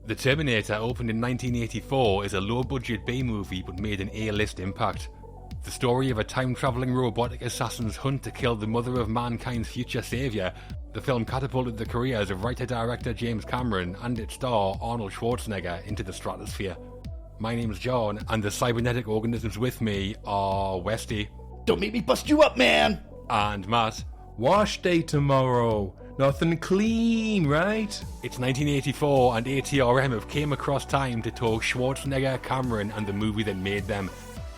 The Terminator, opened in 1984, is a low-budget B-movie but made an A-list impact. The story of a time-travelling robotic assassin's hunt to kill the mother of mankind's future saviour, the film catapulted the careers of writer-director James Cameron and its star Arnold Schwarzenegger into the stratosphere. My name's John, and the cybernetic organisms with me are Westy. Don't make me bust you up, man! And Matt. Wash day tomorrow. Nothing clean, right? It's 1984 and ATRM have came across time to talk Schwarzenegger, Cameron and the movie that made them.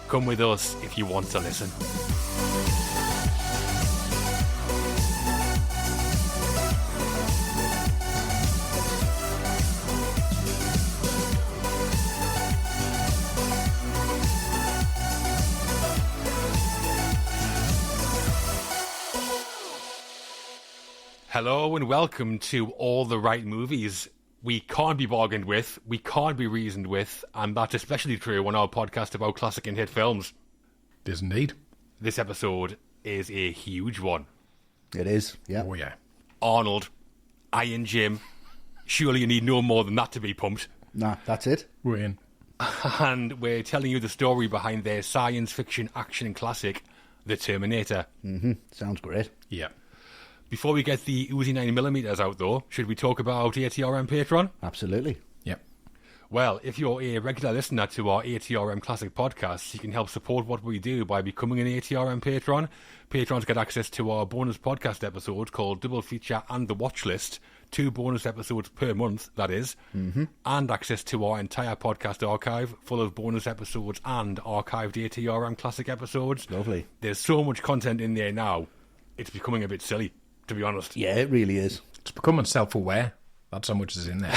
Come with us if you want to listen. Hello and welcome to All the Right Movies. We can't be bargained with, we can't be reasoned with, and that's especially true on our podcast about classic and hit films. It is indeed. This episode is a huge one. It is, yeah. Oh, yeah. Arnold, Iron Jim, surely you need no more than that to be pumped. Nah, that's it. We're in. And we're telling you the story behind their science fiction action classic, The Terminator. Sounds great. Yeah. Before we get the Uzi 9mm out though, should we talk about ATRM Patreon? Absolutely. Yep. Well, if you're a regular listener to our ATRM Classic podcast, you can help support what we do by becoming an ATRM patron. Patrons get access to our bonus podcast episodes called Double Feature and The Watch List, 2 bonus episodes per month, that is, and access to our entire podcast archive, full of bonus episodes and archived ATRM Classic episodes. Lovely. There's so much content in there now, it's becoming a bit silly, to be honest. Yeah, it really is. It's becoming self-aware. That's how much is in there.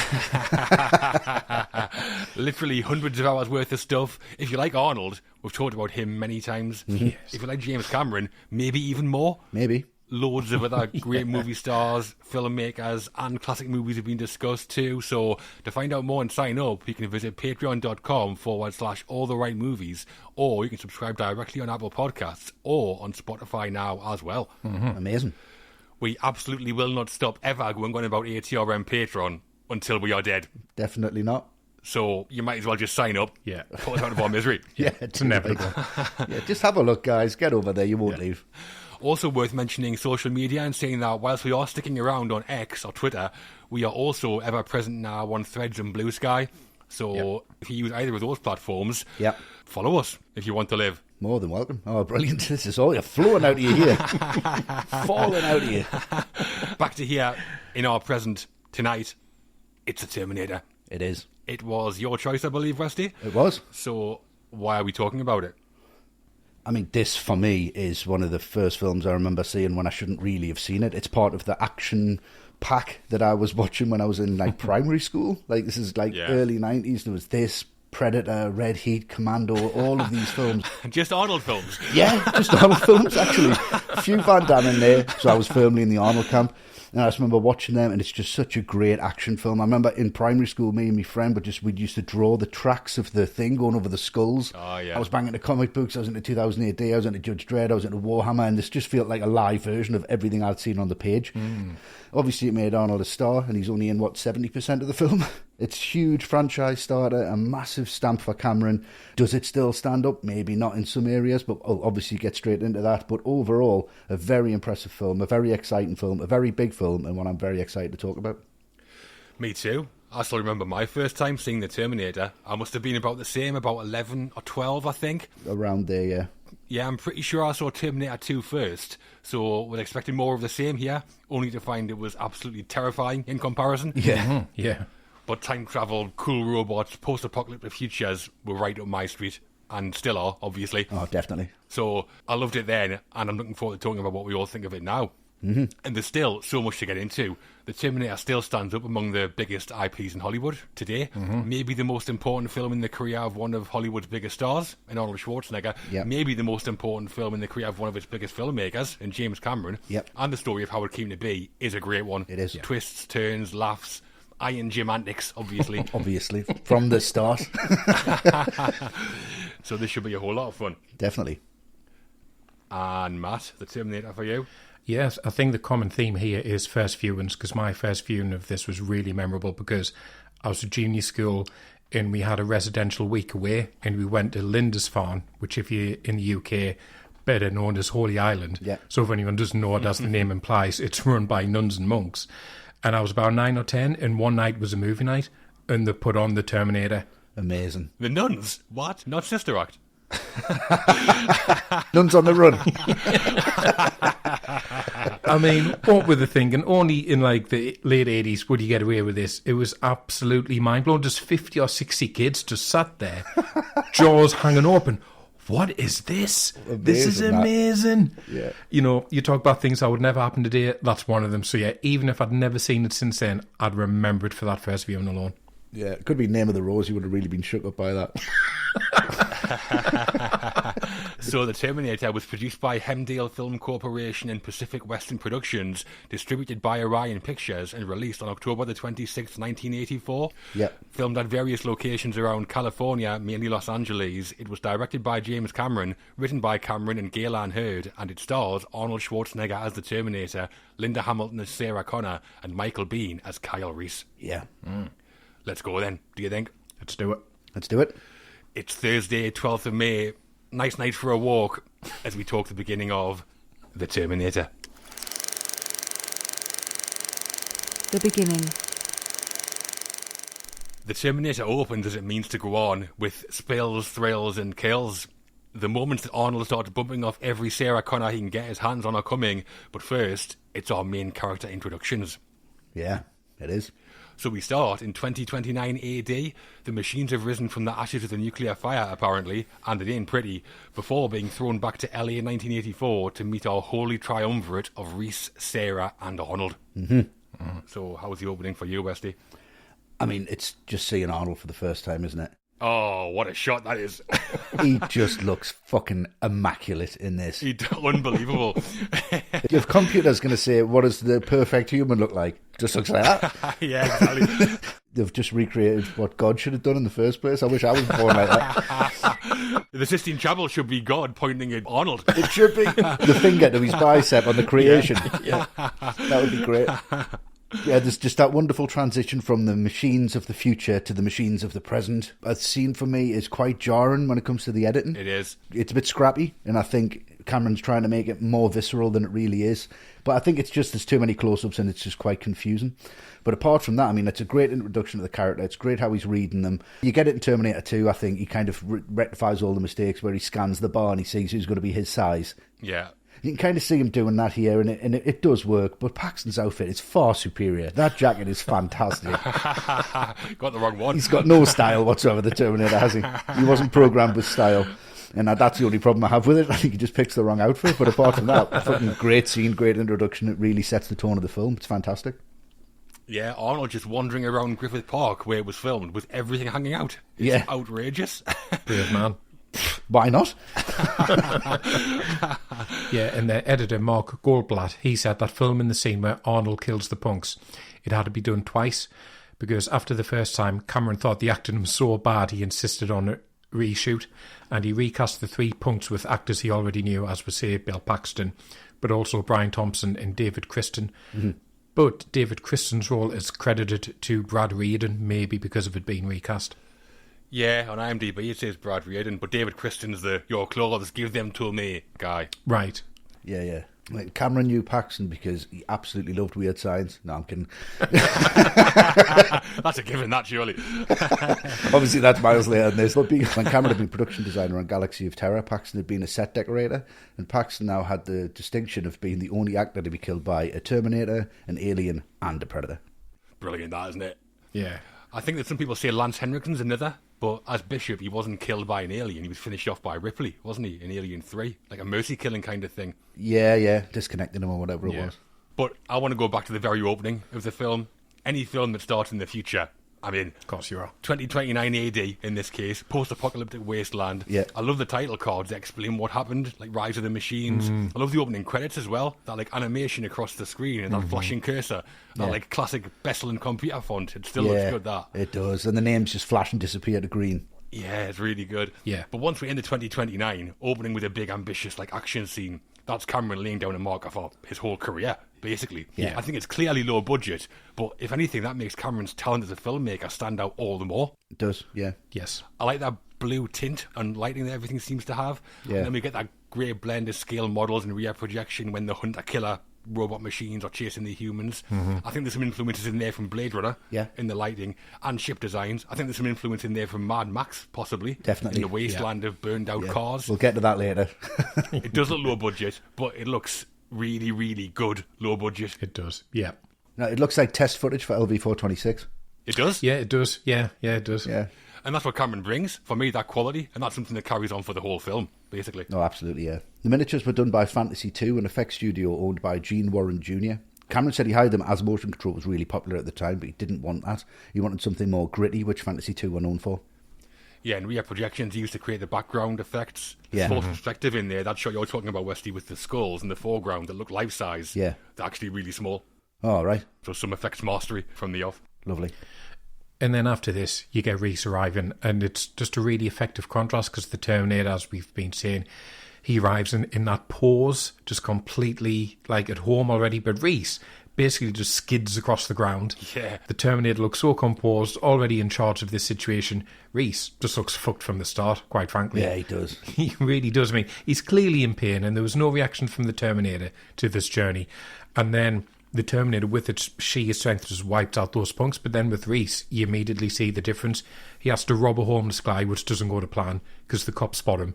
Literally hundreds of hours worth of stuff. If you like Arnold, we've talked about him many times. Yes. If you like James Cameron, maybe even more. Maybe. Loads of other great movie stars, filmmakers, and classic movies have been discussed too. So to find out more and sign up, you can visit patreon.com/alltherightmovies, or you can subscribe directly on Apple Podcasts or on Spotify now as well. Amazing. We absolutely will not stop ever going on about ATRM Patreon until we are dead. Definitely not. So you might as well just sign up. Yeah. Put us out of our misery. Yeah, It's inevitable. Yeah, just have a look, guys. Get over there. You won't leave. Also worth mentioning social media and saying that whilst we are sticking around on X or Twitter, we are also ever present now on Threads and Blue Sky. So if you use either of those platforms, follow us if you want to live. More than welcome. Oh, brilliant. This is all you're flowing out of you here. Falling out of you. Back to here in our present tonight, it's a Terminator. It is. It was your choice, I believe, Westy. It was. So why are we talking about it? I mean, this, for me, is one of the first films I remember seeing when I shouldn't really have seen it. It's part of the action pack that I was watching when I was in, primary school. This is, early 90s. There was this, Predator, Red Heat, Commando, all of these films. Just Arnold films? Yeah, just Arnold films, actually. A few Van Damme in there, so I was firmly in the Arnold camp. And I just remember watching them, and it's just such a great action film. I remember in primary school, me and my friend we'd used to draw the tracks of the thing going over the skulls. Oh, yeah. I was banging the comic books, I was into 2008 I was into Judge Dredd, I was into Warhammer, and this just felt like a live version of everything I'd seen on the page. Obviously, it made Arnold a star, and he's only in, 70% of the film? It's a huge franchise starter, a massive stamp for Cameron. Does it still stand up? Maybe not in some areas, but I'll obviously get straight into that. But overall, a very impressive film, a very exciting film, a very big film, and one I'm very excited to talk about. Me too. I still remember my first time seeing The Terminator. I must have been about the same, about 11 or 12, I think. Around there, yeah. Yeah, I'm pretty sure I saw Terminator 2 first, so we're expecting more of the same here, only to find it was absolutely terrifying in comparison. Yeah. Yeah. But time travel, cool robots, post-apocalyptic futures were right up my street, and still are, obviously. Oh, definitely. So I loved it then, and I'm looking forward to talking about what we all think of it now. And there's still so much to get into. The Terminator still stands up among the biggest IPs in Hollywood today. Maybe the most important film in the career of one of Hollywood's biggest stars, in Arnold Schwarzenegger. Yep. Maybe the most important film in the career of one of its biggest filmmakers, in James Cameron. Yep. And the story of how it came to be is a great one. It is. Twists, turns, laughs, Iron Jim antics, obviously. Obviously, from the start. So this should be a whole lot of fun. Definitely. And Matt, The Terminator for you? Yes, I think the common theme here is first viewings, because my first viewing of this was really memorable because I was at junior school and we had a residential week away and we went to Lindisfarne, which if you're in the UK, better known as Holy Island. Yeah. So if anyone doesn't know what as the name implies, it's run by nuns and monks. And I was about 9 or 10 and one night was a movie night and they put on the Terminator. Amazing. The nuns? What? Not Sister Act? Nuns on the run. I mean, what were they thinking? Only in like the late 80s would you get away with this. It was absolutely mind-blowing. Just 50 or 60 kids just sat there, jaws hanging open. What is this? This is amazing. Yeah. You know, you talk about things that would never happen today. That's one of them. So yeah, even if I'd never seen it since then, I'd remember it for that first viewing alone. Yeah, it could be Name of the Rose. You would have really been shook up by that. So The Terminator was produced by Hemdale Film Corporation and Pacific Western Productions, distributed by Orion Pictures, and released on October the 26th, 1984. Yep. Filmed at various locations around California, mainly Los Angeles. It was directed by James Cameron, written by Cameron and Galen Hurd, and it stars Arnold Schwarzenegger as the Terminator, Linda Hamilton as Sarah Connor, and Michael Biehn as Kyle Reese. Yeah. Let's go then, do you think? Let's do it. Let's do it. It's Thursday, 12th of May. Nice night for a walk as we talk the beginning of The Terminator. The beginning. The Terminator opens as it means to go on, with spills, thrills and kills. The moment that Arnold starts bumping off every Sarah Connor he can get his hands on are coming, but first, it's our main character introductions. Yeah, it is. So we start in 2029 AD. The machines have risen from the ashes of the nuclear fire, apparently, and it ain't pretty, before being thrown back to LA in 1984 to meet our holy triumvirate of Reese, Sarah and Arnold. So how was the opening for you, Westy? I mean, it's just seeing Arnold for the first time, isn't it? Oh, what a shot that is. He just looks fucking immaculate in this. Unbelievable. If computers going to say, what does the perfect human look like? Just looks like that. Yeah, exactly. They've just recreated what God should have done in the first place. I wish I was born like that. The Sistine Chapel should be God pointing at Arnold. It should be. The finger to his bicep on the creation. Yeah. That would be great. Yeah, there's just that wonderful transition from the machines of the future to the machines of the present. A scene for me is quite jarring when it comes to the editing. It is. It's a bit scrappy, and I think Cameron's trying to make it more visceral than it really is. But I think it's just there's too many close-ups and it's just quite confusing. But apart from that, I mean, it's a great introduction to the character. It's great how he's reading them. You get it in Terminator 2, I think. He kind of rectifies all the mistakes where he scans the bar and he sees who's going to be his size. Yeah. You can kind of see him doing that here, and it does work, but Paxton's outfit is far superior. That jacket is fantastic. Got the wrong one. He's got no style whatsoever, the Terminator, has he? He wasn't programmed with style. And that's the only problem I have with it. I think he just picks the wrong outfit. But apart from that, a fucking great scene, great introduction. It really sets the tone of the film. It's fantastic. Yeah, Arnold just wandering around Griffith Park where it was filmed with everything hanging out. It's outrageous. Brave man. Why not? Yeah, and the editor, Mark Goldblatt, he said that filming the scene where Arnold kills the punks, it had to be done twice, because after the first time, Cameron thought the acting was so bad he insisted on a reshoot, and he recast the three punks with actors he already knew, as was, say, Bill Paxton, but also Brian Thompson and David Kristen. Mm-hmm. But David Kristen's role is credited to Brad Reardon, maybe because of it being recast. Yeah, on IMDb it says Brad Reardon, but David Kristen's the "your clothes, give them to me" guy. Right. Yeah. Like Cameron knew Paxton because he absolutely loved Weird Science. No, I'm kidding. That's a given, that surely. Obviously, that's miles later than this. But when Cameron had been production designer on Galaxy of Terror, Paxton had been a set decorator, and Paxton now had the distinction of being the only actor to be killed by a Terminator, an Alien, and a Predator. Brilliant, that, isn't it? Yeah. I think that some people say Lance Henriksen's another, but as Bishop, he wasn't killed by an alien. He was finished off by Ripley, wasn't he, in Alien 3? Like a mercy killing kind of thing. Yeah, disconnecting him or whatever it was. But I want to go back to the very opening of the film. Any film that starts in the future, I mean, of course you are. 2029 AD in this case, post-apocalyptic wasteland. Yeah. I love the title cards that explain what happened, like Rise of the Machines. I love the opening credits as well. That like animation across the screen and that flashing cursor, that like classic Bessel computer font. It still looks good. That it does, and the names just flash and disappear to green. Yeah, it's really good. Yeah. But once we're into 2029, opening with a big ambitious like action scene, that's Cameron laying down a marker for his whole career, basically. Yeah. I think it's clearly low budget, but if anything, that makes Cameron's talent as a filmmaker stand out all the more. It does, yeah. Yes. I like that blue tint and lighting that everything seems to have. Yeah. And then we get that great blend of scale models and rear projection when the hunter-killer robot machines are chasing the humans. I think there's some influences in there from Blade Runner in the lighting and ship designs. I think there's some influence in there from Mad Max, possibly. Definitely. In the wasteland of burned out cars. We'll get to that later. It does look low budget, but it looks really, really good low budget. It does, yeah. No, it looks like test footage for LV-426. It does? Yeah, it does. Yeah, it does. Yeah. And that's what Cameron brings. For me, that quality, and that's something that carries on for the whole film, basically. No, absolutely, yeah. The miniatures were done by Fantasy 2, an effects studio owned by Gene Warren Jr. Cameron said he hired them as motion control was really popular at the time, but he didn't want that. He wanted something more gritty, which Fantasy 2 were known for. Yeah, and rear projections used to create the background effects. Yeah. False perspective in there. That shot you're talking about, Westy, with the skulls in the foreground that look life-size. Yeah. They're actually really small. Oh, right. So some effects mastery from the off. Lovely. And then after this, you get Reese arriving, and it's just a really effective contrast because the Terminator, as we've been saying, he arrives in that pose, just completely like at home already. But Reese basically just skids across the ground. Yeah. The Terminator looks so composed, already in charge of this situation. Reese just looks fucked from the start, quite frankly. Yeah, he does. He really does. I mean, he's clearly in pain, and there was no reaction from the Terminator to this journey. And then the Terminator, with its sheer strength, just wiped out those punks. But then with Reese, you immediately see the difference. He has to rob a homeless guy, which doesn't go to plan because the cops spot him.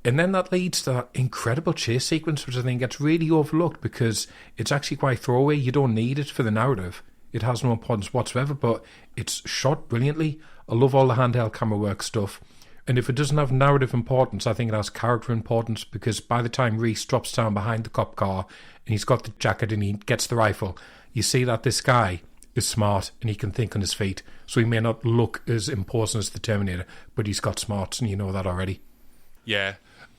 And then that leads to that incredible chase sequence, which I think gets really overlooked because it's actually quite throwaway. You don't need it for the narrative. It has no importance whatsoever, but it's shot brilliantly. I love all the handheld camera work stuff. And if it doesn't have narrative importance, I think it has character importance because by the time Reese drops down behind the cop car and he's got the jacket and he gets the rifle, you see that this guy is smart and he can think on his feet. So he may not look as imposing as the Terminator, but he's got smarts and you know that already. Yeah.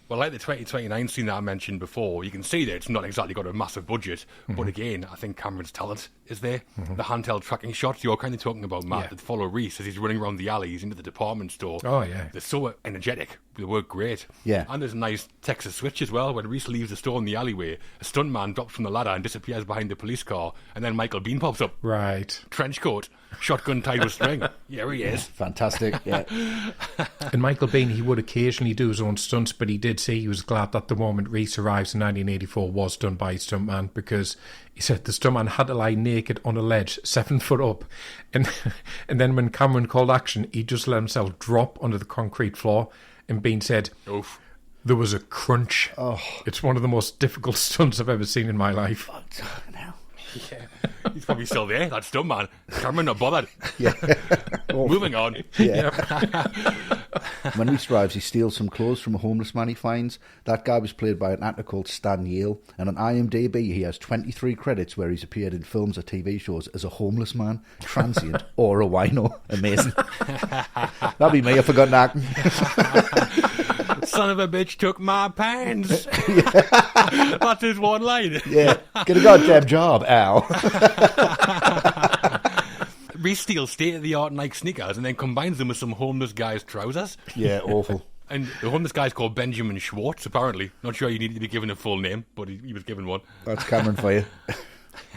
Well, like the 2029 scene that I mentioned before, you can see that it's not exactly got a massive budget, but again, I think Cameron's talent is there. The handheld tracking shots you're kind of talking about, Matt, that follow Reese as he's running around the alleys into the department store. Oh, yeah. They're so energetic. They work great. Yeah. And there's a nice Texas switch as well. When Reese leaves the store in the alleyway, a stuntman drops from the ladder and disappears behind the police car, and then Michael Biehn pops up. Right. Trench coat, shotgun tied with string. Yeah, he is. Fantastic, yeah. And Michael Biehn, he would occasionally do his own stunts, but he did say he was glad that the moment Reese arrives in 1984 was done by his stuntman because he said the stuntman had to lie naked on a ledge 7 foot up. And then when Cameron called action, he just let himself drop onto the concrete floor. And Biehn said, Oof. There was a crunch. Oh. It's one of the most difficult stunts I've ever seen in my life. Fucking hell. Yeah. He's probably still there, that stuntman. Cameron not bothered. Yeah. Moving on. Yeah. When Reese arrives, he steals some clothes from a homeless man he finds. That guy was played by an actor called Stan Yale, and on IMDb he has 23 credits where he's appeared in films or TV shows as a homeless man, transient, or a wino. Amazing. That'd be me, I forgot acting. Son of a bitch took my pants. That's his one line. Yeah, get a goddamn job, Al. Reese steals state-of-the-art Nike sneakers and then combines them with some homeless guy's trousers. Yeah, awful. And the homeless guy's called Benjamin Schwartz, apparently. Not sure you need to be given a full name, but he was given one. That's Cameron for you.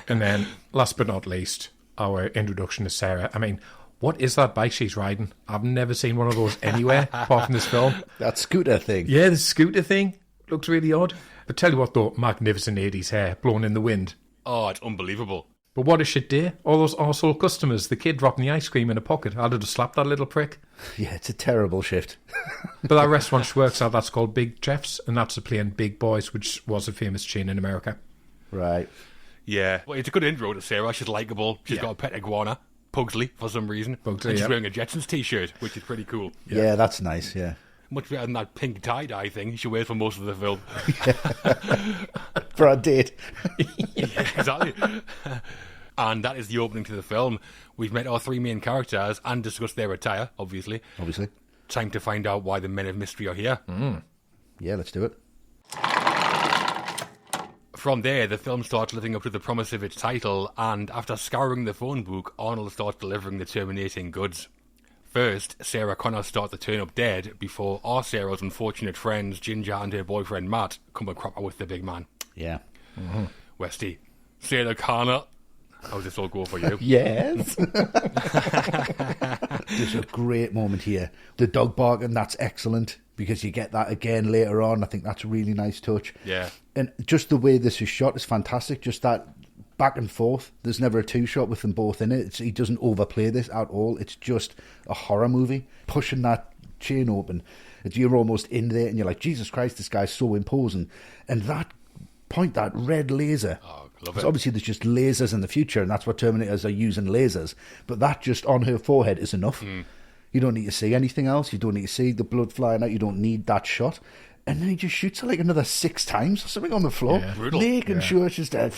And then, last but not least, our introduction to Sarah. I mean, what is that bike she's riding? I've never seen one of those anywhere apart from this film. That scooter thing. Yeah, the scooter thing looks really odd. But tell you what, though, magnificent 80s hair blowing in the wind. Oh, it's unbelievable. But what a shit day. All those arsehole customers, the kid dropping the ice cream in a pocket. I'd have just slapped that little prick. Yeah, it's a terrible shift. But that restaurant she works at, that's called Big Jeff's, and that's a playing Big Boys, which was a famous chain in America. Right. Yeah. Well, it's a good intro to Sarah. She's likeable. She's got a pet iguana, Pugsley, for some reason. Pugsley, and she's yeah. wearing a Jetsons t-shirt, which is pretty cool. Yeah, that's nice, yeah. Much better than that pink tie-dye thing she wears for most of the film. For a date. Yeah, exactly. And that is the opening to the film. We've met our three main characters and discussed their attire, obviously. Obviously. Time to find out why the men of mystery are here. Yeah, let's do it. From there, the film starts living up to the promise of its title, and after scouring the phone book, Arnold starts delivering the terminating goods. First, Sarah Connor starts to turn up dead before our Sarah's unfortunate friends, Ginger and her boyfriend Matt, come a cropper with the big man. Yeah. Westy, Sarah Connor. How does this all go for you? Yes. There's a great moment here. The dog barking, that's excellent, because you get that again later on. I think that's a really nice touch. Yeah. And just the way this is shot is fantastic. Just that back and forth. There's never a two-shot with them both in it. He doesn't overplay this at all. It's just a horror movie. Pushing that chain open, you're almost in there and you're like, Jesus Christ, this guy's so imposing. And that point, that red laser. Oh, love So it. obviously there's just lasers in the future, and that's what Terminators are using, lasers. But that just on her forehead is enough. You don't need to see anything else. You don't need to see the blood flying out. You don't need that shot. And then he just shoots her like another 6 times or something on the floor. Yeah. Brutal. Making sure she's dead.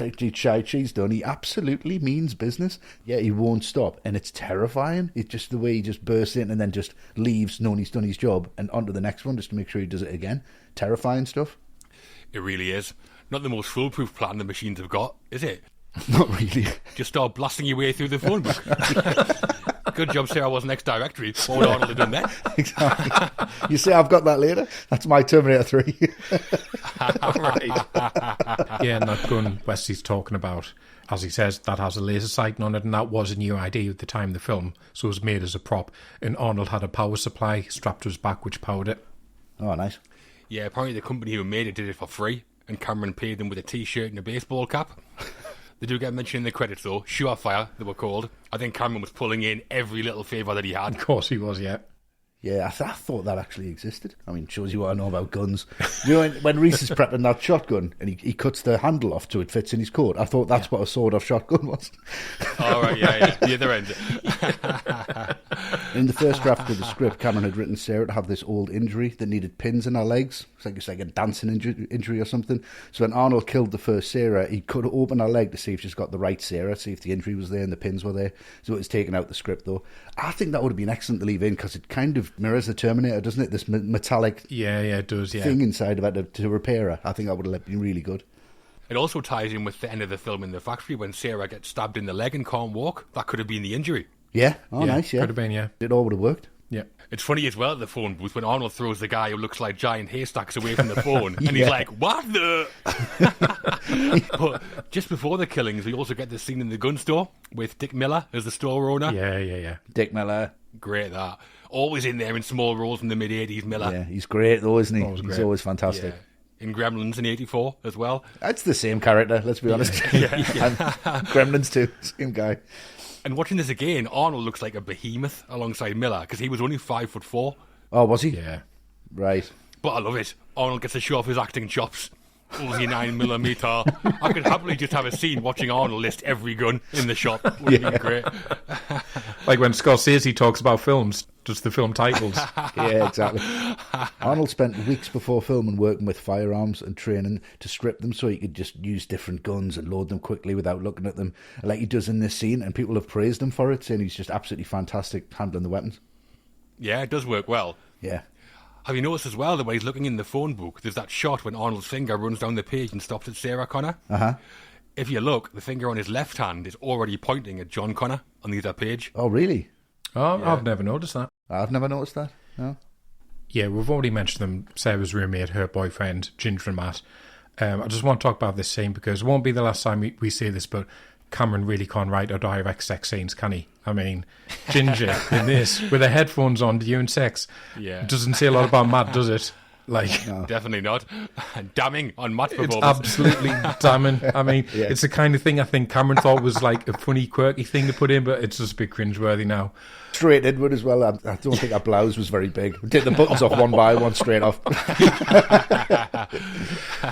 She's done. He absolutely means business. Yeah, he won't stop. And it's terrifying. It's just the way he just bursts in and then just leaves knowing he's done his job and on to the next one just to make sure he does it again. Terrifying stuff. It really is. Not the most foolproof plan the machines have got, is it? Not really. Just start blasting your way through the phone book. Good job Sarah wasn't X Directory. What would Arnold have done there? Exactly. You say I've got that later? That's my Terminator 3. Yeah, and that gun Westy's talking about, as he says, that has a laser sighting on it, and that was a new idea at the time of the film, so it was made as a prop. And Arnold had a power supply strapped to his back, which powered it. Oh, nice. Yeah, apparently the company who made it did it for free, and Cameron paid them with a t-shirt and a baseball cap. They do get mentioned in the credits, though. Sci-Fi, they were called. I think Cameron was pulling in every little favour that he had. Of course he was, yeah. Yeah, I thought that actually existed. I mean, shows you what I know about guns. You know, when Reese is prepping that shotgun and he cuts the handle off so it fits in his coat, I thought that's what a sawed-off shotgun was. Oh, right, yeah, the other end. In the first draft of the script, Cameron had written Sarah to have this old injury that needed pins in her legs. It's like a dancing injury or something. So when Arnold killed the first Sarah, he could open her leg to see if she's got the right Sarah, see if the injury was there and the pins were there. So it was taken out the script, though. I think that would have been excellent to leave in because it kind of mirrors the Terminator, doesn't it? This metallic Yeah, it does, yeah. thing inside of it to repair her. I think that would have been really good. It also ties in with the end of the film in the factory when Sarah gets stabbed in the leg and can't walk. That could have been the injury. Yeah, nice, yeah. Could have been, yeah. It all would have worked. Yeah. It's funny as well at the phone booth when Arnold throws the guy who looks like giant haystacks away from the phone and he's like, what the? But just before the killings, we also get the scene in the gun store with Dick Miller as the store owner. Yeah. Dick Miller. Great, that. Always in there in small roles in the mid-80s, Miller. Yeah, he's great though, isn't he? Always He's great. always fantastic. Yeah. In Gremlins in 84 as well. That's the same character, let's be honest. And Gremlins too, same guy. And watching this again, Arnold looks like a behemoth alongside Miller because he was only 5'4". Oh, was he? Yeah. Right. But I love it. Arnold gets to show off his acting chops. Uzi 9mm. I could happily just have a scene watching Arnold list every gun in the shop. Would be great. Like when Scorsese talks about films, just the film titles. Yeah, exactly. Arnold spent weeks before filming working with firearms and training to strip them so he could just use different guns and load them quickly without looking at them, like he does in this scene, and people have praised him for it, saying he's just absolutely fantastic handling the weapons. Yeah, it does work well. Yeah. Have you noticed as well that when he's looking in the phone book, there's that shot when Arnold's finger runs down the page and stops at Sarah Connor? Uh-huh. If you look, the finger on his left hand is already pointing at John Connor on the other page. Oh, really? Oh, Yeah. I've never noticed that. I've never noticed that. No. Yeah, we've already mentioned them. Sarah's roommate, her boyfriend, Ginger and Matt. I just want to talk about this scene because it won't be the last time we say this, but Cameron really can't write or direct sex scenes, can he? I mean, Ginger in this, with her headphones on, during sex, Yeah. doesn't say a lot about Matt, does it? Like, Definitely not. Damning on Matt's it's performance. absolutely damning. I mean, Yeah. it's the kind of thing I think Cameron thought was like a funny, quirky thing to put in, but it's just a bit cringeworthy now. Straight inward as well. I don't think our blouse was very big. We take the buttons off one by one straight off.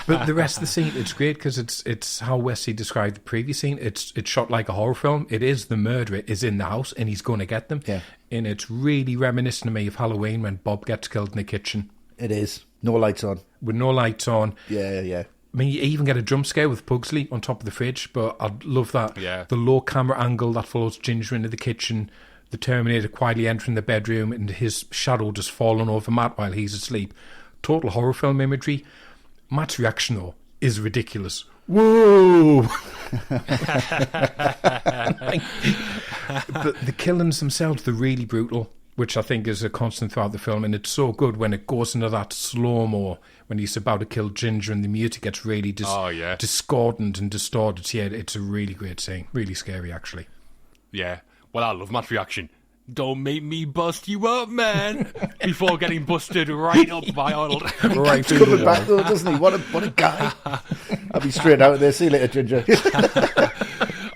But the rest of the scene, it's great because it's how Westy described the previous scene. It's shot like a horror film. It is the murderer is in the house and he's going to get them. Yeah. And it's really reminiscent to me of Halloween when Bob gets killed in the kitchen It is. No lights on. with no lights on. Yeah. I mean, you even get a jump scare with Pugsley on top of the fridge, but I love that. Yeah. The low camera angle that follows Ginger into the kitchen, the Terminator quietly entering the bedroom and his shadow just falling over Matt while he's asleep. Total horror film imagery. Matt's reaction, though, is ridiculous. Whoa! But the killings themselves, they're really brutal. which I think is a constant throughout the film, and it's so good when it goes into that slow-mo, when he's about to kill Ginger and the music gets really discordant and distorted. Yeah, it's a really great scene. Really scary, actually. Yeah. Well, I love Matt's reaction. Don't make me bust you up, man. Before getting busted right up by Arnold. Right through coming back though, doesn't he? What a guy. I'll be straight out there. See you later, Ginger.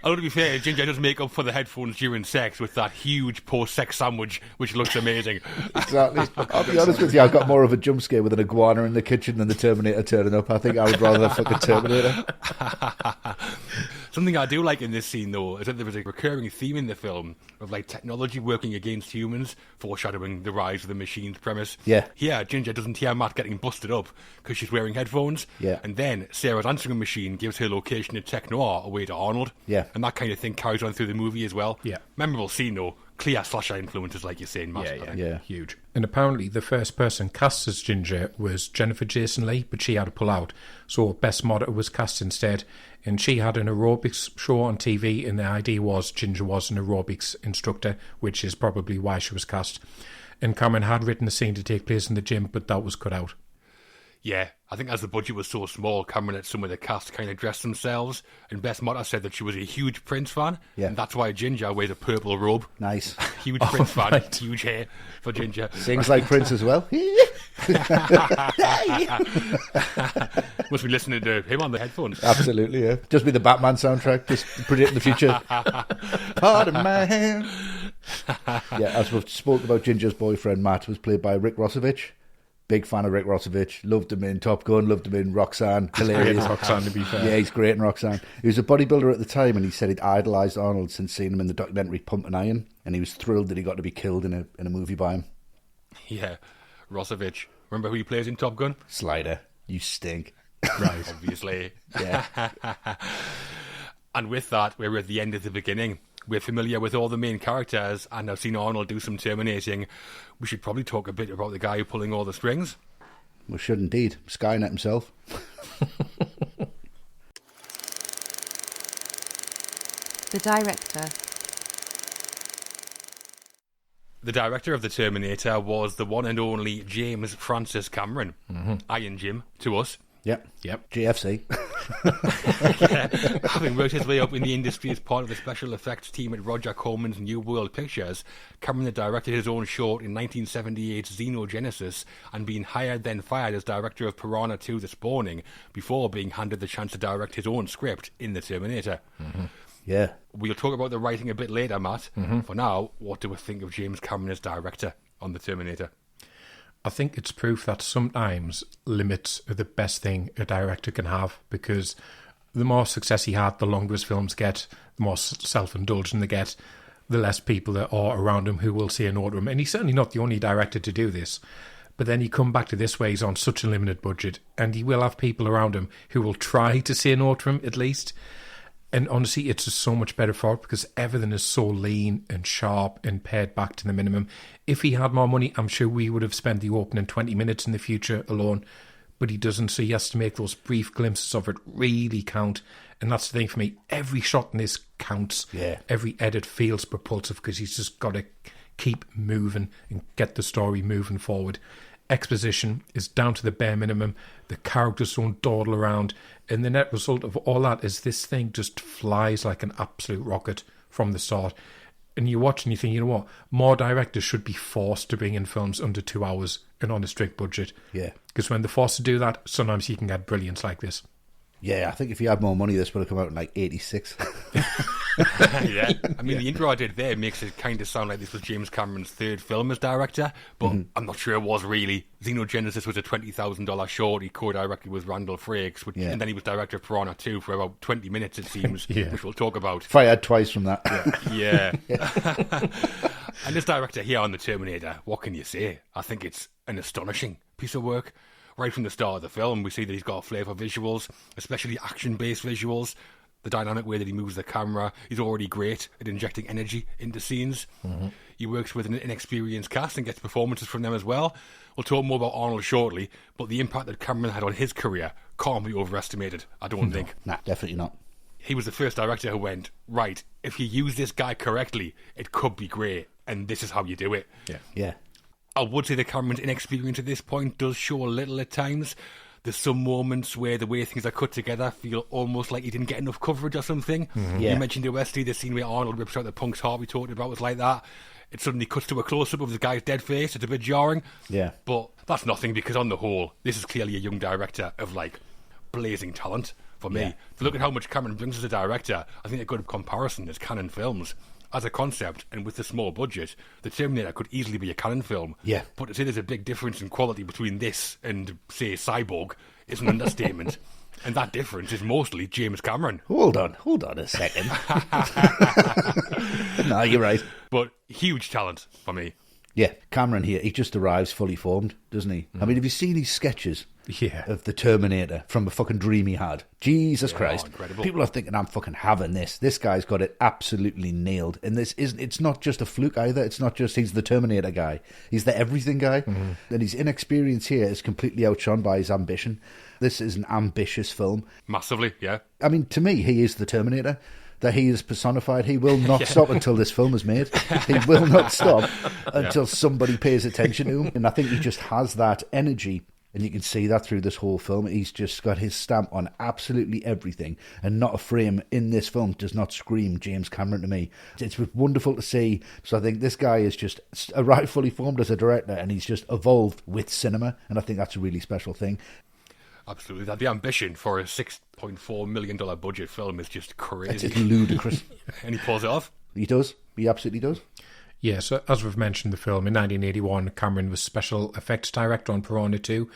Although to be fair, Ginger does make up for the headphones during sex with that huge post-sex sandwich, which looks amazing. Exactly. I'll be honest with you, I got more of a jump scare with an iguana in the kitchen than the Terminator turning up. I think I would rather the fucking Terminator. Something I do like in this scene, though, is that there was a recurring theme in the film of like technology working against humans, foreshadowing the rise of the machine's premise. Yeah. Here, Ginger doesn't hear Matt getting busted up because she's wearing headphones. Yeah. And then Sarah's answering machine gives her location at tech-noir away to Arnold. Yeah. And that kind of thing carries on through the movie as well. Yeah. Memorable scene, though. Clear slasher influences, like you're saying, Matt. Yeah. Huge. And apparently the first person cast as Ginger was Jennifer Jason Leigh, but she had to pull out. So Bess Motter was cast instead. And she had an aerobics show on TV, and the idea was Ginger was an aerobics instructor, which is probably why she was cast. And Cameron had written a scene to take place in the gym, but that was cut out. Yeah, I think as the budget was so small, Cameron let some of the cast kind of dress themselves, and Bess Motter said that she was a huge Prince fan, and that's why Ginger wears a purple robe. Nice. Huge Prince fan, huge hair for Ginger. Sings like Prince as well. Must be listening to him on the headphones. Absolutely, yeah. Just be the Batman soundtrack, just predict in the future. Pardon my hand. Yeah, as we've spoke about, Ginger's boyfriend, Matt, was played by Rick Rossovich. Big fan of Rick Rossovich. Loved him in Top Gun, loved him in Roxanne. Hilarious. Roxanne, to be fair. Yeah, he's great in Roxanne. He was a bodybuilder at the time, and he said he'd idolised Arnold since seeing him in the documentary Pump and Iron, and he was thrilled that he got to be killed in a movie by him. Yeah, Rossovich. Remember who he plays in Top Gun? Slider. You stink. Right. Obviously. Yeah. And with that, we're at the end of the beginning. We're familiar with all the main characters, and I've seen Arnold do some Terminating. We should probably talk a bit about the guy pulling all the strings. We should indeed. Skynet himself. The director. The director of the Terminator was the one and only James Francis Cameron. Iron Jim, to us. Yep. GFC. Yeah. Having worked his way up in the industry as part of the special effects team at Roger Corman's New World Pictures, Cameron had directed his own short in 1978's Xenogenesis and been hired then fired as director of Piranha 2 The Spawning before being handed the chance to direct his own script in The Terminator. Yeah. We'll talk about the writing a bit later, Matt. For now, what do we think of James Cameron as director on The Terminator? I think it's proof that sometimes limits are the best thing a director can have, because the more success he had, the longer his films get, the more self-indulgent they get, the less people there are around him who will say no to him. And he's certainly not the only director to do this. But then you come back to this way, he's on such a limited budget, and he will have people around him who will try to say no to him, at least. And honestly, it's just so much better for it because everything is so lean and sharp and pared back to the minimum. If he had more money, I'm sure we would have spent the opening 20 minutes in the future alone. But he doesn't, so he has to make those brief glimpses of it really count. And that's the thing for me. Every shot in this counts. Yeah. Every edit feels propulsive because he's just got to keep moving and get the story moving forward. Exposition is down to the bare minimum. The characters don't dawdle around. And the net result of all that is this thing just flies like an absolute rocket from the start. And you watch and you think, you know what? More directors should be forced to bring in films under 2 hours and on a strict budget. Yeah. Because when they're forced to do that, sometimes you can get brilliance like this. Yeah, I think if he had more money, this would have come out in like 86. Yeah. I mean, the intro I did there makes it kind of sound like this was James Cameron's third film as director, but I'm not sure it was really. Xenogenesis was a $20,000 short he co-directed with Randall Frakes, and then he was director of Piranha 2 for about 20 minutes, it seems, which we'll talk about. Fired twice from that. Yeah. And this director here on The Terminator, what can you say? I think it's an astonishing piece of work. Right from the start of the film, we see that he's got a flavour for visuals, especially action-based visuals. The dynamic way that he moves the camera, he's already great at injecting energy into scenes. He works with an inexperienced cast and gets performances from them as well. We'll talk more about Arnold shortly, but the impact that Cameron had on his career can't be overestimated, I don't think. Nah, definitely not. He was the first director who went, right, if you use this guy correctly, it could be great. and this is how you do it. Yeah. I would say that Cameron's inexperience at this point does show a little at times. There's some moments where the way things are cut together feel almost like he didn't get enough coverage or something. Yeah. You mentioned the Westy, the scene where Arnold rips out the punk's heart we talked about was like that. It suddenly cuts to a close-up of the guy's dead face. It's a bit jarring. Yeah. But that's nothing, because on the whole, this is clearly a young director of, like, blazing talent for me. Yeah. To look at how much Cameron brings as a director, I think a good comparison is Cannon films. As a concept, and with the small budget, the Terminator could easily be a Cannon film. Yeah. But to say there's a big difference in quality between this and, say, Cyborg is an understatement. And that difference is mostly James Cameron. Hold on a second. No, you're right. But huge talent for me. Yeah, Cameron here, he just arrives fully formed, doesn't he? I mean, have you seen his sketches of the Terminator from a fucking dream he had? Jesus Christ. Incredible. People are thinking, I'm fucking having this. This guy's got it absolutely nailed. And it's not just a fluke either. It's not just he's the Terminator guy. He's the everything guy. And his inexperience here is completely outshone by his ambition. This is an ambitious film. Massively, yeah. I mean, to me, he is the Terminator. That he is personified. He will not stop until this film is made. He will not stop until somebody pays attention to him. And I think he just has that energy, and you can see that through this whole film. He's just got his stamp on absolutely everything, and not a frame in this film does not scream James Cameron to me. It's wonderful to see. So I think this guy is just arrived fully formed as a director, and he's just evolved with cinema, and I think that's a really special thing. Absolutely. That the ambition for a $6.4 million budget film is just crazy. It's ludicrous. And he pulls it off. He does. He absolutely does. Yeah, so as we've mentioned the film, in 1981, Cameron was special effects director on Piranha 2.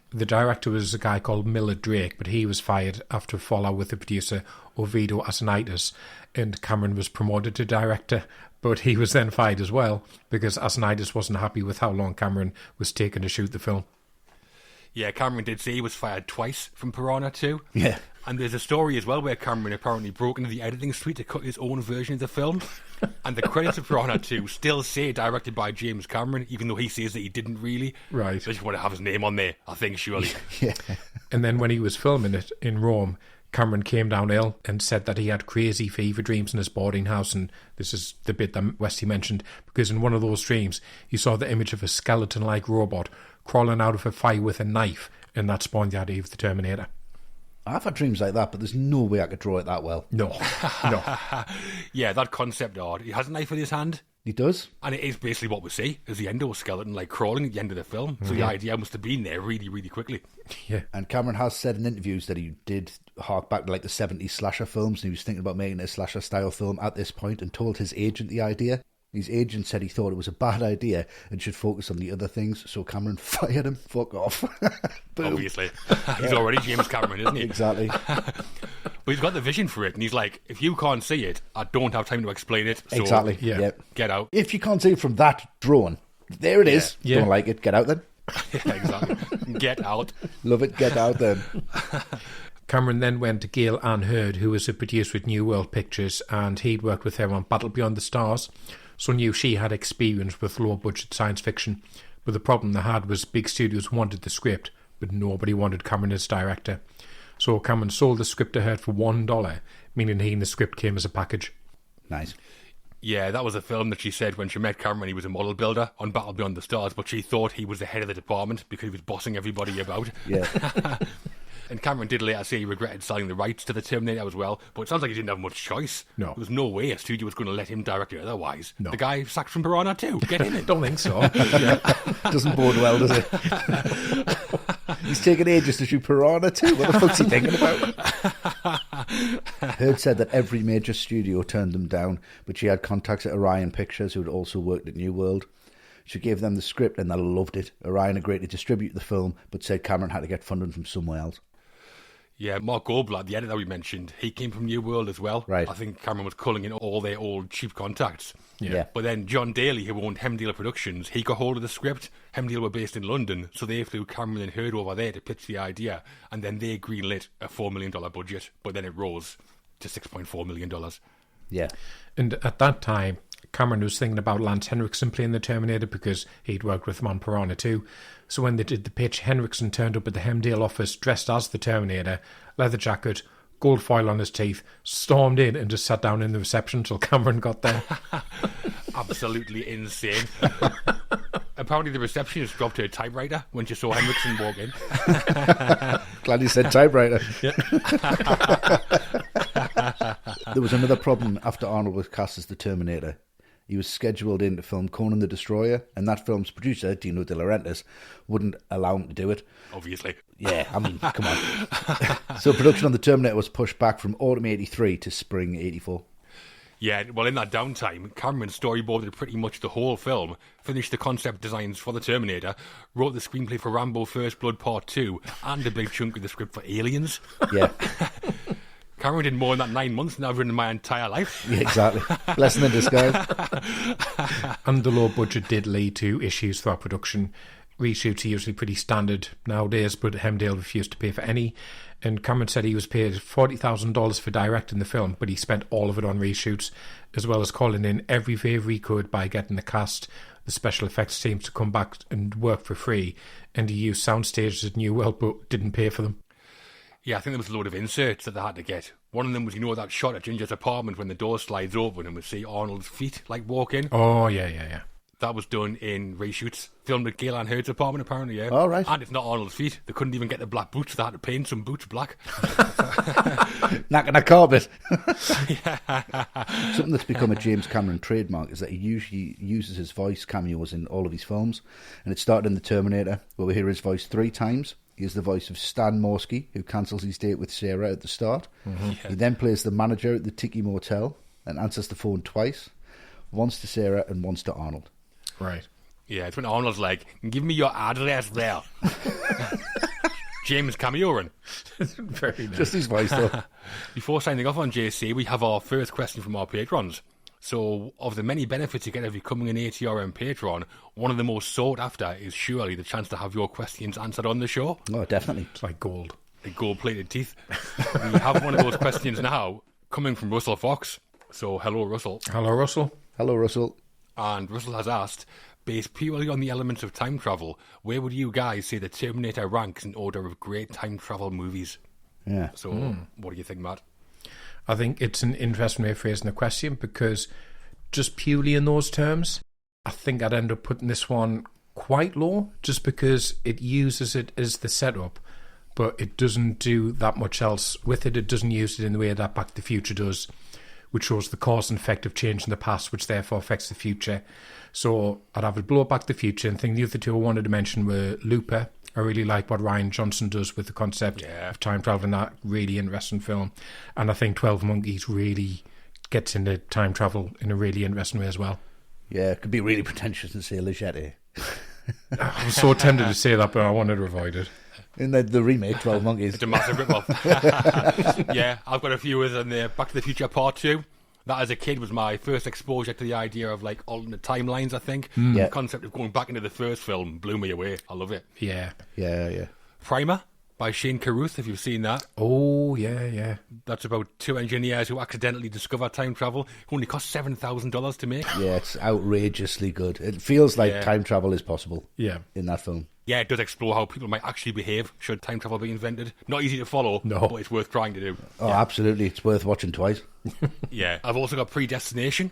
The director was a guy called Miller Drake, but he was fired after a fallout with the producer Ovidio Asanitis, and Cameron was promoted to director, but he was then fired as well, because Asanitis wasn't happy with how long Cameron was taking to shoot the film. Yeah, Cameron did say he was fired twice from Piranha 2. Yeah. And there's a story as well where Cameron apparently broke into the editing suite to cut his own version of the film. And the credits of Piranha 2 still say directed by James Cameron, even though he says that he didn't really. Right. They just want to have his name on there, I think, surely. Yeah. And then when he was filming it in Rome, Cameron came down ill and said that he had crazy fever dreams in his boarding house, and this is the bit that Westy mentioned, because in one of those dreams he saw the image of a skeleton-like robot crawling out of a fire with a knife, and that spawned the idea of the Terminator. I've had dreams like that, but there's no way I could draw it that well. No. Yeah, that concept art. He has a knife in his hand. He does. And it is basically what we see, is the endoskeleton like crawling at the end of the film. So the idea must have been there really, really quickly. Yeah. And Cameron has said in interviews that he did hark back to like the 70s slasher films, and he was thinking about making a slasher style film at this point, and told his agent the idea. His agent said he thought it was a bad idea and should focus on the other things, so Cameron fired him. Fuck off. Obviously. He's already James Cameron, isn't he? Exactly. But he's got the vision for it, and he's like, if you can't see it, I don't have time to explain it. So Exactly. Yeah. Yep. Get out. If you can't see it from that drawing, there it is. Yeah. Don't like it, get out then. Yeah, exactly. Get out. Love it, get out then. Cameron then went to Gail Ann Hurd, who was a producer with New World Pictures, and he'd worked with her on Battle Beyond the Stars, so knew she had experience with low-budget science fiction. But the problem they had was big studios wanted the script, but nobody wanted Cameron as director. So Cameron sold the script to Hurd for $1, meaning he and the script came as a package. Nice. Yeah, that was a film that she said when she met Cameron he was a model builder on Battle Beyond the Stars, but she thought he was the head of the department because he was bossing everybody about. Yeah. And Cameron did later say he regretted selling the rights to the Terminator as well, but it sounds like he didn't have much choice. No. There was no way a studio was going to let him direct it otherwise. No. The guy sacked from Piranha 2. Get in it. Don't think so. Doesn't bode well, does it? He's taken ages to shoot Piranha too. What the fuck's he thinking about? Hurd said that every major studio turned them down, but she had contacts at Orion Pictures who had also worked at New World. She gave them the script and they loved it. Orion agreed to distribute the film, but said Cameron had to get funding from somewhere else. Yeah, Mark Goldblatt, the editor we mentioned, he came from New World as well. Right. I think Cameron was culling in all their old cheap contacts. Yeah. But then John Daly, who owned Hemdale Productions, he got hold of the script. Hemdale were based in London, so they flew Cameron and Hurd over there to pitch the idea, and then they greenlit a $4 million budget, but then it rose to $6.4 million. Yeah. And at that time, Cameron was thinking about Lance Henriksen playing the Terminator because he'd worked with him on Piranha 2. So when they did the pitch, Henriksen turned up at the Hemdale office dressed as the Terminator, leather jacket, gold foil on his teeth, stormed in and just sat down in the reception till Cameron got there. absolutely insane. Apparently the receptionist dropped her typewriter when she saw Henriksen walk in. Glad you said typewriter. There was another problem after Arnold was cast as the Terminator. He was scheduled in to film Conan the Destroyer, and that film's producer, Dino De Laurentiis, wouldn't allow him to do it. Obviously. Yeah, I mean, come on. So production on the Terminator was pushed back from autumn 83 to spring 84. Yeah, well, in that downtime, Cameron storyboarded pretty much the whole film, finished the concept designs for the Terminator, wrote the screenplay for Rambo First Blood Part 2, and a big chunk of the script for Aliens. Yeah. Cameron did more in that 9 months than I've written in my entire life. Yeah, exactly. Blessing in disguise. And the low budget did lead to issues throughout production. Reshoots are usually pretty standard nowadays, but Hemdale refused to pay for any. And Cameron said he was paid $40,000 for directing the film, but he spent all of it on reshoots, as well as calling in every favour he could by getting the cast, the special effects teams to come back and work for free. And he used sound stages at New World, but didn't pay for them. Yeah, I think there was a load of inserts that they had to get. One of them was, that shot at Ginger's apartment when the door slides open and we see Arnold's feet, walk in. Oh, yeah. That was done in reshoots. Filmed at Galen Hurd's apartment, apparently, yeah. Oh, right. And it's not Arnold's feet. They couldn't even get the black boots. They had to paint some boots black. Knocking a carpet. Something that's become a James Cameron trademark is that he usually uses his voice cameos in all of his films. And it started in The Terminator, where we hear his voice 3 times. He is the voice of Stan Morsky, who cancels his date with Sarah at the start. Mm-hmm. Yeah. He then plays the manager at the Tiki Motel and answers the phone twice. Once to Sarah and once to Arnold. Right. Yeah, it's when Arnold's like, give me your address there. James cameoing. Very nice. Just his voice, though. Before signing off on JC, we have our first question from our patrons. So, of the many benefits you get of becoming an ATRM patron, one of the most sought after is surely the chance to have your questions answered on the show. Oh, definitely. It's like gold. Like gold-plated teeth. We have one of those questions now, coming from Russell Fox. So, hello, Russell. Hello, Russell. Hello, Russell. And Russell has asked, based purely on the elements of time travel, where would you guys say the Terminator ranks in order of great time travel movies? Yeah. So, what do you think, Matt? I think it's an interesting way of phrasing the question, because just purely in those terms, I think I'd end up putting this one quite low, just because it uses it as the setup, but it doesn't do that much else with it. It doesn't use it in the way that Back to the Future does, which shows the cause and effect of change in the past, which therefore affects the future. So I'd have it blow Back to the Future, and think the other two I wanted to mention were Looper. I really like what Rian Johnson does with the concept of time travel in that really interesting film. And I think 12 Monkeys really gets into time travel in a really interesting way as well. Yeah, it could be really pretentious and say Legette. I was so tempted to say that, but I wanted to avoid it. In the remake, 12 Monkeys. It's a massive rip-off. Yeah, I've got a few others in there. Back to the Future Part 2. That, as a kid, was my first exposure to the idea of, alternate timelines, I think. Yeah. The concept of going back into the first film blew me away. I love it. Yeah. Primer, by Shane Carruth, if you've seen that. Oh, yeah. That's about two engineers who accidentally discover time travel. It only cost $7,000 to make. Yeah, it's outrageously good. It feels like time travel is possible in that film. Yeah, it does explore how people might actually behave should time travel be invented. Not easy to follow, but it's worth trying to do. Oh, absolutely. It's worth watching twice. Yeah. I've also got Predestination,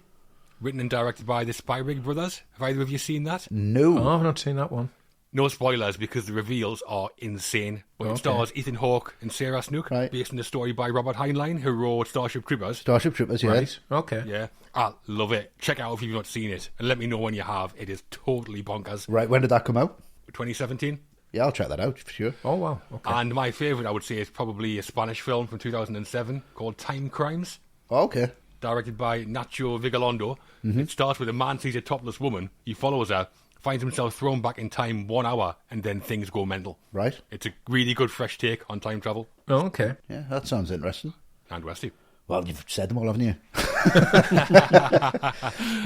written and directed by the Spyrig brothers. Have either of you seen that? No. Oh, I've not seen that one. No spoilers, because the reveals are insane. But it stars Ethan Hawke and Sarah Snook, based on a story by Robert Heinlein, who wrote Starship Troopers. Starship Troopers, yeah. Right. Okay. Yeah. I love it. Check it out if you've not seen it. And let me know when you have. It is totally bonkers. Right, when did that come out? 2017. Yeah, I'll check that out for sure. Oh, wow. Okay. And my favourite, I would say, is probably a Spanish film from 2007 called Time Crimes. Oh, okay. Directed by Nacho Vigalondo. Mm-hmm. It starts with a man sees a topless woman. He follows her, finds himself thrown back in time 1 hour, and then things go mental. Right. It's a really good fresh take on time travel. Oh, okay. Yeah, that sounds interesting. And Westy. Well, you've said them all, haven't you?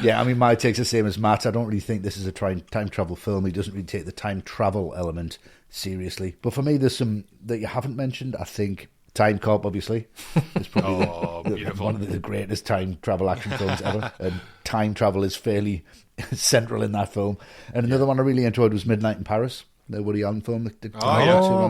Yeah, I mean, my take's the same as Matt. I don't really think this is a time travel film. He doesn't really take the time travel element seriously. But for me, there's some that you haven't mentioned. I think Time Cop, obviously, is probably one of the greatest time travel action films ever. And time travel is fairly central in that film. And another one I really enjoyed was Midnight in Paris, the Woody Allen film.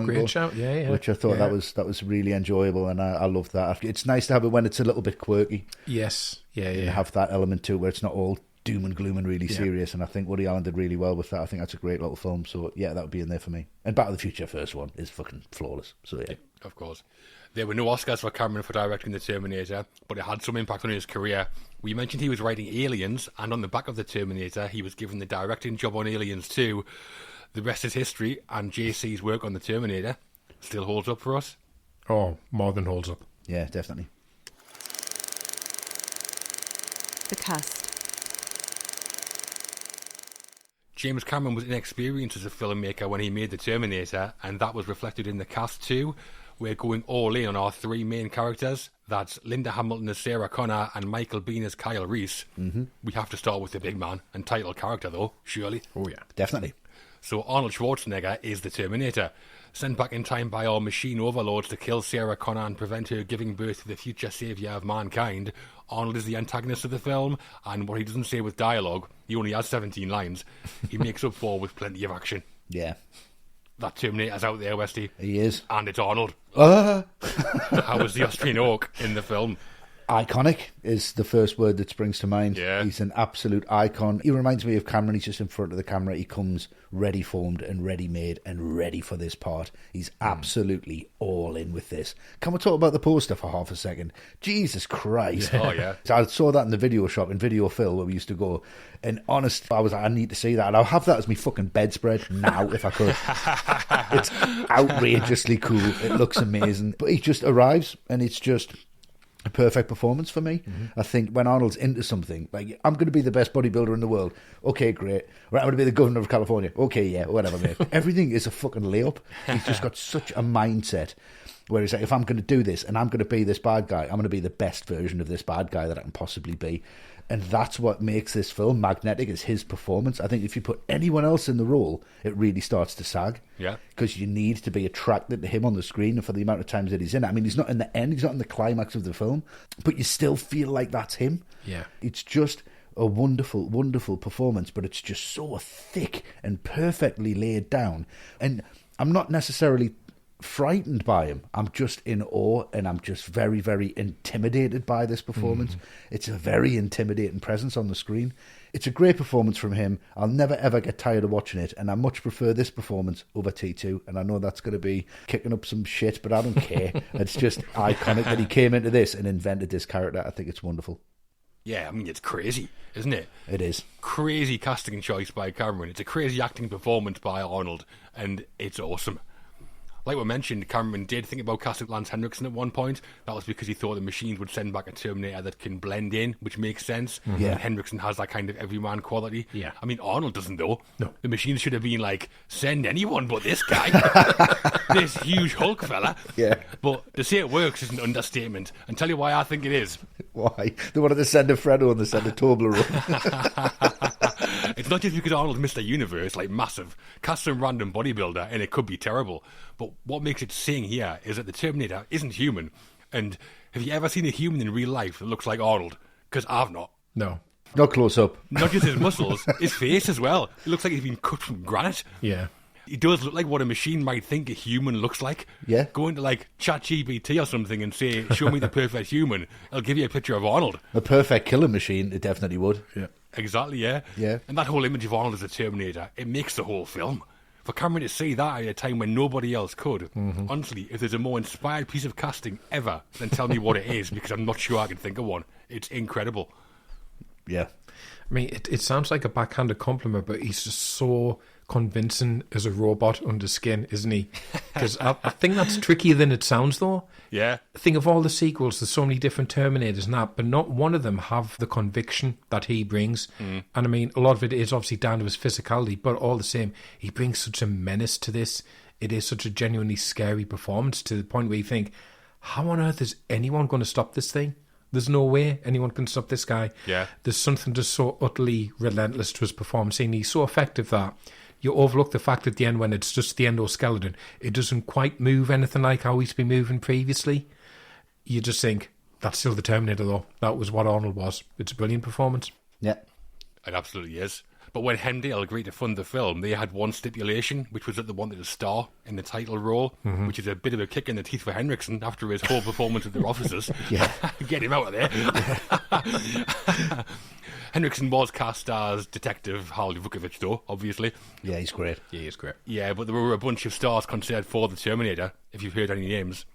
Great shout. Yeah. Which I thought that was really enjoyable, and I loved that. It's nice to have it when it's a little bit quirky. Yes. Yeah. And have that element to it where it's not all doom and gloom and really serious. And I think Woody Allen did really well with that. I think that's a great little film. So yeah, that would be in there for me. And Back to the Future, first one, is fucking flawless. So yeah. Of course. There were no Oscars for Cameron for directing The Terminator, but it had some impact on his career. We mentioned he was writing Aliens, and on the back of The Terminator, he was given the directing job on Aliens too. The rest is history, and JC's work on The Terminator still holds up for us. Oh, more than holds up. Yeah, definitely. The cast. James Cameron was inexperienced as a filmmaker when he made The Terminator, and that was reflected in the cast too. We're going all in on our three main characters. That's Linda Hamilton as Sarah Connor and Michael Biehn as Kyle Reese. Mm-hmm. We have to start with the big man and title character, though, surely. Oh, yeah. Definitely. So Arnold Schwarzenegger is the Terminator, sent back in time by our machine overlords to kill Sarah Connor and prevent her giving birth to the future saviour of mankind. Arnold is the antagonist of the film, and what he doesn't say with dialogue, he only has 17 lines, he makes up for with plenty of action. Yeah. That Terminator's out there, Westy. He is. And it's Arnold. How was the Austrian Oak in the film? Iconic is the first word that springs to mind. Yeah. He's an absolute icon. He reminds me of Cameron. He's just in front of the camera. He comes ready formed and ready made and ready for this part. He's absolutely all in with this. Can we talk about the poster for half a second? Jesus Christ. Oh, yeah. So I saw that in the video shop in Video Phil where we used to go. And honest, I was like, I need to see that. And I'll have that as my fucking bedspread now if I could. It's outrageously cool. It looks amazing. But he just arrives and it's just a perfect performance for me. Mm-hmm. I think when Arnold's into something, like, I'm going to be the best bodybuilder in the world. Okay, great. Right, I'm going to be the governor of California. Okay, yeah, whatever, mate. Everything is a fucking layup. He's just got such a mindset where he's like, if I'm going to do this and I'm going to be this bad guy, I'm going to be the best version of this bad guy that I can possibly be. And that's what makes this film magnetic, is his performance. I think if you put anyone else in the role, it really starts to sag. Yeah. Because you need to be attracted to him on the screen and for the amount of times that he's in it. I mean, he's not in the end, he's not in the climax of the film, but you still feel like that's him. Yeah. It's just a wonderful, wonderful performance, but it's just so thick and perfectly laid down. And I'm not necessarily frightened by him. I'm just in awe, and I'm just very, very intimidated by this performance. It's a very intimidating presence on the screen. It's a great performance from him. I'll never ever get tired of watching it, and I much prefer this performance over T2, and I know that's going to be kicking up some shit, but I don't care. It's just iconic that he came into this and invented this character. I think it's wonderful. Yeah, I mean, it's crazy, isn't it? It is. Crazy casting choice by Cameron. It's a crazy acting performance by Arnold, and it's awesome. Like we mentioned, Cameron did think about casting Lance Henriksen at one point. That was because he thought the machines would send back a Terminator that can blend in, which makes sense. Mm-hmm. Yeah. And Henriksen has that kind of everyman quality. Yeah. I mean, Arnold doesn't, though. No. The machines should have been like, send anyone but this guy. This huge Hulk fella. Yeah. But to say it works is an understatement. And tell you why I think it is. Why? They wanted to send a Fredo and they sent a Toblerone. It's not just because Arnold's Mr. Universe, like massive. Cast some random bodybuilder and it could be terrible. But what makes it sing here is that the Terminator isn't human. And have you ever seen a human in real life that looks like Arnold? Because I've not. No. Not close up. Not just his muscles, his face as well. It looks like he's been cut from granite. Yeah. He does look like what a machine might think a human looks like. Yeah. Go into like ChatGPT or something and say, show me the perfect human. It'll give you a picture of Arnold. A perfect killing machine, it definitely would. Yeah. Exactly, yeah. Yeah. And that whole image of Arnold as a Terminator, it makes the whole film. For Cameron to see that at a time when nobody else could, honestly, if there's a more inspired piece of casting ever, then tell me what it is, because I'm not sure I can think of one. It's incredible. Yeah. I mean, it sounds like a backhanded compliment, but he's just so convincing as a robot under skin, isn't he? Because I think that's trickier than it sounds, though. Yeah. Think of all the sequels. There's so many different Terminators and that, but not one of them have the conviction that he brings. And I mean, a lot of it is obviously down to his physicality, but all the same, he brings such a menace to this. It is such a genuinely scary performance, to the point where you think, how on earth is anyone going to stop this thing? There's no way anyone can stop this guy. Yeah. There's something just so utterly relentless to his performance, and he's so effective that you overlook the fact at the end, when it's just the endoskeleton, it doesn't quite move anything like how he's been moving previously. You just think, that's still the Terminator, though. That was what Arnold was. It's a brilliant performance. Yeah. It absolutely is. But when Hemdale agreed to fund the film, they had one stipulation, which was that they wanted a star in the title role, which is a bit of a kick in the teeth for Henriksen after his whole performance at the offices. Yeah. Get him out of there. Henriksen was cast as Detective Harley Vukovic, though, obviously. Yeah, he's great. Yeah, he's great. Yeah, but there were a bunch of stars considered for the Terminator, if you've heard any names.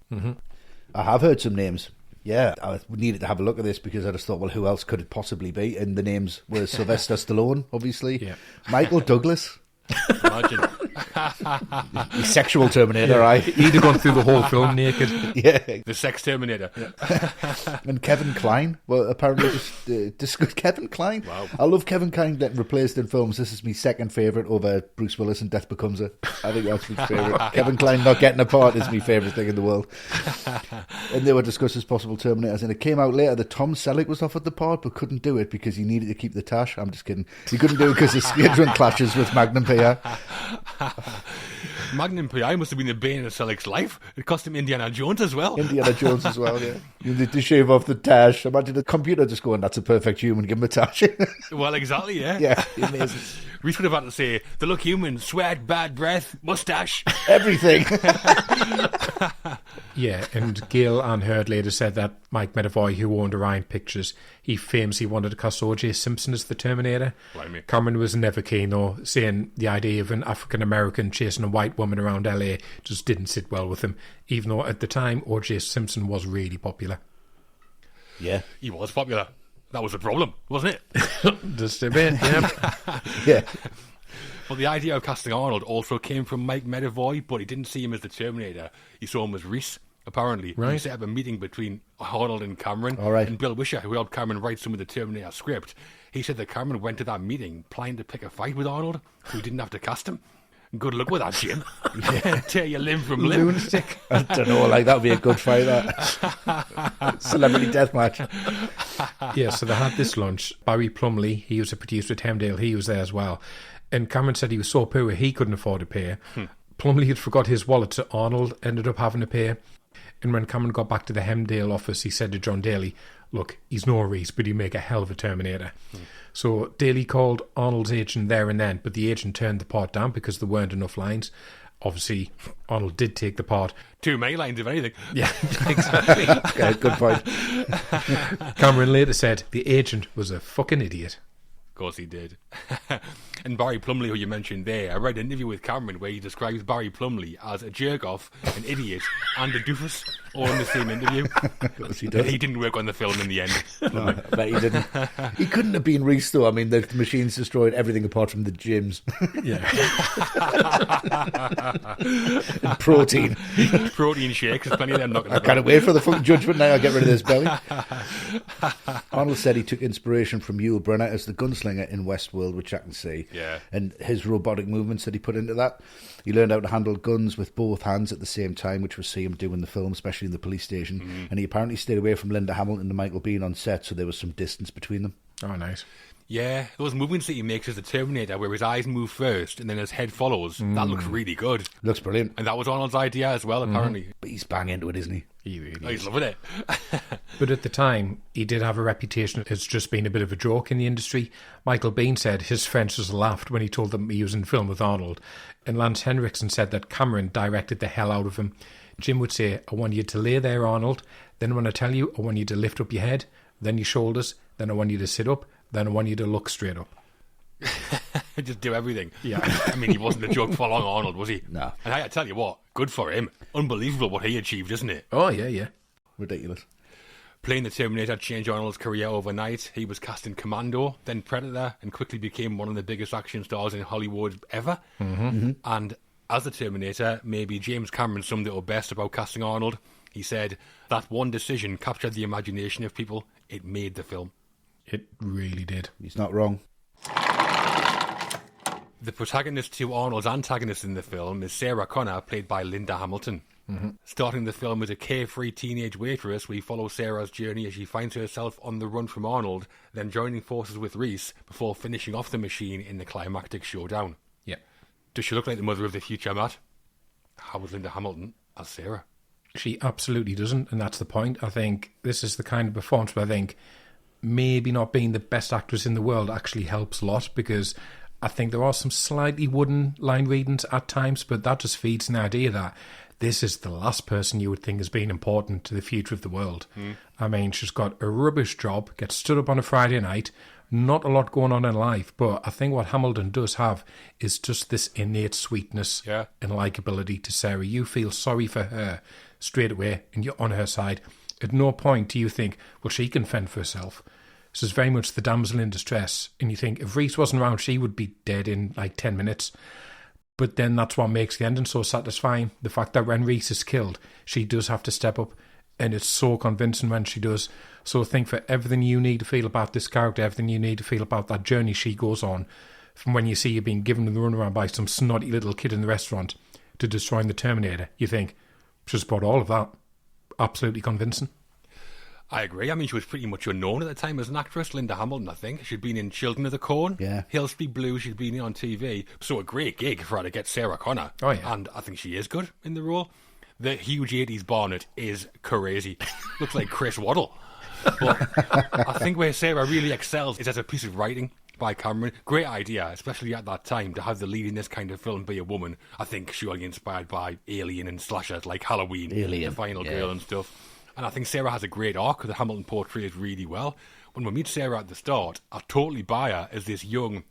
I have heard some names. Yeah, I needed to have a look at this because I just thought, well, who else could it possibly be? And the names were Sylvester Stallone, obviously. Yeah. Michael Douglas. Imagine. The sexual Terminator, right? He'd have gone through the whole film naked. Yeah. The Sex Terminator. And Kevin Kline. Well, apparently just Kevin Kline. Wow. I love Kevin Kline getting replaced in films. This is my second favourite over Bruce Willis in Death Becomes Her. I think that's my favourite. Kevin Kline not getting a part is my favourite thing in the world. And they were discussed as possible Terminators, and it came out later that Tom Selleck was offered the part but couldn't do it because he needed to keep the tash. I'm just kidding. He couldn't do it because his squadron clashes with Magnum PI. Magnum PI must have been the bane of Selleck's life. It cost him Indiana Jones as well. Indiana Jones as well, yeah. You need to shave off the tash. Imagine a computer just going, that's a perfect human, give him a tash. Well, exactly, yeah. Yeah, amazing. Reese would have had to say, they look human, sweat, bad breath, mustache. Everything. Yeah, and Gail Ann Hurd later said that Mike Medavoy, who owned Orion Pictures, he famously wanted to cast O.J. Simpson as the Terminator. Blimey. Cameron was never keen, though, saying the idea of an African-American chasing a white woman around LA just didn't sit well with him, even though at the time O.J. Simpson was really popular. Yeah. He was popular. That was the problem, wasn't it? Just a bit, yeah. Yeah. But the idea of casting Arnold also came from Mike Medavoy, but he didn't see him as the Terminator. He saw him as Reese, apparently. Right. He set up a meeting between Arnold and Cameron. All right. And Bill Wisher, who helped Cameron write some of the Terminator script, he said that Cameron went to that meeting planning to pick a fight with Arnold, so he didn't have to cast him. Good luck with that, Jim. Tear your limb from limb. Lunatic. I don't know, like that would be a good fight, that. Celebrity deathmatch. Yeah, so they had this lunch. Barry Plumley, he was a producer at Hemdale, he was there as well. And Cameron said he was so poor he couldn't afford to pay. Plumley had forgot his wallet, so Arnold ended up having to pay. And when Cameron got back to the Hemdale office, he said to John Daly, look, he's no Reese, but he'd make a hell of a Terminator. So Daly called Arnold's agent there and then, but the agent turned the part down because there weren't enough lines. Obviously, Arnold did take the part. Too many lines, if anything. Yeah, exactly. Okay, good point. Cameron later said the agent was a fucking idiot. Of course he did. And Barry Plumley, who you mentioned there, I read an interview with Cameron where he describes Barry Plumley as a jerk-off, an idiot, and a doofus, all in the same interview. Of course he does. He didn't work on the film in the end. No, I bet he didn't. He couldn't have been Reese, though. I mean, the machines destroyed everything apart from the gyms. Yeah. And protein. Protein shakes, there's plenty of them knocking I about. can't wait for the fucking judgment now. I'll get rid of this belly. Arnold said he took inspiration from Yul Brynner as the gunslinger in Westworld, which I can see. Yeah. And his robotic movements that he put into that. He learned how to handle guns with both hands at the same time, which we'll see him do in the film, especially in the police station. And he apparently stayed away from Linda Hamilton and Michael Biehn on set, so there was some distance between them. Oh, nice. Yeah, those movements that he makes as the Terminator, where his eyes move first and then his head follows, that looks really good. Looks brilliant. And that was Arnold's idea as well, apparently. But he's bang into it, isn't he? He really Oh, he's is. loving it. But at the time, he did have a reputation as just being a bit of a joke in the industry. Michael Biehn said his friends just laughed when he told them he was in film with Arnold. And Lance Henriksen said that Cameron directed the hell out of him. Jim would say, I want you to lay there, Arnold. Then when I tell you, I want you to lift up your head, then your shoulders, then I want you to sit up, then I want you to look straight up. Just do everything. Yeah. I mean, he wasn't a joke for long, Arnold, was he? No. And I tell you what, good for him. Unbelievable what he achieved, isn't it? Oh, yeah, yeah. Ridiculous. Playing the Terminator changed Arnold's career overnight. He was cast in Commando, then Predator, and quickly became one of the biggest action stars in Hollywood ever. And as the Terminator, maybe James Cameron summed it up best about casting Arnold. He said, that one decision captured the imagination of people. It made the film. It really did. He's not wrong. The protagonist to Arnold's antagonist in the film is Sarah Connor, played by Linda Hamilton. Starting the film as a carefree teenage waitress, we follow Sarah's journey as she finds herself on the run from Arnold, then joining forces with Reese before finishing off the machine in the climactic showdown. Yeah. Does she look like the mother of the future, Matt? How was Linda Hamilton as Sarah? She absolutely doesn't, and that's the point. I think this is the kind of performance where I think maybe not being the best actress in the world actually helps a lot, because I think there are some slightly wooden line readings at times, but that just feeds an idea that this is the last person you would think has been important to the future of the world. I mean, she's got a rubbish job, gets stood up on a Friday night, not a lot going on in life, but I think what Hamilton does have is just this innate sweetness and likability to Sarah. You feel sorry for her straight away, and you're on her side. At no point do you think, well, she can fend for herself. This is very much the damsel in distress, and you think if Reese wasn't around, she would be dead in like 10 minutes. But then that's what makes the ending so satisfying. The fact that when Reese is killed, she does have to step up, and it's so convincing when she does. So I think for everything you need to feel about this character, everything you need to feel about that journey she goes on, from when you see her being given the runaround by some snotty little kid in the restaurant to destroying the Terminator, you think, she's brought all of that. Absolutely convincing. I agree. I mean, she was pretty much unknown at the time as an actress, Linda Hamilton, I think. She'd been in Children of the Corn, Hill Street Blues, she'd been in on TV. So a great gig for her to get Sarah Connor. Oh, yeah. And I think she is good in the role. The huge 80s bonnet is crazy. Looks like Chris Waddle. But I think where Sarah really excels is as a piece of writing by Cameron. Great idea, especially at that time, to have the lead in this kind of film be a woman. I think surely inspired by Alien and slashers like Halloween, The Final Girl and stuff. And I think Sarah has a great arc that Hamilton portrays really well. When we meet Sarah at the start, I totally buy her as this young,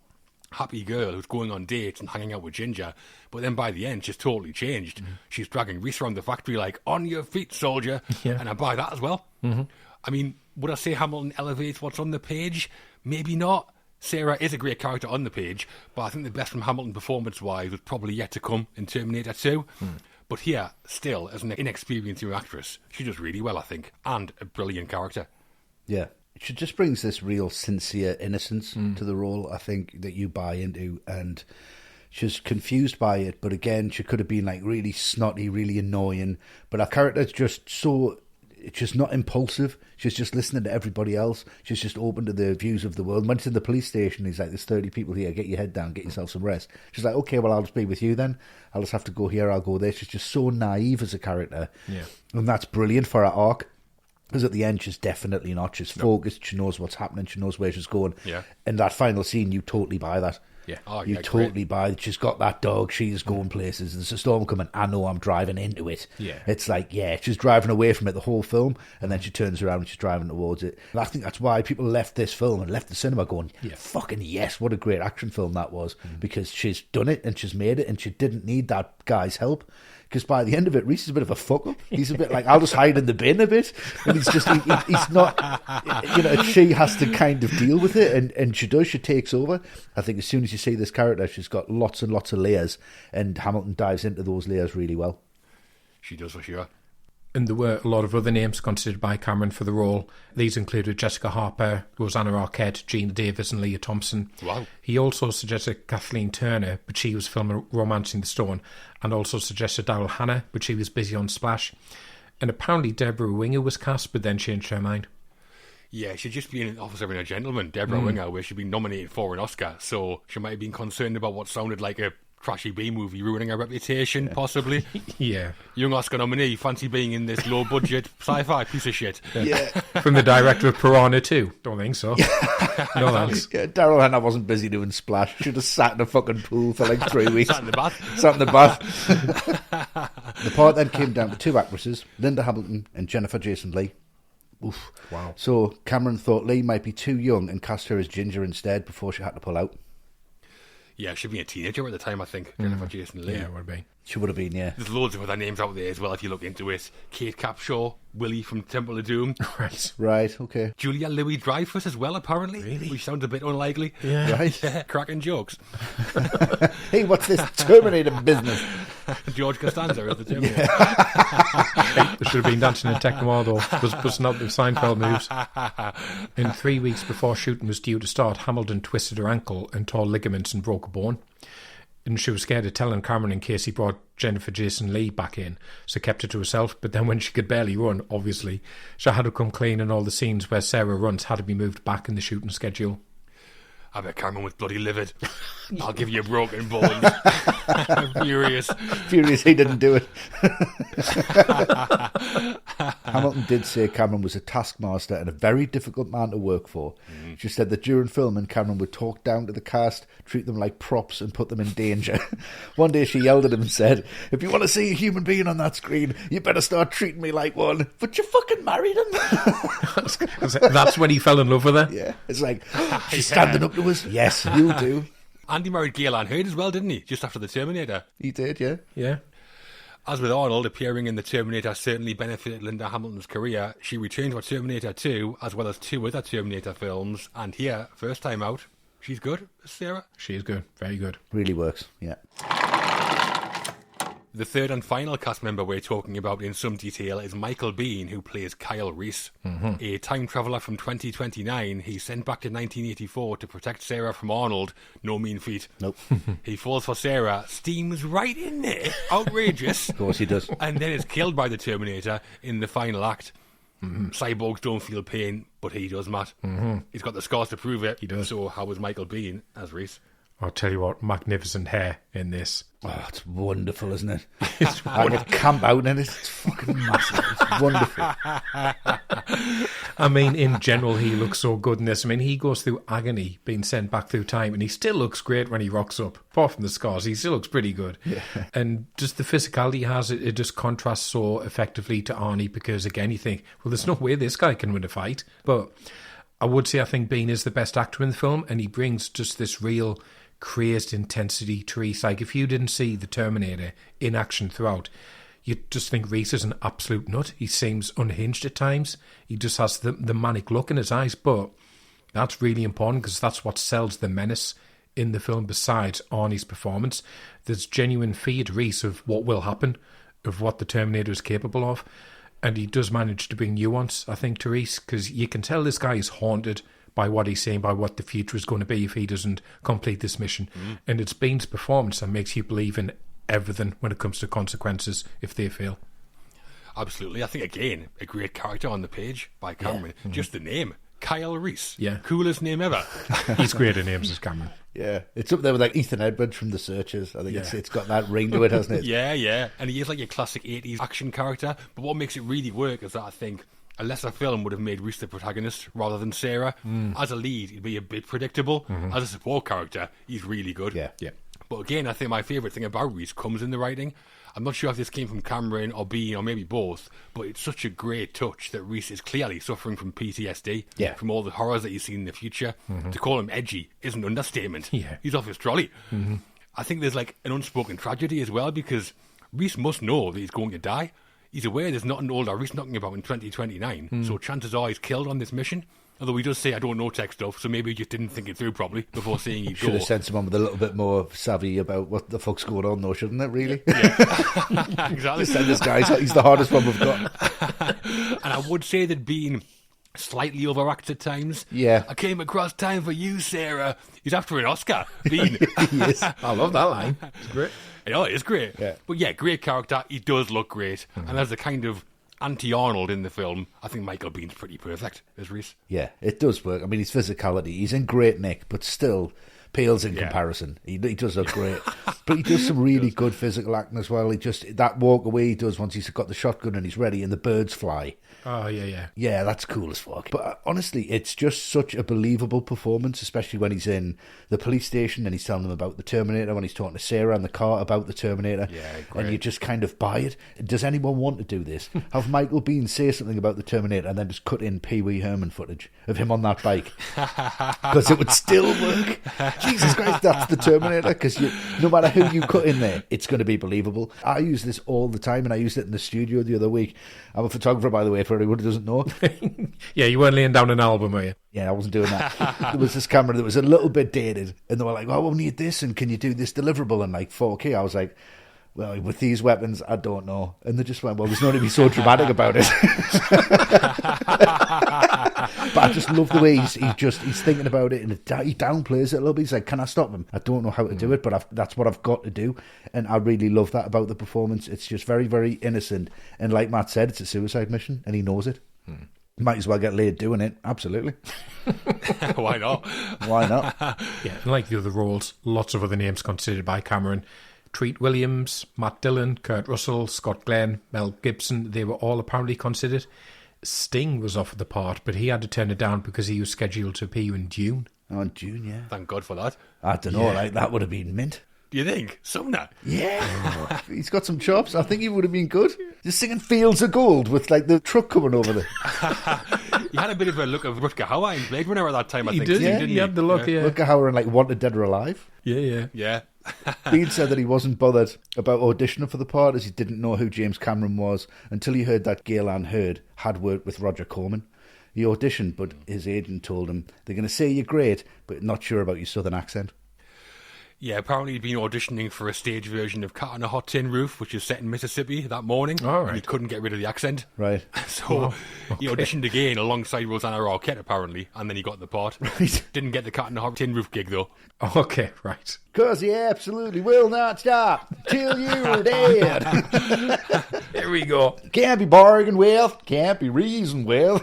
happy girl who's going on dates and hanging out with Ginger. But then by the end, she's totally changed. She's dragging Reese around the factory like, on your feet, soldier. And I buy that as well. I mean, would I say Hamilton elevates what's on the page? Maybe not. Sarah is a great character on the page, but I think the best from Hamilton performance-wise was probably yet to come in Terminator 2. But here, still, as an inexperienced young actress, she does really well, I think, and a brilliant character. Yeah. She just brings this real sincere innocence to the role, I think, that you buy into, and she's confused by it, but again, she could have been like really snotty, really annoying, but her character's just so... It's just not impulsive. She's just listening to everybody else. She's just open to the views of the world. When she's in the police station, he's like, there's 30 people here, get your head down, get yourself some rest. She's like, okay, well, I'll just be with you then. I'll just have to go here, I'll go there. She's just so naive as a character. Yeah. And that's brilliant for her arc. Because at the end, she's definitely not. She's focused, she knows what's happening, she knows where she's going. Yeah. And that final scene, you totally buy that. Yeah. Oh, You totally buy it. She's got that dog. She's going places. There's a storm coming. I know I'm driving into it. Yeah. It's like, she's driving away from it the whole film, and then she turns around and she's driving towards it. And I think that's why people left this film and left the cinema going, fucking yes, what a great action film that was. Because she's done it and she's made it, and she didn't need that guy's help. Because by the end of it, Reese is a bit of a fuck up. He's a bit like, I'll just hide in the bin a bit. And he's just, he's not, she has to kind of deal with it. And she does, she takes over. I think as soon as you see this character, she's got lots and lots of layers. And Hamilton dives into those layers really well. She does for sure. And there were a lot of other names considered by Cameron for the role. These included Jessica Harper, Rosanna Arquette, Gina Davis and Leah Thompson. Wow. He also suggested Kathleen Turner, but she was filming Romancing the Stone, and also suggested Daryl Hannah, but she was busy on Splash. And apparently Deborah Winger was cast, but then changed her mind. Yeah, she'd just been an officer and a gentleman, Deborah Winger, where she'd been nominated for an Oscar, so she might have been concerned about what sounded like a trashy B-movie ruining her reputation, possibly. Yeah. Young Oscar nominee, fancy being in this low-budget sci-fi piece of shit. Yeah. From the director of Piranha 2. Don't think so. No thanks. Yeah, Daryl Hannah wasn't busy doing Splash. Should have sat in a fucking pool for like 3 weeks. Sat in the bath. Sat in the bath. The part then came down to two actresses, Linda Hamilton and Jennifer Jason Leigh. Oof. Wow. So Cameron thought Leigh might be too young and cast her as Ginger instead before she had to pull out. Yeah, she'd been a teenager at the time, I think. Jennifer Jason Leigh. Yeah, it would be. She would have been, yeah. There's loads of other names out there as well if you look into it. Kate Capshaw, Willie from Temple of Doom. Right. Right, okay. Julia Louis-Dreyfus as well, apparently. Really? Which sounds a bit unlikely. Yeah. Right. Yeah, cracking jokes. Hey, what's this Terminator business? George Costanza as the Terminator. They should have been dancing in tech-noir though, busting out the Seinfeld moves. And 3 weeks before shooting was due to start, Hamilton twisted her ankle and tore ligaments and broke a bone. And she was scared of telling Cameron in case he brought Jennifer Jason Leigh back in, so kept it to herself. But then when she could barely run, obviously, she had to come clean, and all the scenes where Sarah runs had to be moved back in the shooting schedule. I bet Cameron was bloody livid. I'll give you broken bones. Furious. Furious he didn't do it. Hamilton did say Cameron was a taskmaster and a very difficult man to work for. She said that during filming, Cameron would talk down to the cast, treat them like props and put them in danger. One day she yelled at him and said, if you want to see a human being on that screen, you better start treating me like one. But you fucking married him. That's when he fell in love with her. Yeah, it's like, she's standing up to us. Yes, you'll do. Andy married Gail Ann Hurd as well, didn't he? Just after the Terminator. He did, yeah. Yeah. As with Arnold, appearing in the Terminator certainly benefited Linda Hamilton's career. She returned for Terminator 2, as well as 2 other Terminator films. And here, first time out, she's good, Sarah. She is good. Very good. Really works, yeah. The third and final cast member we're talking about in some detail is Michael Biehn, who plays Kyle Reese. A time traveller from 2029. He's sent back to 1984 to protect Sarah from Arnold. No mean feat. Nope. He falls for Sarah, steams right in there. Outrageous. Of course he does. And then is killed by the Terminator in the final act. Cyborgs don't feel pain, but he does, Matt. He's got the scars to prove it. He does. So how was Michael Biehn as Reese? I'll tell you what, magnificent hair in this. Oh, it's wonderful, isn't it? I could camp out in it. It's fucking massive. It's wonderful. I mean, in general, he looks so good in this. I mean, he goes through agony being sent back through time, and he still looks great when he rocks up. Apart from the scars, he still looks pretty good. Yeah. And just the physicality he has, it just contrasts so effectively to Arnie, because, again, you think, well, there's no way this guy can win a fight. But I would say I think Biehn is the best actor in the film, and he brings just this real crazed intensity to Reese. Like, if you didn't see the Terminator in action throughout, you'd just think Reese is an absolute nut. He seems unhinged at times. He just has the manic look in his eyes, but that's really important because that's what sells the menace in the film besides Arnie's performance. There's genuine fear to Reese of what will happen, of what the Terminator is capable of, and he does manage to bring nuance, I think, to Reese, because you can tell this guy is haunted by what he's saying, by what the future is going to be if he doesn't complete this mission. And it's Bihn's performance that makes you believe in everything when it comes to consequences if they fail. Absolutely. I think, again, a great character on the page by Cameron. Yeah. Just the name, Kyle Reese. Yeah. Coolest name ever. He's great at names, as Cameron. Yeah, it's up there with like Ethan Edwards from The Searchers. I think it's got that ring to it, hasn't it? Yeah. And he is like your classic 80s action character. But what makes it really work is that I think a lesser film would have made Reese the protagonist rather than Sarah. As a lead, he'd be a bit predictable. As a support character, he's really good. Yeah. But again, I think my favourite thing about Reese comes in the writing. I'm not sure if this came from Cameron or Biehn or maybe both, but it's such a great touch that Reese is clearly suffering from PTSD, from all the horrors that you see in the future. To call him edgy is an understatement. Yeah. He's off his trolley. I think there's like an unspoken tragedy as well, because Reese must know that he's going to die. He's aware there's nothing older Reese knocking about in 2029, so chances are he's killed on this mission. Although he does say, I don't know tech stuff, so maybe he just didn't think it through properly before seeing you go. Should have sent someone with a little bit more savvy about what the fuck's going on, though, shouldn't it, really? Yeah. Exactly. Just send this guy, he's the hardest one we've got. And I would say that Biehn slightly overacts at times. Yeah. I came across Time for You, Sarah. He's after an Oscar, Biehn. Yes. I love that line. It's great. Oh, it's great. Yeah. But yeah, great character. He does look great. And as a kind of anti-Arnold in the film, I think Michael Bihn's pretty perfect as Reese. Yeah, it does work. I mean, his physicality, he's in great nick, but still pales in comparison. He does look great. But he does some really good physical acting as well. He just, that walk away he does once he's got the shotgun and he's ready and the birds fly. Oh, yeah. Yeah, that's cool as fuck. But honestly, it's just such a believable performance, especially when he's in the police station and he's telling them about the Terminator, when he's talking to Sarah in the car about the Terminator. Yeah, great. And you just kind of buy it. Does anyone want to do this? Have Michael Biehn say something about the Terminator and then just cut in Pee Wee Herman footage of him on that bike? Because it would still work. Jesus Christ, that's the Terminator. Because no matter who you cut in there, it's going to be believable. I use this all the time, and I used it in the studio the other week. I'm a photographer, by the way, for anyone who doesn't know. Yeah, you weren't laying down an album, were you? Yeah, I wasn't doing that. There was this camera that was a little bit dated, and they were like, oh, we'll need this, and can you do this deliverable in like 4K? I was like, well, with these weapons, I don't know. And they just went, well, there's no need to be so dramatic about it. But I just love the way he's thinking about it, and he downplays it a little bit. He's like, can I stop him? I don't know how to do it, but that's what I've got to do. And I really love that about the performance. It's just very, very innocent. And like Matt said, it's a suicide mission, and he knows it. Might as well get laid doing it. Absolutely. Why not? Why not? Yeah, and like the other roles, lots of other names considered by Cameron. Treat Williams, Matt Dillon, Kurt Russell, Scott Glenn, Mel Gibson, they were all apparently considered. Sting was offered the part, but he had to turn it down because he was scheduled to appear in Dune. Oh, in June, yeah. Thank God for that. I don't know, like that would have been mint. Do you think? Sumner? Yeah. He's got some chops. I think he would have been good. Just singing Fields of Gold with like the truck coming over there. He had a bit of a look of Rutger Hauer in Blade Runner at that time, I think. Did, didn't he had the look, yeah. Rutger Hauer in like Wanted Dead or Alive. Yeah. Yeah. Bean said that he wasn't bothered about auditioning for the part as he didn't know who James Cameron was until he heard that Galen Hurd had worked with Roger Corman. He auditioned, but his agent told him, they're going to say you're great, but not sure about your southern accent. Yeah, apparently he'd been auditioning for a stage version of Cat on a Hot Tin Roof, which is set in Mississippi that morning. All right. And he couldn't get rid of the accent. Right. So he auditioned again alongside Rosanna Arquette, apparently, and then he got the part. Right. Didn't get the Cat on a Hot Tin Roof gig, though. Okay, right. Because he absolutely will not stop till you're dead. Here we go. Can't be bargained with, can't be reasoned with.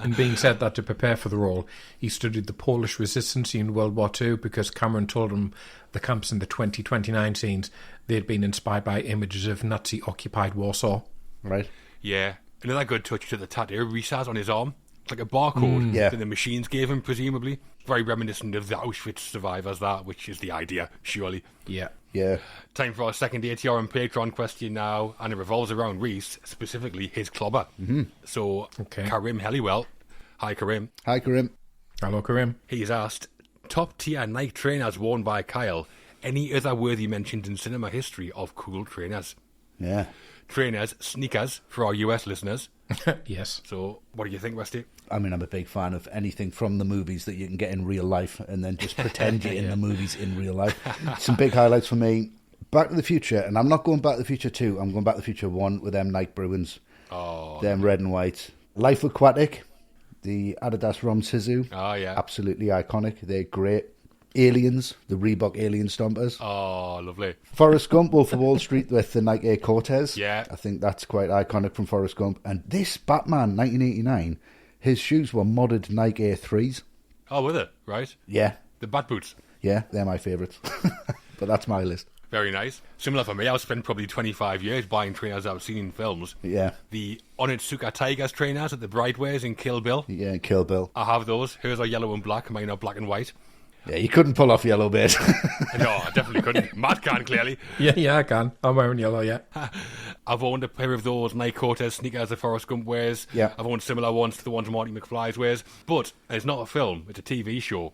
And being said that to prepare for the role, he studied the Polish resistance in World War II because Cameron told him the camps in the 2029 scenes, they had been inspired by images of Nazi-occupied Warsaw. Right. Yeah. Another good touch to the tattoo Reese has on his arm. It's like a barcode that the machines gave him, presumably. Very reminiscent of the Auschwitz survivors, that, which is the idea, surely. Yeah. Yeah. Time for our second ATR and Patreon question now, and it revolves around Reese, specifically his clobber. Mm-hmm. So, Karim Helliwell. Hi, Karim. Hi, Karim. Hello, Karim. He's asked, top tier Nike trainers worn by Kyle. Any other worthy mentions in cinema history of cool trainers? Yeah. Trainers, sneakers, for our US listeners. Yes. So, what do you think, Westy? I mean, I'm a big fan of anything from the movies that you can get in real life and then just pretend you're in the movies in real life. Some big highlights for me. Back to the Future, and I'm not going Back to the Future 2, I'm going Back to the Future 1 with them Nike Bruins. Oh. Them red and white. Life Aquatic, the Adidas Rom Sisu. Oh, yeah. Absolutely iconic. They're great. Aliens, the Reebok Alien Stompers. Oh, lovely. Forrest Gump, Wolf of Wall Street with the Nike Air Cortez. Yeah. I think that's quite iconic from Forrest Gump. And this Batman, 1989, his shoes were modded Nike Air 3s. Oh, with it, right? Yeah. The Bat Boots. Yeah, they're my favourites. But that's my list. Very nice. Similar for me, I've spent probably 25 years buying trainers I've seen in films. Yeah. The Onitsuka Tigers trainers that the bride wears in Kill Bill. Yeah, Kill Bill. I have those. Hers are yellow and black, mine are black and white. Yeah, you couldn't pull off Yellow Bit. No, I definitely couldn't. Matt can, clearly. Yeah, I can. I'm wearing yellow, yeah. I've owned a pair of those Nike Cortez sneakers that Forrest Gump wears. Yeah. I've owned similar ones to the ones Marty McFly's wears. But it's not a film, it's a TV show.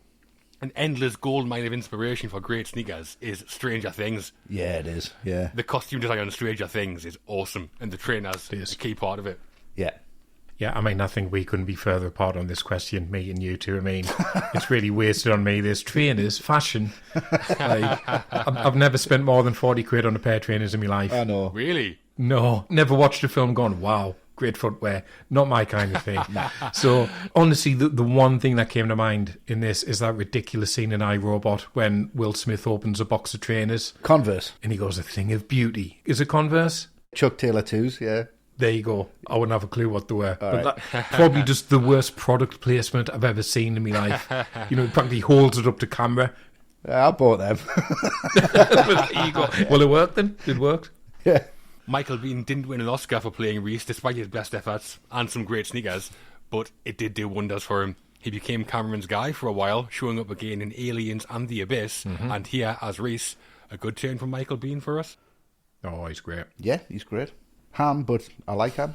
An endless goldmine of inspiration for great sneakers is Stranger Things. Yeah, it is. Yeah. The costume design on Stranger Things is awesome, and the trainers is a key part of it. Yeah. Yeah, I mean, I think we couldn't be further apart on this question, me and you two. I mean, it's really wasted on me. There's trainers, fashion. Like, I've never spent more than 40 quid on a pair of trainers in my life. I know. Really? No, never watched a film gone, wow, great footwear. Not my kind of thing. So, honestly, the one thing that came to mind in this is that ridiculous scene in iRobot when Will Smith opens a box of trainers. Converse. And he goes, a thing of beauty. Is it Converse? Chuck Taylor 2s, yeah. There you go. I wouldn't have a clue what they were. All But that, probably just the worst product placement I've ever seen in my life. You know, he practically holds it up to camera. I bought them. But there you go. Well, it worked then. It worked. Yeah. Michael Biehn didn't win an Oscar for playing Reese despite his best efforts and some great sneakers, but it did do wonders for him. He became Cameron's guy for a while, showing up again in Aliens and The Abyss, and here as Reese. A good turn from Michael Biehn for us. Oh, he's great. Yeah, he's great. Ham, but I like ham.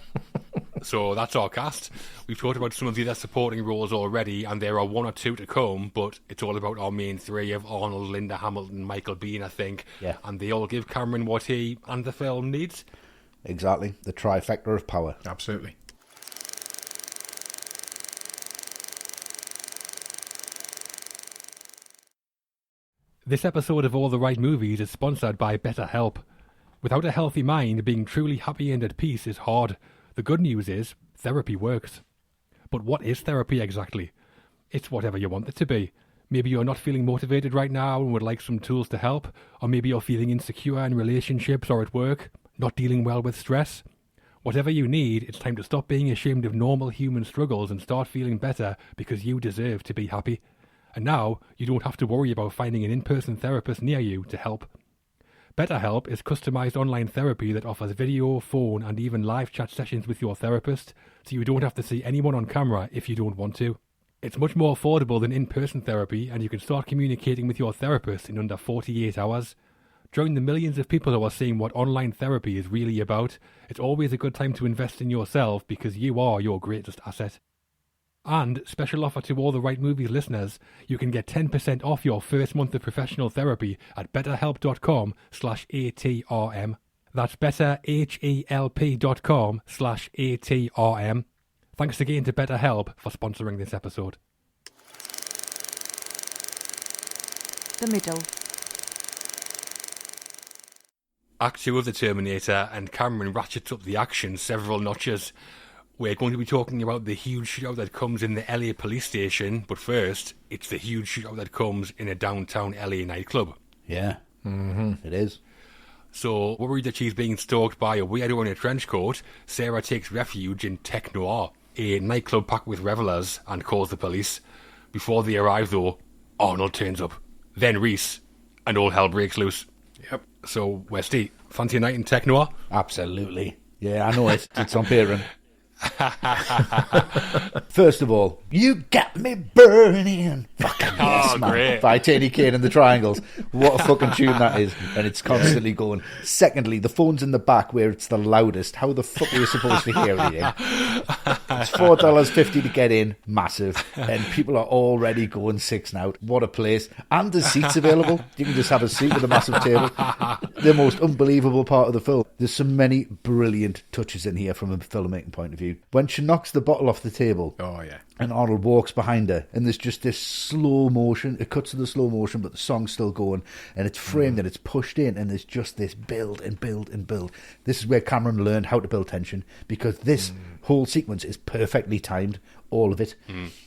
So that's our cast. We've talked about some of the other supporting roles already, and there are one or two to come, but it's all about our main three of Arnold, Linda Hamilton, Michael Biehn, I think. Yeah. And they all give Cameron what he and the film needs. Exactly. The trifecta of power. Absolutely. This episode of All the Right Movies is sponsored by BetterHelp. Without a healthy mind, being truly happy and at peace is hard. The good news is, therapy works. But what is therapy exactly? It's whatever you want it to be. Maybe you're not feeling motivated right now and would like some tools to help, or maybe you're feeling insecure in relationships or at work, not dealing well with stress. Whatever you need, it's time to stop being ashamed of normal human struggles and start feeling better because you deserve to be happy. And now, you don't have to worry about finding an in-person therapist near you to help. BetterHelp is customized online therapy that offers video, phone, and even live chat sessions with your therapist, so you don't have to see anyone on camera if you don't want to. It's much more affordable than in-person therapy, and you can start communicating with your therapist in under 48 hours. Join the millions of people who are seeing what online therapy is really about. It's always a good time to invest in yourself because you are your greatest asset. And, special offer to all the Right Movies listeners, you can get 10% off your first month of professional therapy at betterhelp.com/ATRM. That's betterhelp.com/ATRM. Thanks again to BetterHelp for sponsoring this episode. The middle. Act 2 of The Terminator, and Cameron ratchets up the action several notches. We're going to be talking about the huge shootout that comes in the LA police station, but first, it's the huge shootout that comes in a downtown LA nightclub. Yeah, it is. So, worried that she's being stalked by a weirdo in a trench coat, Sarah takes refuge in Tech-Noir, a nightclub packed with revelers, and calls the police. Before they arrive, though, Arnold turns up. Then Reese, and all hell breaks loose. Yep. So, Westy, fancy a night in Tech-Noir? Absolutely. Yeah, I know it. It's on Patreon. First of all, you got me burning. Fucking yes, man. Great. By Teddy Kane and the Triangles. What a fucking tune that is. And it's constantly going. Secondly, the phone's in the back where it's the loudest. How the fuck are you supposed to hear anything? It's $4.50 to get in. Massive. And people are already going six now. What a place. And there's seats available. You can just have a seat at a massive table. The most unbelievable part of the film. There's so many brilliant touches in here from a filmmaking point of view. When she knocks the bottle off the table, and Arnold walks behind her, and there's just this slow motion. It cuts to the slow motion, but the song's still going, and it's framed and it's pushed in, and there's just this build and build and build. This is where Cameron learned how to build tension, because this whole sequence is perfectly timed, all of it.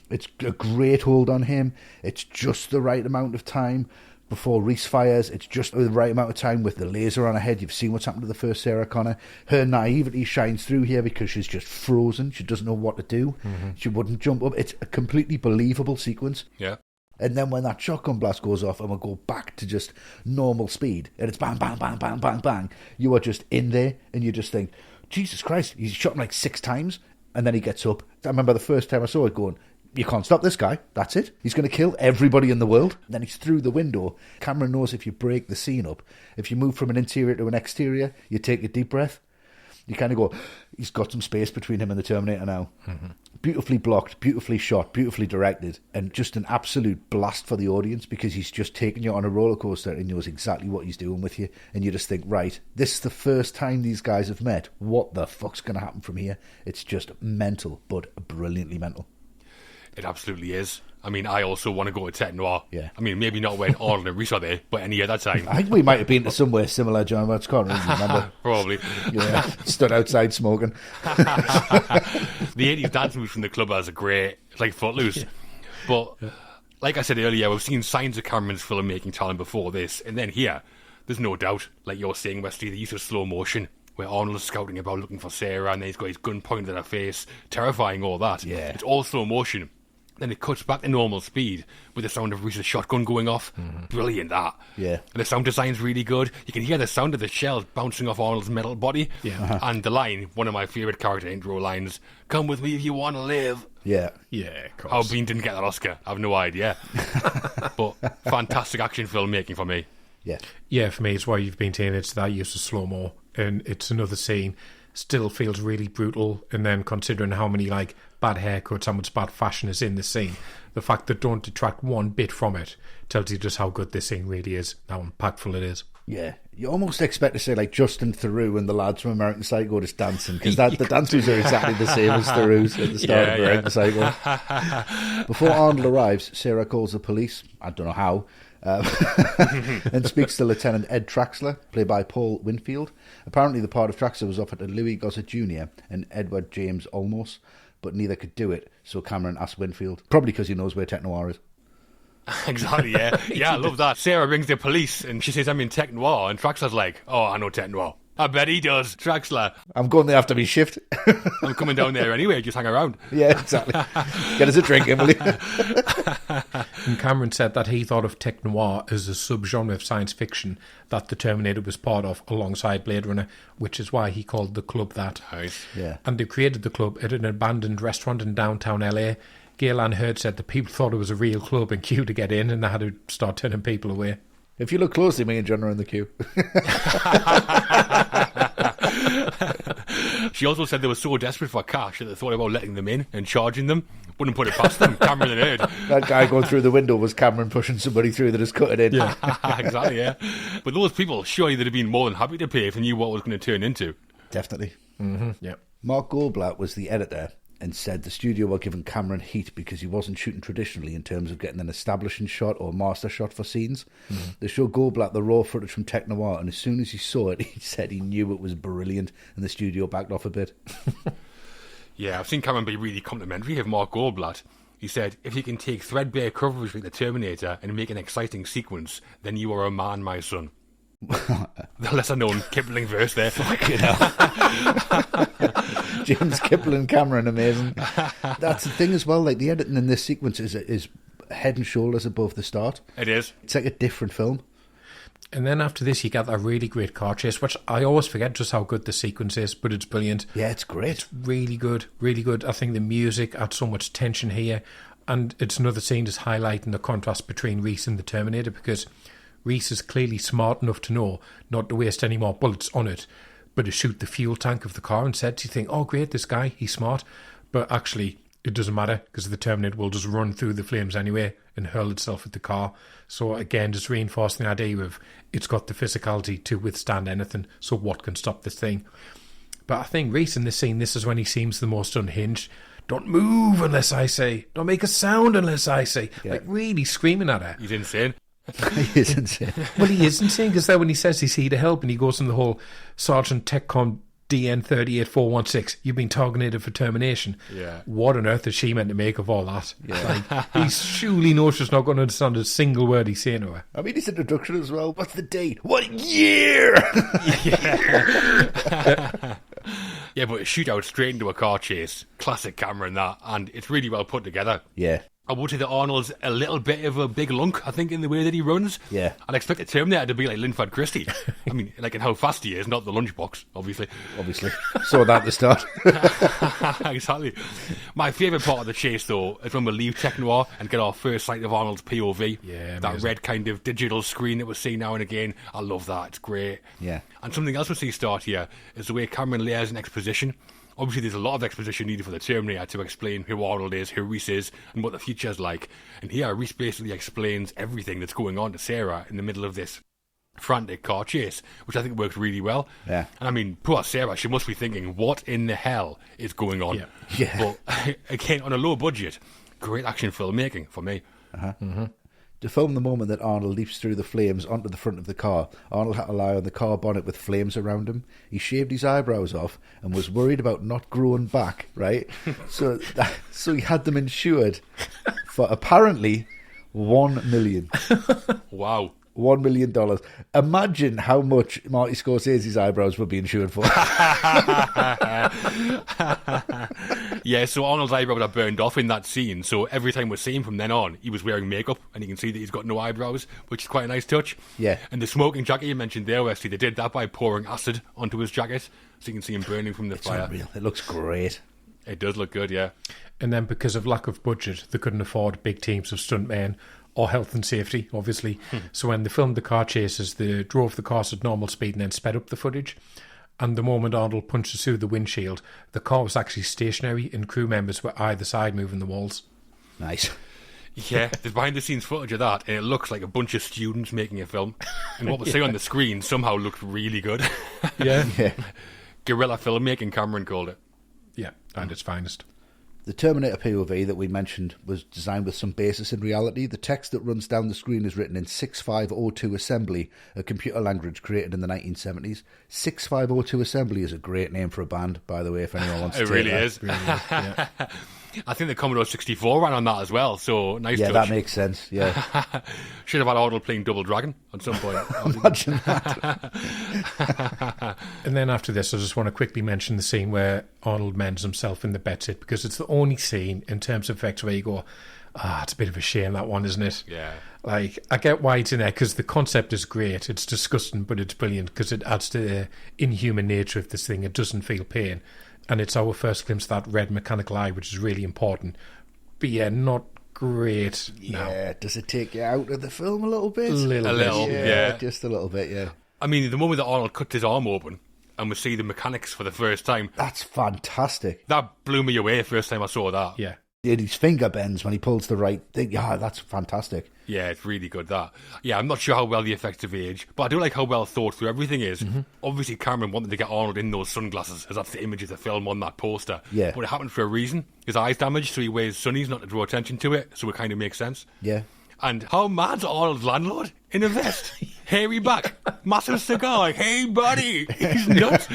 It's a great hold on him. It's just the right amount of time before Reese fires. It's just the right amount of time with the laser on her head. You've seen what's happened to the first Sarah Connor. Her naivety shines through here because she's just frozen. She doesn't know what to do. She wouldn't jump up. It's a completely believable sequence. Yeah. And then when that shotgun blast goes off and we go back to just normal speed, and it's bang, bang, bang, bang, bang, bang, you are just in there and you just think, Jesus Christ, he's shot him like 6 times. And then he gets up. I remember the first time I saw it going, you can't stop this guy. That's it. He's going to kill everybody in the world. Then he's through the window. Cameron knows if you break the scene up, if you move from an interior to an exterior, you take a deep breath. You kind of go, he's got some space between him and the Terminator now. Beautifully blocked, beautifully shot, beautifully directed, and just an absolute blast for the audience because he's just taking you on a roller coaster and knows exactly what he's doing with you. And you just think, right, this is the first time these guys have met. What the fuck's going to happen from here? It's just mental, but brilliantly mental. It absolutely is. I mean, I also want to go to Tech-Noir. Yeah. I mean, maybe not when Arnold and Reese are there, but any other time. I think we might have been to somewhere similar, John. I can't really remember. Probably. Yeah, stood outside smoking. The 80s dance moves from the club are great. It's like Footloose. But, like I said earlier, we've seen signs of Cameron's filmmaking talent before this, and then here, there's no doubt, like you're saying, Westy, the use of slow motion, where Arnold's scouting about looking for Sarah, and then he's got his gun pointed at her face, terrifying, all that. Yeah. It's all slow motion. Then it cuts back to normal speed with the sound of Reese's shotgun going off. Brilliant, that. Yeah. And the sound design's really good. You can hear the sound of the shells bouncing off Arnold's metal body. Yeah. And the line, one of my favourite character intro lines, "Come with me if you want to live." Yeah. Yeah, of course. How Bean didn't get that Oscar, I have no idea. But fantastic action filmmaking for me. Yeah. Yeah, for me, it's why you've been saying it's that use of slow-mo, and it's another scene. Still feels really brutal, and then considering how many like bad haircuts, how much bad fashion is in the scene, the fact that don't detract one bit from it tells you just how good this scene really is, how impactful it is. Yeah, you almost expect to say like Justin Theroux and the lads from American Psycho just dancing, because the dancers are exactly the same as Theroux's at the start of American Psycho. Before Arnold arrives, Sarah calls the police, I don't know how, and speaks to Lieutenant Ed Traxler, played by Paul Winfield. Apparently the part of Traxler was offered to Louis Gossett Jr. and Edward James Olmos, but neither could do it, so Cameron asked Winfield, probably because he knows where tech-noir is. Exactly, yeah. Yeah, I love that. Sarah rings the police and she says, "I'm in tech-noir," and Traxler's like, "Oh, I know tech-noir. I bet he does. Traxler. I'm going there after my shift. I'm coming down there anyway, just hang around. Yeah, exactly. Get us a drink, Emily. And Cameron said that he thought of tech-noir as a subgenre of science fiction that the Terminator was part of alongside Blade Runner, which is why he called the club that. Nice. Yeah. And they created the club at an abandoned restaurant in downtown LA. Gail Ann Hurd said the people thought it was a real club and queue to get in, and they had to start turning people away. If you look closely, me and John are in the queue. She also said they were so desperate for cash that they thought about letting them in and charging them. Wouldn't put it past them. Cameron and Ed. That guy going through the window was Cameron pushing somebody through that has cut it in. Yeah. Exactly, yeah. But those people, surely they'd have been more than happy to pay if they knew what it was going to turn into. Definitely. Mm-hmm. Yeah. Mark Goldblatt was the editor and said the studio were giving Cameron heat because he wasn't shooting traditionally in terms of getting an establishing shot or master shot for scenes. Mm-hmm. They showed Goldblatt the raw footage from tech-noir, and as soon as he saw it, he said he knew it was brilliant, and the studio backed off a bit. Yeah, I've seen Cameron be really complimentary of Mark Goldblatt. He said, if you can take threadbare coverage like the Terminator and make an exciting sequence, then you are a man, my son. The lesser-known Kipling verse there. Fucking hell. James Kipling, Cameron, amazing. That's the thing as well, like the editing in this sequence is head and shoulders above the start. It is. It's like a different film. And then after this, you get that really great car chase, which I always forget just how good the sequence is, but it's brilliant. Yeah, it's great. It's really good, really good. I think the music adds so much tension here, and it's another scene just highlighting the contrast between Reese and the Terminator, because Reese is clearly smart enough to know not to waste any more bullets on it, but to shoot the fuel tank of the car instead. You think, oh great, this guy, he's smart. But actually, it doesn't matter, because the Terminator will just run through the flames anyway and hurl itself at the car. So again, just reinforcing the idea of it's got the physicality to withstand anything, so what can stop this thing? But I think Reese in this scene, this is when he seems the most unhinged. Don't move unless I say. Don't make a sound unless I say. Yeah. Like really screaming at her. He's insane. He is insane. Well, he is insane, because then when he says he's here to help and he goes in the whole Sergeant TechCom DN 38416, you've been targeted for termination. Yeah. What on earth is she meant to make of all that? Yeah. Like, he surely knows she's not going to understand a single word he's saying to her. I mean, his introduction as well. What's the date? What year? Yeah. Yeah, but a shootout straight into a car chase. Classic Cameron, that. And it's really well put together. Yeah. I would say that Arnold's a little bit of a big lunk, I think, in the way that he runs. Yeah. I'd expect the Terminator to be like Linford Christie. I mean, like in how fast he is, not the lunchbox, obviously. Saw that at the start. Exactly. My favourite part of the chase, though, is when we leave tech-noir and get our first sight of Arnold's POV. Yeah, that amazing. red kind of digital screen that we see now and again. I love that. It's great. Yeah. And something else we see start here is the way Cameron layers an exposition. Obviously, there's a lot of exposition needed for the Terminator to explain who Arnold is, who Reese is, and what the future's like. And here, Reese basically explains everything that's going on to Sarah in the middle of this frantic car chase, which I think works really well. Yeah. And I mean, poor Sarah, she must be thinking, what in the hell is going on? Yeah. But again, on a low budget, great action filmmaking for me. Uh-huh. Mm-hmm. To film the moment that Arnold leaps through the flames onto the front of the car, Arnold had to lie on the car bonnet with flames around him. He shaved his eyebrows off and was worried about not growing back, right? So he had them insured for apparently $1 million. Wow. $1 million. Imagine how much Marty Scorsese's eyebrows would be insured for. Yeah, so Arnold's eyebrows are burned off in that scene, so every time we see him from then on, he was wearing makeup, and you can see that he's got no eyebrows, which is quite a nice touch. Yeah. And the smoking jacket you mentioned there, Westy, they did that by pouring acid onto his jacket, so you can see him burning from the fire. Unreal. It looks great. It does look good, yeah. And then because of lack of budget, they couldn't afford big teams of stuntmen or health and safety, obviously. So when they filmed the car chases, they drove the cars at normal speed and then sped up the footage. And the moment Arnold punches through the windshield, the car was actually stationary and crew members were either side moving the walls. Nice. Yeah, there's behind-the-scenes footage of that, and it looks like a bunch of students making a film. And what we see on the screen somehow looked really good. Yeah. Guerrilla filmmaking, Cameron called it. Yeah, and its finest. The Terminator POV that we mentioned was designed with some basis in reality. The text that runs down the screen is written in 6502 Assembly, a computer language created in the 1970s. 6502 Assembly is a great name for a band, by the way, if anyone wants to It really is. Yeah. I think the Commodore 64 ran on that as well, so nice Yeah, touch. that makes sense, yeah. Should have had Arnold playing Double Dragon at some point. Imagine that. And then after this, I just want to quickly mention the scene where Arnold mends himself in the bedsit, because it's the only scene in terms of effects where you go, it's a bit of a shame, that one, isn't it? Yeah. Like, I get why it's in there, because the concept is great. It's disgusting, but it's brilliant, because it adds to the inhuman nature of this thing. It doesn't feel pain. And it's our first glimpse of that red mechanical eye, which is really important. But yeah, not great. Yeah, does it take you out of the film a little bit? A little, yeah. Just a little bit, yeah. I mean, the moment that Arnold cut his arm open and we see the mechanics for the first time, That's fantastic. that blew me away first time I saw that. Yeah. Yeah, his finger bends when he pulls the right thing. Yeah, that's fantastic. Yeah, it's really good, that. Yeah, I'm not sure how well the effects have aged, but I do like how well thought through everything is. Obviously, Cameron wanted to get Arnold in those sunglasses, as that's the image of the film on that poster. Yeah. But it happened for a reason. His eye's damaged, so he wears sunnies not to draw attention to it, so it kind of makes sense. Yeah. And how mad's Arnold's landlord? In a vest, hairy back, massive cigar, like, hey buddy, he's nuts.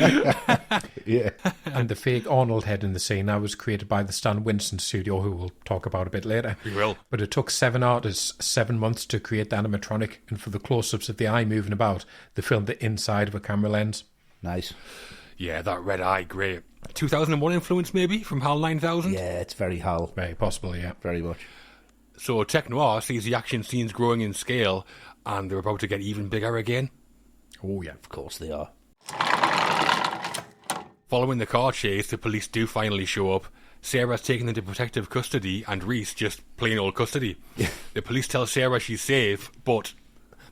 Yeah. And the fake Arnold head in the scene now was created by the Stan Winston studio, who we'll talk about a bit later. We will. But it took 7 artists 7 months to create the animatronic, and for the close-ups of the eye moving about, they filmed the inside of a camera lens. Nice. Yeah, that red eye, great. 2001 influence, maybe, from HAL 9000? Yeah, it's very Hal. Very possible, yeah. Very much. So tech-noir sees the action scenes growing in scale, and they're about to get even bigger again. Oh, yeah. Of course they are. Following the car chase, the police do finally show up. Sarah's taken into protective custody, and Reese just plain old custody. The police tell Sarah she's safe, but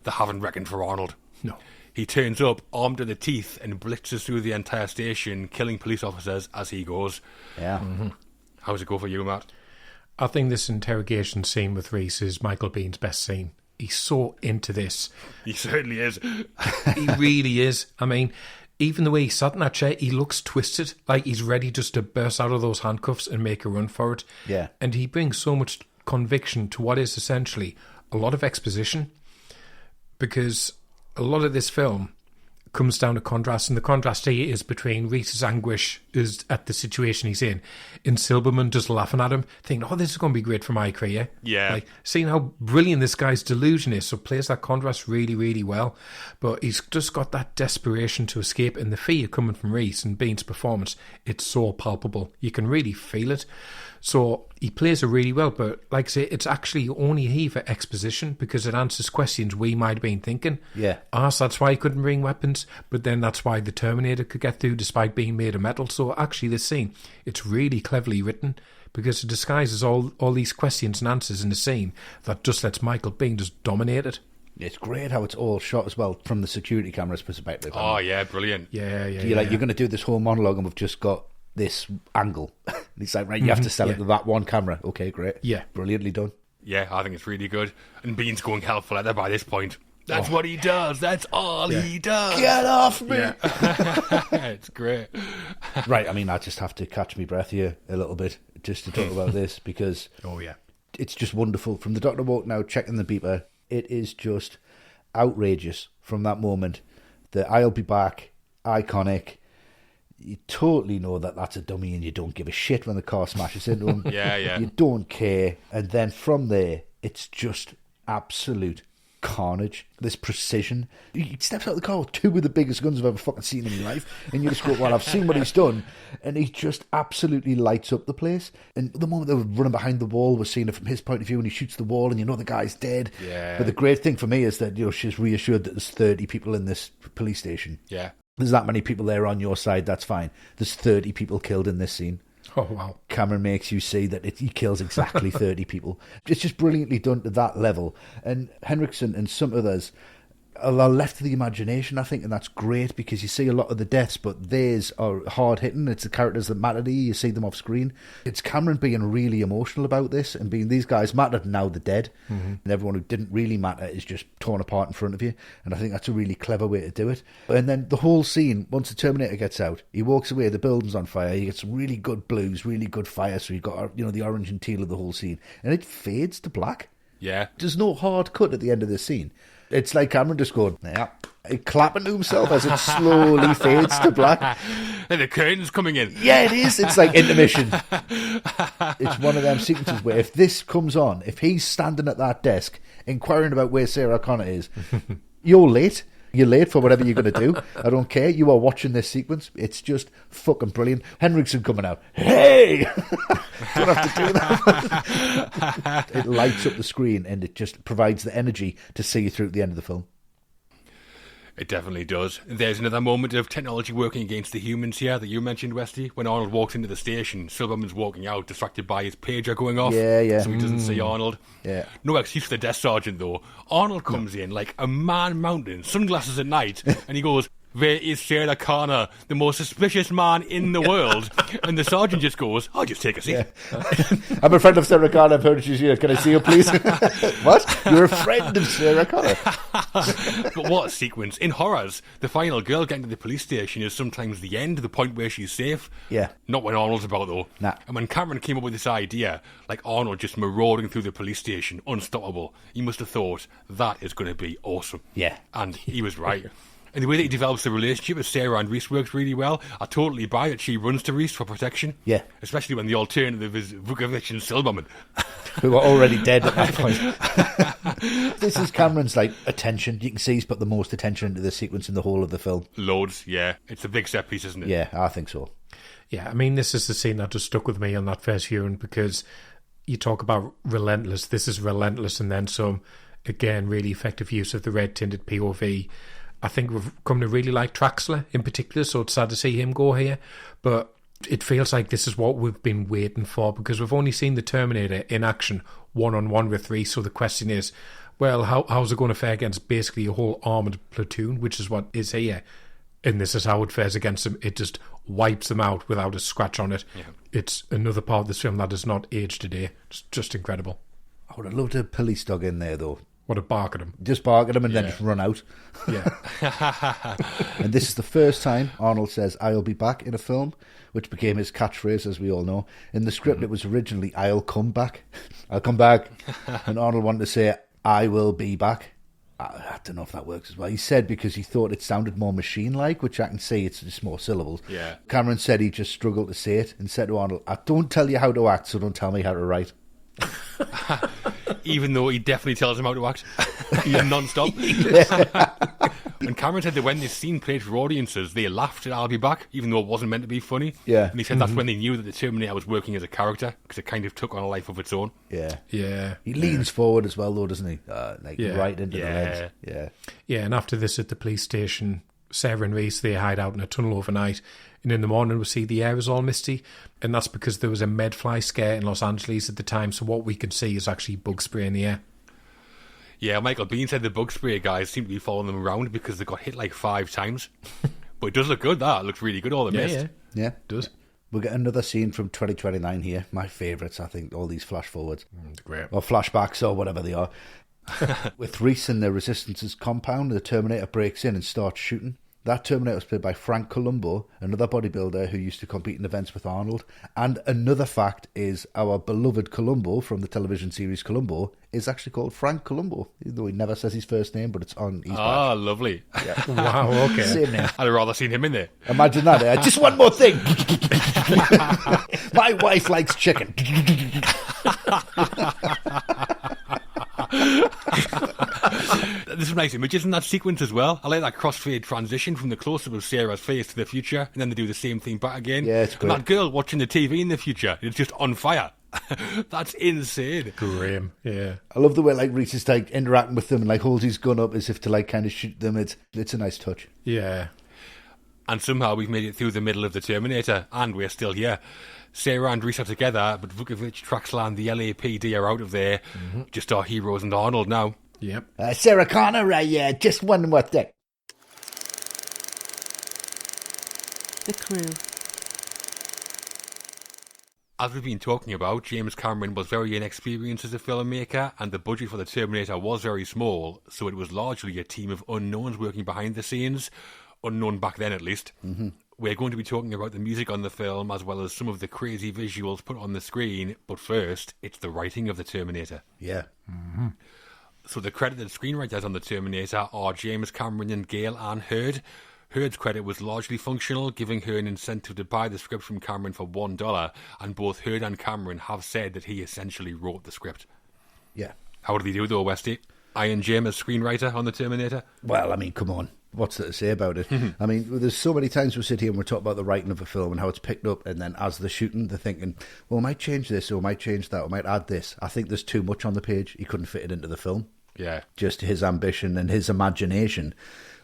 they haven't reckoned for Arnold. No. He turns up, armed to the teeth, and blitzes through the entire station, killing police officers as he goes. Yeah. How's it go for you, Matt? I think this interrogation scene with Reese is Michael Bihn's best scene. He's so into this. He certainly is. He really is. I mean, even the way he sat in that chair, he looks twisted, like he's ready just to burst out of those handcuffs and make a run for it. Yeah. And he brings so much conviction to what is essentially a lot of exposition, because a lot of this film comes down to contrast, and the contrast here is between Reese's anguish is at the situation he's in, and Silberman just laughing at him, thinking, oh, this is going to be great for my career. Yeah. Like, seeing how brilliant this guy's delusion is, so plays that contrast really, really well. But he's just got that desperation to escape, and the fear coming from Reese and Bean's performance, it's so palpable. You can really feel it. So he plays it really well, but like I say, it's actually only here for exposition, because it answers questions we might have been thinking. Yeah. So that's why he couldn't bring weapons, but then that's why the Terminator could get through despite being made of metal. So actually this scene, it's really cleverly written, because it disguises all these questions and answers in the scene that just lets Michael Biehn just dominate it. It's great how it's all shot as well from the security camera's perspective. Oh, yeah, brilliant. Yeah. You're like, you're going to do this whole monologue and we've just got this angle. And he's like, right, you have to sell it to that one camera. Okay, great. Yeah. Brilliantly done. Yeah, I think it's really good. And Bean's going hell for leather by this point. That's what he does. That's all he does. Get off me! Yeah. It's great. Right, I mean, I just have to catch my breath here a little bit just to talk about this, because Oh, yeah. it's just wonderful. From the doctor walk now, checking the beeper, it is just outrageous from that moment. The I'll be back, iconic. You totally know that that's a dummy and you don't give a shit when the car smashes into him. Yeah. You don't care. And then from there, it's just absolute carnage. This precision. He steps out of the car with 2 of the biggest guns I've ever fucking seen in my life. And you just go, well, I've seen what he's done. And he just absolutely lights up the place. And the moment they were running behind the wall, we're seeing it from his point of view, and he shoots the wall and you know the guy's dead. Yeah. But the great thing for me is that, you know, she's reassured that there's 30 people in this police station. Yeah. There's that many people there on your side, that's fine. There's 30 people killed in this scene. Oh, wow. Cameron makes you see that he kills exactly 30 people. It's just brilliantly done to that level. And Henriksen and some others are left to the imagination, I think, and that's great, because you see a lot of the deaths, but theirs are hard-hitting. It's the characters that matter to you. You see them off screen. It's Cameron being really emotional about this and being, these guys mattered, now they're dead. And everyone who didn't really matter is just torn apart in front of you. And I think that's a really clever way to do it. And then the whole scene, once the Terminator gets out, he walks away, the building's on fire, he gets really good blues, really good fire, so you've got, you know, the orange and teal of the whole scene. And it fades to black. Yeah. There's no hard cut at the end of this scene. It's like Cameron just going, yeah, clapping to himself as it slowly fades to black. And the curtain's coming in. Yeah, it is. It's like intermission. It's one of them sequences where if this comes on, if he's standing at that desk inquiring about where Sarah Connor is, you're late. You're late for whatever you're going to do. I don't care. You are watching this sequence. It's just fucking brilliant. Henriksen coming out. Hey! Don't have to do that. It lights up the screen and it just provides the energy to see you through to the end of the film. It definitely does. There's another moment of technology working against the humans here that you mentioned, Westy. When Arnold walks into the station, Silverman's walking out, distracted by his pager going off. Yeah. So he doesn't see Arnold. Yeah. No excuse for the desk sergeant, though. Arnold comes in like a man mountain, sunglasses at night, and he goes, "There is Sarah Connor, the most suspicious man in the world." And the sergeant just goes, "I'll just take a seat." Yeah. I'm a friend of Sarah Connor. I've heard she's here. Can I see her, please? What? You're a friend of Sarah Connor? But what a sequence. In horrors, the final girl getting to the police station is sometimes the end, the point where she's safe. Yeah. Not when Arnold's about, though. Nah. And when Cameron came up with this idea, like Arnold just marauding through the police station, unstoppable, he must have thought, that is going to be awesome. Yeah. And he was right. And the way that he develops the relationship with Sarah and Reese works really well. I totally buy that she runs to Reese for protection. Yeah. Especially when the alternative is Vukovic and Silberman. Who were already dead at that point. This is Cameron's attention. You can see he's put the most attention into this sequence in the whole of the film. Loads, yeah. It's a big set piece, isn't it? Yeah, I think so. Yeah, I mean, this is the scene that just stuck with me on that first viewing because you talk about relentless. This is relentless and then some. Again, really effective use of the red-tinted POV. I think we've come to really like Traxler in particular, so it's sad to see him go here. But it feels like this is what we've been waiting for because we've only seen the Terminator in action one-on-one with Reese. So the question is, well, how's it going to fare against basically a whole armoured platoon, which is what is here? And this is how it fares against them. It just wipes them out without a scratch on it. Yeah. It's another part of this film that has not aged today. It's just incredible. I would have loved a police dog in there, though. What a bark at him. Just bark at him and then just run out. Yeah. And this is the first time Arnold says, "I'll be back" in a film, which became his catchphrase, as we all know. In the script, it was originally, "I'll come back." I'll come back. And Arnold wanted to say, "I will be back." I don't know if that works as well. He said because he thought it sounded more machine-like, which I can see it's just more syllables. Yeah. Cameron said he just struggled to say it and said to Arnold, "I don't tell you how to act, so don't tell me how to write." Even though he definitely tells him how to act non-stop. And Cameron said that when this scene played for audiences, they laughed at "I'll be back," even though it wasn't meant to be funny. Yeah. And he said that's when they knew that the Terminator was working as a character, because it kind of took on a life of its own. Yeah. Yeah. He leans forward as well, though, doesn't he? Right into the lens. Yeah. Yeah, and after this at the police station, Sarah and Reese, they hide out in a tunnel overnight. And in the morning, we see the air is all misty. And that's because there was a medfly scare in Los Angeles at the time. So what we can see is actually bug spray in the air. Yeah, Michael Bean said the bug spray guys seem to be following them around because they got hit like 5 times. But it does look good, that. It looks really good, all the mist. Yeah. It does. We'll get another scene from 2029 here. My favourites, I think, all these flash forwards. Great. Or flashbacks or whatever they are. With Reese in the Resistance's compound, the Terminator breaks in and starts shooting. That Terminator was played by Frank Columbo, another bodybuilder who used to compete in events with Arnold. And another fact is our beloved Columbo from the television series Columbo is actually called Frank Columbo, even though he never says his first name, but it's on his badge. Ah, lovely. Yeah. Wow, okay. Same name. I'd rather seen him in there. Imagine that. Just one more thing. My wife likes chicken. There's some nice images in that sequence as well. I like that crossfade transition from the close-up of Sarah's face to the future, and then they do the same thing back again. Yeah, it's great. And that girl watching the TV in the future is just on fire. That's insane. Grim, yeah. I love the way Reese is interacting with them and holds his gun up as if to kind of shoot them. It's a nice touch. Yeah. And somehow we've made it through the middle of the Terminator, and we're still here. Sarah and Reese are together, but Vukovic, Traxler and the LAPD are out of there. Mm-hmm. Just our heroes and Arnold now. Yep. Sarah Connor, just one more thing. The crew. As we've been talking about, James Cameron was very inexperienced as a filmmaker, and the budget for the Terminator was very small, so it was largely a team of unknowns working behind the scenes. Unknown back then, at least. Mm-hmm. We're going to be talking about the music on the film, as well as some of the crazy visuals put on the screen, but first, it's the writing of the Terminator. Yeah. Mm-hmm. So the credited screenwriters on the Terminator are James Cameron and Gale Ann Hurd. Hurd's credit was largely functional, giving her an incentive to buy the script from Cameron for $1, and both Hurd and Cameron have said that he essentially wrote the script. Yeah. How did he do though, Westy? Iron Jim as screenwriter on the Terminator? Well, I mean, come on. What's there to say about it? I mean, there's so many times we sit here and we talk about the writing of a film and how it's picked up, and then as they're shooting, they're thinking, well, I might change this, or I might change that, or I might add this. I think there's too much on the page. He couldn't fit it into the film. Yeah. Just his ambition and his imagination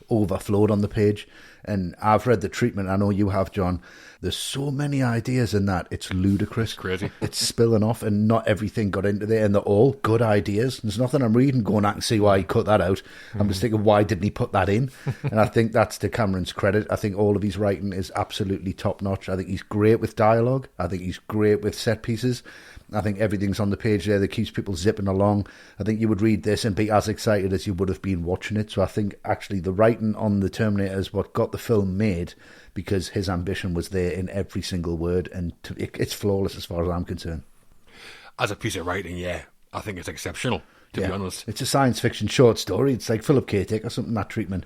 overflowed on the page. And I've read the treatment, I know you have, John. There's so many ideas in that, it's ludicrous. It's crazy. It's spilling off, and not everything got into there, and they're all good ideas. There's nothing I'm reading going, I can see why he cut that out. I'm just thinking, why didn't he put that in? And I think that's to Cameron's credit. I think all of his writing is absolutely top notch. I think he's great with dialogue. I think he's great with set pieces. I think everything's on the page there that keeps people zipping along. I think you would read this and be as excited as you would have been watching it. So I think actually the writing on the Terminator is what got the film made, because his ambition was there in every single word, and it's flawless as far as I'm concerned. As a piece of writing, yeah, I think it's exceptional, to be honest. It's a science fiction short story. It's like Philip K. Dick or something, that treatment.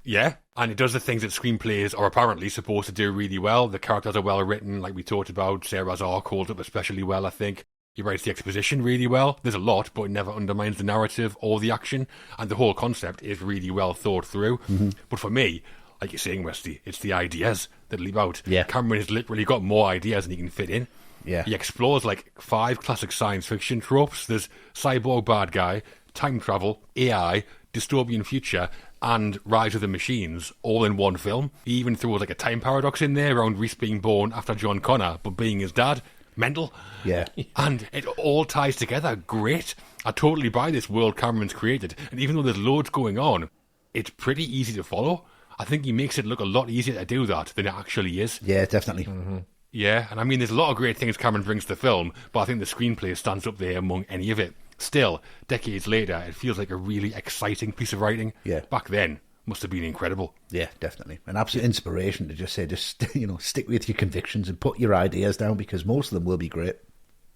Yeah, and it does the things that screenplays are apparently supposed to do really well. The characters are well written, like we talked about. Sarah's arc holds up especially well, I think. He writes the exposition really well. There's a lot, but it never undermines the narrative or the action. And the whole concept is really well thought through. Mm-hmm. But for me, like you're saying, Westy, it's the ideas that leap out. Yeah. Cameron has literally got more ideas than he can fit in. Yeah. He explores like 5 classic science fiction tropes. There's cyborg bad guy, time travel, AI, dystopian future, and Rise of the Machines, all in one film. He even throws like a time paradox in there around Reese being born after John Connor, but being his dad. Mental. Yeah. And it all ties together great. I totally buy this world Cameron's created, and even though there's loads going on, it's pretty easy to follow. I think he makes it look a lot easier to do that than it actually is. Yeah, definitely. Mm-hmm. Yeah, and I mean, there's a lot of great things Cameron brings to the film, but I think the screenplay stands up there among any of it. Still, decades later, it feels like a really exciting piece of writing. Yeah. Back then, must have been incredible. Yeah, definitely. An absolute inspiration to just say, stick with your convictions and put your ideas down, because most of them will be great.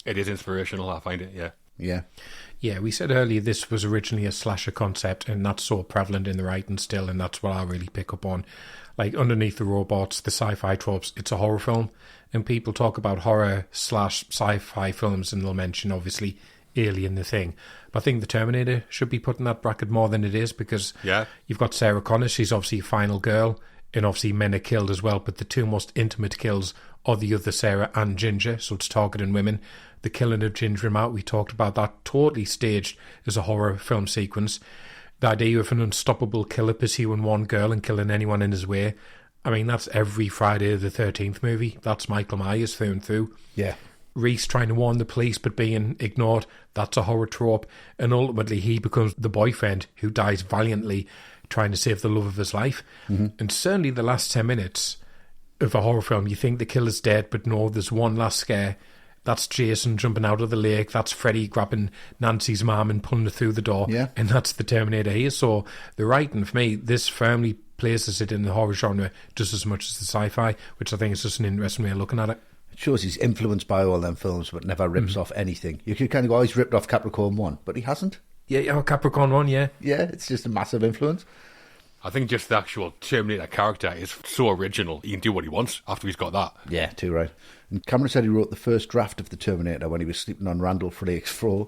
It is inspirational, I find it, yeah. Yeah. Yeah, we said earlier this was originally a slasher concept, and that's so prevalent in the writing still, and that's what I really pick up on. Like, underneath the robots, the sci-fi tropes, it's a horror film, and people talk about horror/sci-fi films, and they'll mention, obviously, Alien, The Thing. But I think the Terminator should be put in that bracket more than it is, because you've got Sarah Connor, she's obviously a final girl, and obviously men are killed as well, but the two most intimate kills are the other Sarah and Ginger, so it's targeting women. The killing of Ginger and Matt, we talked about that, totally staged as a horror film sequence. The idea of an unstoppable killer pursuing one girl and killing anyone in his way, I mean, that's every Friday the 13th movie. That's Michael Myers through and through. Yeah. Reese trying to warn the police but being ignored, that's a horror trope. And ultimately he becomes the boyfriend who dies valiantly trying to save the love of his life. Mm-hmm. And certainly the last 10 minutes of a horror film, you think the killer's dead, but no, there's one last scare. That's Jason jumping out of the lake. That's Freddy grabbing Nancy's mum and pulling her through the door. Yeah. And that's the Terminator here. So the writing, for me, this firmly places it in the horror genre just as much as the sci-fi, which I think is just an interesting way of looking at it. It shows he's influenced by all them films, but never rips off anything. You could kind of go, oh, he's ripped off Capricorn 1, but he hasn't. Yeah, Capricorn 1, yeah. Yeah, it's just a massive influence. I think just the actual Terminator character is so original. He can do what he wants after he's got that. Yeah, too right. And Cameron said he wrote the first draft of the Terminator when he was sleeping on Randall Flake's floor,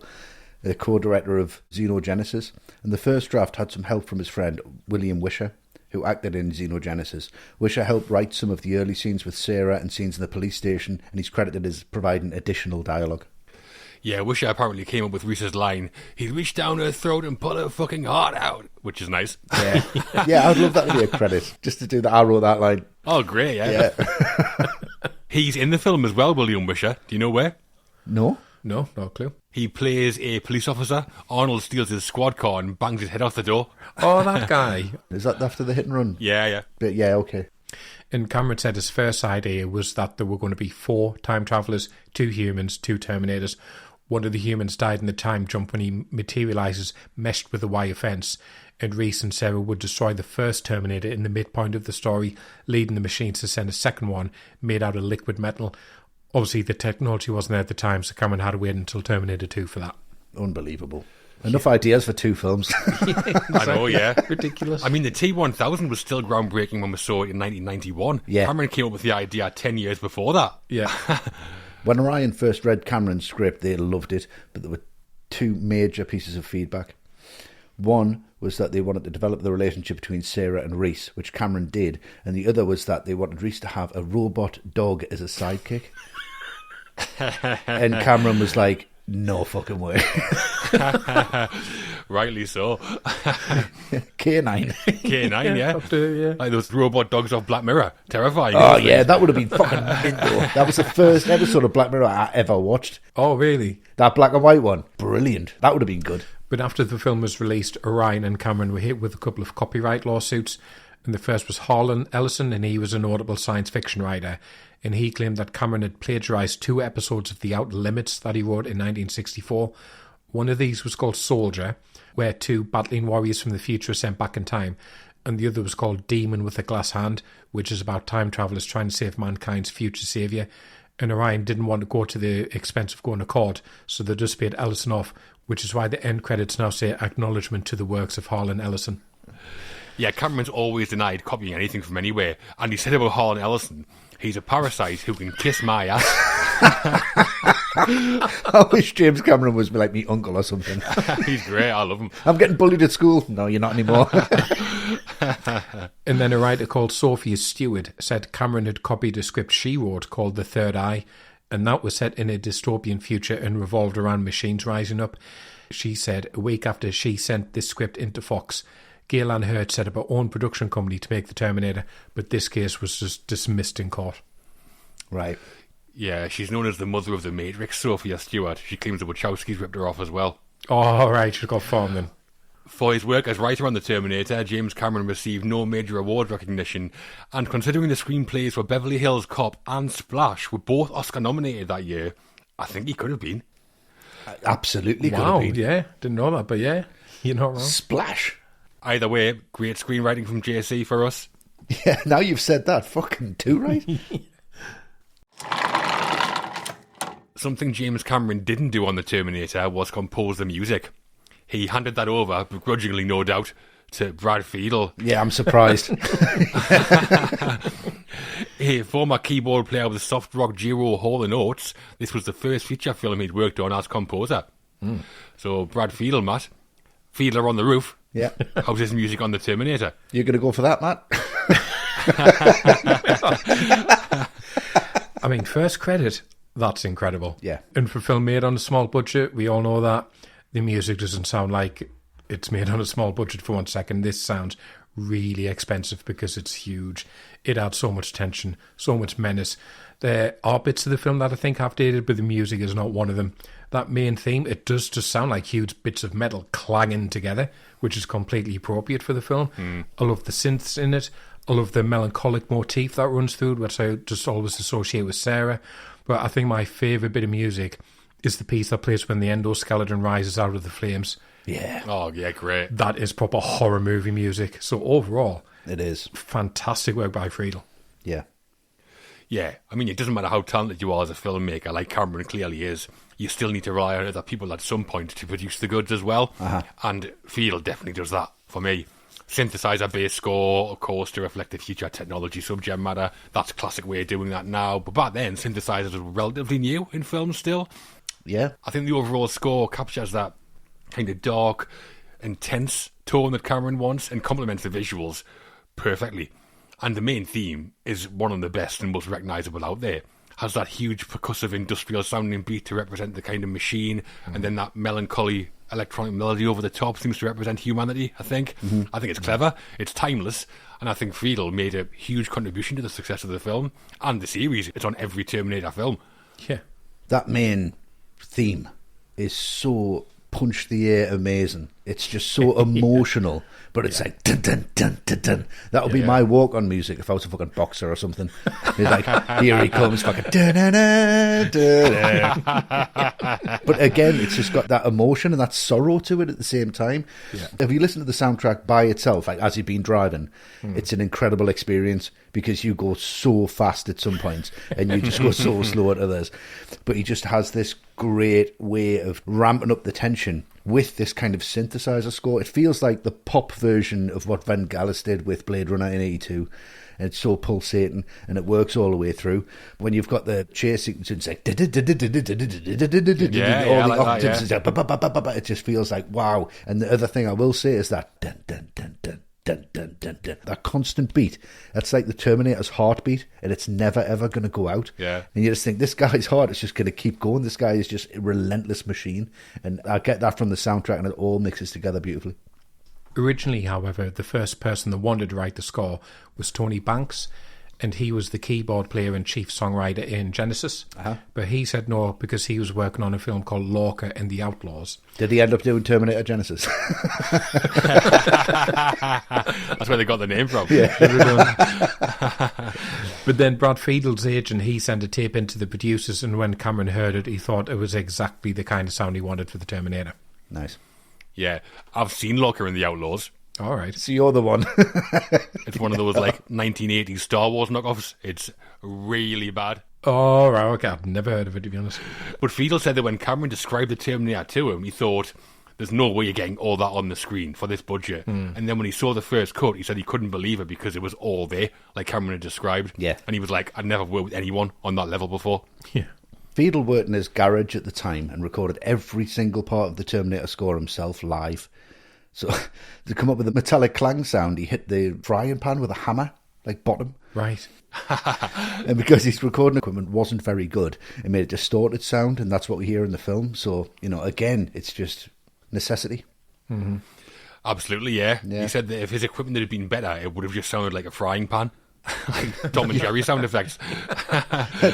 the co-director of Xenogenesis. And the first draft had some help from his friend William Wisher, who acted in Xenogenesis. Wisher helped write some of the early scenes with Sarah and scenes in the police station, and he's credited as providing additional dialogue. Yeah, Wisher apparently came up with Reese's line, he reached down her throat and pulled her fucking heart out, which is nice. Yeah, yeah, I'd love that to be a credit, just to do that. I wrote that line. Oh, great, yeah. He's in the film as well, William Wisher. Do you know where? No, no clue. He plays a police officer. Arnold steals his squad car and bangs his head off the door. Oh, that guy. Is that after the hit and run? Yeah. But yeah, okay. And Cameron said his first idea was that there were going to be 4 time travellers, 2 humans, 2 Terminators. One of the humans died in the time jump when he materialises, meshed with a wire fence, and Reese and Sarah would destroy the first Terminator in the midpoint of the story, leading the machines to send a second one made out of liquid metal. Obviously, the technology wasn't there at the time, so Cameron had to wait until Terminator 2 for that. Unbelievable. Enough ideas for 2 films. I know, yeah. Ridiculous. I mean, the T-1000 was still groundbreaking when we saw it in 1991. Yeah. Cameron came up with the idea 10 years before that. Yeah. When Orion first read Cameron's script, they loved it, but there were 2 major pieces of feedback. One was that they wanted to develop the relationship between Sarah and Reese, which Cameron did, and the other was that they wanted Reese to have a robot dog as a sidekick. And Cameron was like, no fucking way. Rightly so. K9. K9, yeah. Yeah. Like those robot dogs off Black Mirror. Terrifying. Oh, yeah, that would have been fucking mental. That was the first episode of Black Mirror I ever watched. Oh, really? That black and white one. Brilliant. That would have been good. But after the film was released, Orion and Cameron were hit with a couple of copyright lawsuits. And the first was Harlan Ellison, and he was a notable science fiction writer. And he claimed that Cameron had plagiarised 2 episodes of The Outer Limits that he wrote in 1964. One of these was called Soldier, where 2 battling warriors from the future are sent back in time. And the other was called Demon with a Glass Hand, which is about time travellers trying to save mankind's future saviour. And Orion didn't want to go to the expense of going to court, so they just paid Ellison off, which is why the end credits now say acknowledgement to the works of Harlan Ellison. Yeah, Cameron's always denied copying anything from anywhere. And he said about Harlan Ellison, he's a parasite who can kiss my ass. I wish James Cameron was like me uncle or something. He's great, I love him. I'm getting bullied at school. No, you're not anymore. And then a writer called Sophia Stewart said Cameron had copied a script she wrote called The Third Eye, and that was set in a dystopian future and revolved around machines rising up. She said a week after she sent this script into Fox, Gail Ann Hurd set up her own production company to make the Terminator, but this case was just dismissed in court. Right. Yeah, she's known as the mother of the Matrix, Sophia Stewart. She claims the Wachowskis ripped her off as well. Oh, right, she's got form then. For his work as writer on The Terminator, James Cameron received no major award recognition, and considering the screenplays for Beverly Hills Cop and Splash were both Oscar nominated that year, I think he could have been. Absolutely could Wow, have been. yeah, didn't know that, but yeah, you're not wrong. Splash. Either way, great screenwriting from JC for us. Yeah, now you've said that. Fucking too right. Something James Cameron didn't do on The Terminator was compose the music. He handed that over, begrudgingly no doubt, to Brad Fiedel. Yeah, I'm surprised. A former keyboard player with the soft rock duo Hall & Oates, this was the first feature film he'd worked on as composer. So Brad Fiedel, Matt. Fiedler on the roof. Yeah. How's his music on The Terminator? You're going to go for that, Matt? I mean, first credit, that's incredible. Yeah. And for a film made on a small budget, we all know that. The music doesn't sound like it's made on a small budget for 1 second. This sounds really expensive because it's huge. It adds so much tension, so much menace. There are bits of the film that I think have dated, but the music is not one of them. That main theme, it does just sound like huge bits of metal clanging together, which is completely appropriate for the film. I love the synths in it. I love the melancholic motif that runs through it, which I just always associate with Sarah. But I think my favourite bit of music is the piece that plays when the endoskeleton rises out of the flames. Yeah. Oh, yeah, great. That is proper horror movie music. So overall, It is. fantastic work by Friedel. Yeah. Yeah, I mean, it doesn't matter how talented you are as a filmmaker, like Cameron clearly is, you still need to rely on other people at some point to produce the goods as well. And Fiedel definitely does that for me. Synthesizer-based score, of course, to reflect the future technology subject matter. That's a classic way of doing that now. But back then, synthesizers were relatively new in film still. Yeah. I think the overall score captures that kind of dark, intense tone that Cameron wants and complements the visuals perfectly. And the main theme is one of the best and most recognisable out there. Has that huge percussive industrial sounding beat to represent the kind of machine, and then that melancholy electronic melody over the top seems to represent humanity, I think. I think it's clever, it's timeless, and I think Friedel made a huge contribution to the success of the film and the series. It's on every Terminator film. Yeah. That main theme is so punch the air amazing. It's just so emotional, but it's like dun dun dun dun dun. That would be my walk-on music if I was a fucking boxer or something. It's like, here he comes, fucking dun dun dun dun. But again, it's just got that emotion and that sorrow to it at the same time. Yeah. If you listen to the soundtrack by itself, like as you've been driving, it's an incredible experience because you go so fast at some points and you just go so slow at others. But he just has this great way of ramping up the tension with this kind of synthesizer score. It feels like the pop version of what Vangelis did with Blade Runner in 82. And it's so pulsating, and it works all the way through. When you've got the chase sequence, it's like all the octaves, it just feels like wow. And the other thing I will say is that dun dun dun dun dun dun dun dun, that constant beat. That's like the Terminator's heartbeat, and it's never ever going to go out. Yeah. And you just think this guy's heart is just going to keep going. This guy is just a relentless machine, and I get that from the soundtrack, and it all mixes together beautifully. Originally, however, the first person that wanted to write the score was Tony Banks, and he was the keyboard player and chief songwriter in Genesis. But he said no because he was working on a film called Lorca and the Outlaws. Did he end up doing Terminator Genesis? That's where they got the name from. Yeah. But then Brad Fiedel's agent, he sent a tape into the producers, and when Cameron heard it, he thought it was exactly the kind of sound he wanted for the Terminator. Nice. Yeah, I've seen Lorca and the Outlaws. All right. So you're the one. It's one of those like 1980s Star Wars knockoffs. It's really bad. Oh, right, okay. I've never heard of it, to be honest. But Fiedel said that when Cameron described the Terminator to him, he thought, there's no way you're getting all that on the screen for this budget. And then when he saw the first cut, he said he couldn't believe it because it was all there, like Cameron had described. Yeah. And he was like, I'd never worked with anyone on that level before. Yeah. Fiedel worked in his garage at the time and recorded every single part of the Terminator score himself live. So to come up with a metallic clang sound, he hit the frying pan with a hammer, like bottom. Right. And because his recording equipment wasn't very good, it made a distorted sound, and that's what we hear in the film. So, you know, again, it's just necessity. Mm-hmm. Absolutely, yeah. He said that if his equipment had been better, it would have just sounded like a frying pan. Like Tom and Jerry sound effects.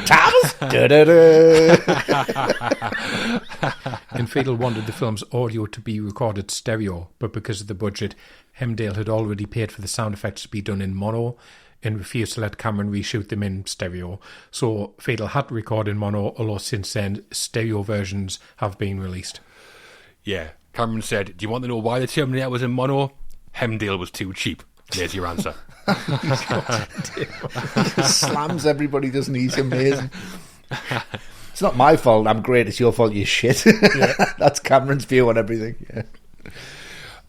Thomas! And Fiedel wanted the film's audio to be recorded stereo, but because of the budget, Hemdale had already paid for the sound effects to be done in mono and refused to let Cameron reshoot them in stereo. So Fiedel had to record in mono, although since then stereo versions have been released. Yeah. Cameron said, do you want to know why the Terminator was in mono? Hemdale was too cheap. There's your answer. He slams everybody, doesn't he? He's amazing. It's not my fault I'm great, it's your fault you're shit. That's Cameron's view on everything. Yeah.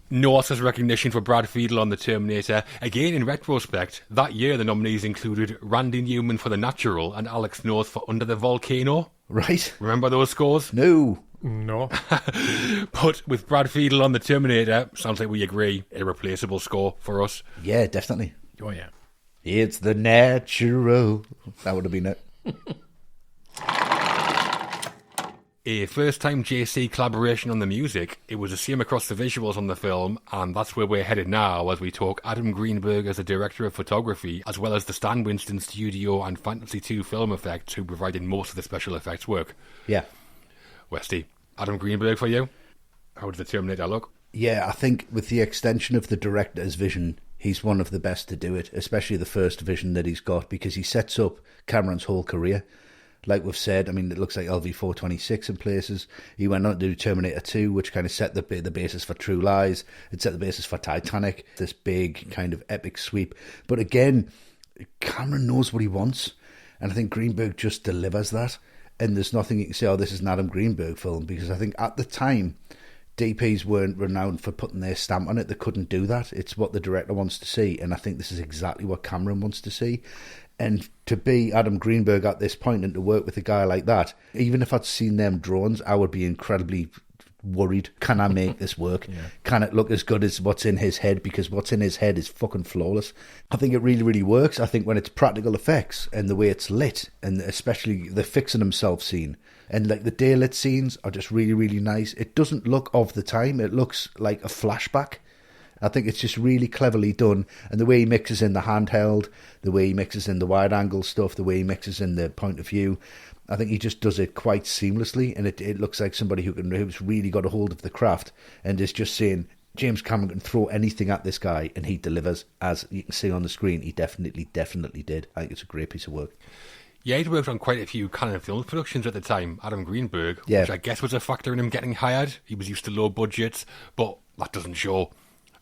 No Oscars recognition for Brad Fiedel on The Terminator. Again, in retrospect, that year the nominees included Randy Newman for The Natural and Alex North for Under the Volcano. Right. Remember those scores? No. But with Brad Fiedel on The Terminator, sounds like we agree, irreplaceable score for us. Yeah, definitely. Oh, yeah. It's the natural. That would have been it. A first-time JC collaboration on the music. It was the same across the visuals on the film, and that's where we're headed now as we talk Adam Greenberg as the director of photography, as well as the Stan Winston studio and Fantasy 2 film effects who provided most of the special effects work. Yeah. Westy, Adam Greenberg for you? How did the Terminator look? Yeah, I think with the extension of the director's vision, he's one of the best to do it, especially the first vision that he's got, because he sets up Cameron's whole career. Like we've said, I mean, it looks like LV-426 in places. He went on to do Terminator 2, which kind of set the basis for True Lies. It set the basis for Titanic, this big kind of epic sweep. But again, Cameron knows what he wants, and I think Greenberg just delivers that. And there's nothing you can say, oh, this is an Adam Greenberg film, because I think at the time, DPs weren't renowned for putting their stamp on it. They couldn't do that. It's what the director wants to see, and I think this is exactly what Cameron wants to see. And to be Adam Greenberg at this point and to work with a guy like that, even if I'd seen them drawings, I would be incredibly worried. Can I make this work? Yeah. Can it look as good as what's in his head? Because what's in his head is fucking flawless. I think it really, really works. I think when it's practical effects and the way it's lit, and especially the fixing himself scene, and like the daylit scenes are just really, really nice. It doesn't look of the time. It looks like a flashback. I think it's just really cleverly done. And the way he mixes in the handheld, the way he mixes in the wide angle stuff, the way he mixes in the point of view, I think he just does it quite seamlessly. And it looks like somebody who's really got a hold of the craft and is just saying, James Cameron can throw anything at this guy and he delivers. As you can see on the screen, he definitely did. I think it's a great piece of work. Yeah, he'd worked on quite a few Canon Films productions at the time, Adam Greenberg, yeah. Which I guess was a factor in him getting hired. He was used to low budgets, but that doesn't show.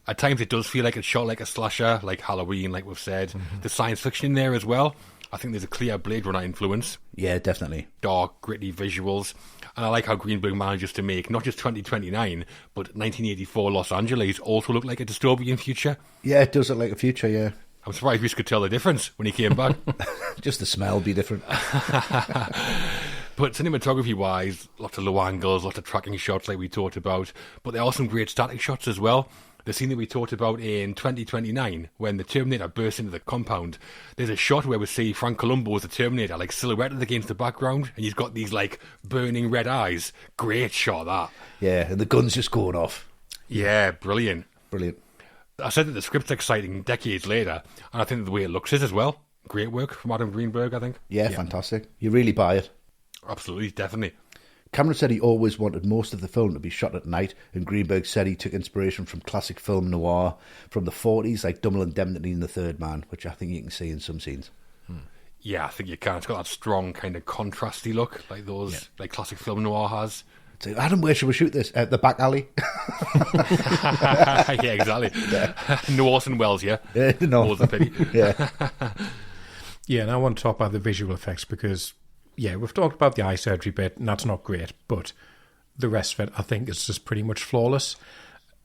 At times it does feel like it's shot like a slasher, like Halloween, like we've said. Mm-hmm. The science fiction in there as well. I think there's a clear Blade Runner influence. Yeah, definitely. Dark, gritty visuals. And I like how Greenberg manages to make not just 2029, but 1984 Los Angeles also look like a dystopian future. Yeah, it does look like a future, yeah. I'm surprised we could tell the difference when he came back. Just the smell will be different. But cinematography-wise, lots of low angles, lots of tracking shots like we talked about. But there are some great static shots as well. The scene that we talked about in 2029, when the Terminator bursts into the compound, there's a shot where we see Frank Columbo as the Terminator, like, silhouetted against the background, and he's got these, like, burning red eyes. Great shot, that. Yeah, and the gun's just going off. Yeah, brilliant. Brilliant. I said that the script's exciting decades later, and I think the way it looks is as well. Great work from Adam Greenberg, I think. Yeah, fantastic. You really buy it. Absolutely, definitely. Cameron said he always wanted most of the film to be shot at night, and Greenberg said he took inspiration from classic film noir from the 40s, like Double Indemnity and The Third Man, which I think you can see in some scenes. Yeah, I think you can. It's got that strong kind of contrasty look, like those, like classic film noir has. So, Adam, where should we shoot this? At the back alley? Yeah, exactly. Yeah. No Orson Welles, yeah? No. More the pity. Yeah. Yeah, and I want to talk about the visual effects because, yeah, we've talked about the eye surgery bit, and that's not great, but the rest of it, I think, is just pretty much flawless,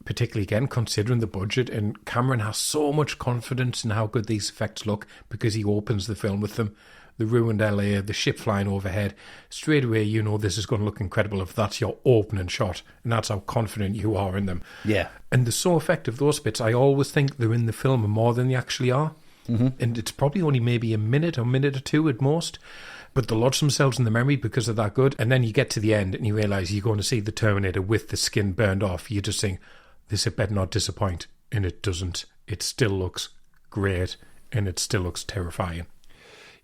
particularly, again, considering the budget, and Cameron has so much confidence in how good these effects look because he opens the film with them. The ruined LA, the ship flying overhead, straight away you know this is going to look incredible if that's your opening shot, and that's how confident you are in them. Yeah. And they're so effective, those bits. I always think they're in the film more than they actually are. Mm-hmm. And it's probably only maybe a minute or two at most, but they lodge themselves in the memory because they're that good. And then you get to the end and you realise you're going to see the Terminator with the skin burned off. You just think, this had better not disappoint. And it doesn't. It still looks great, and it still looks terrifying.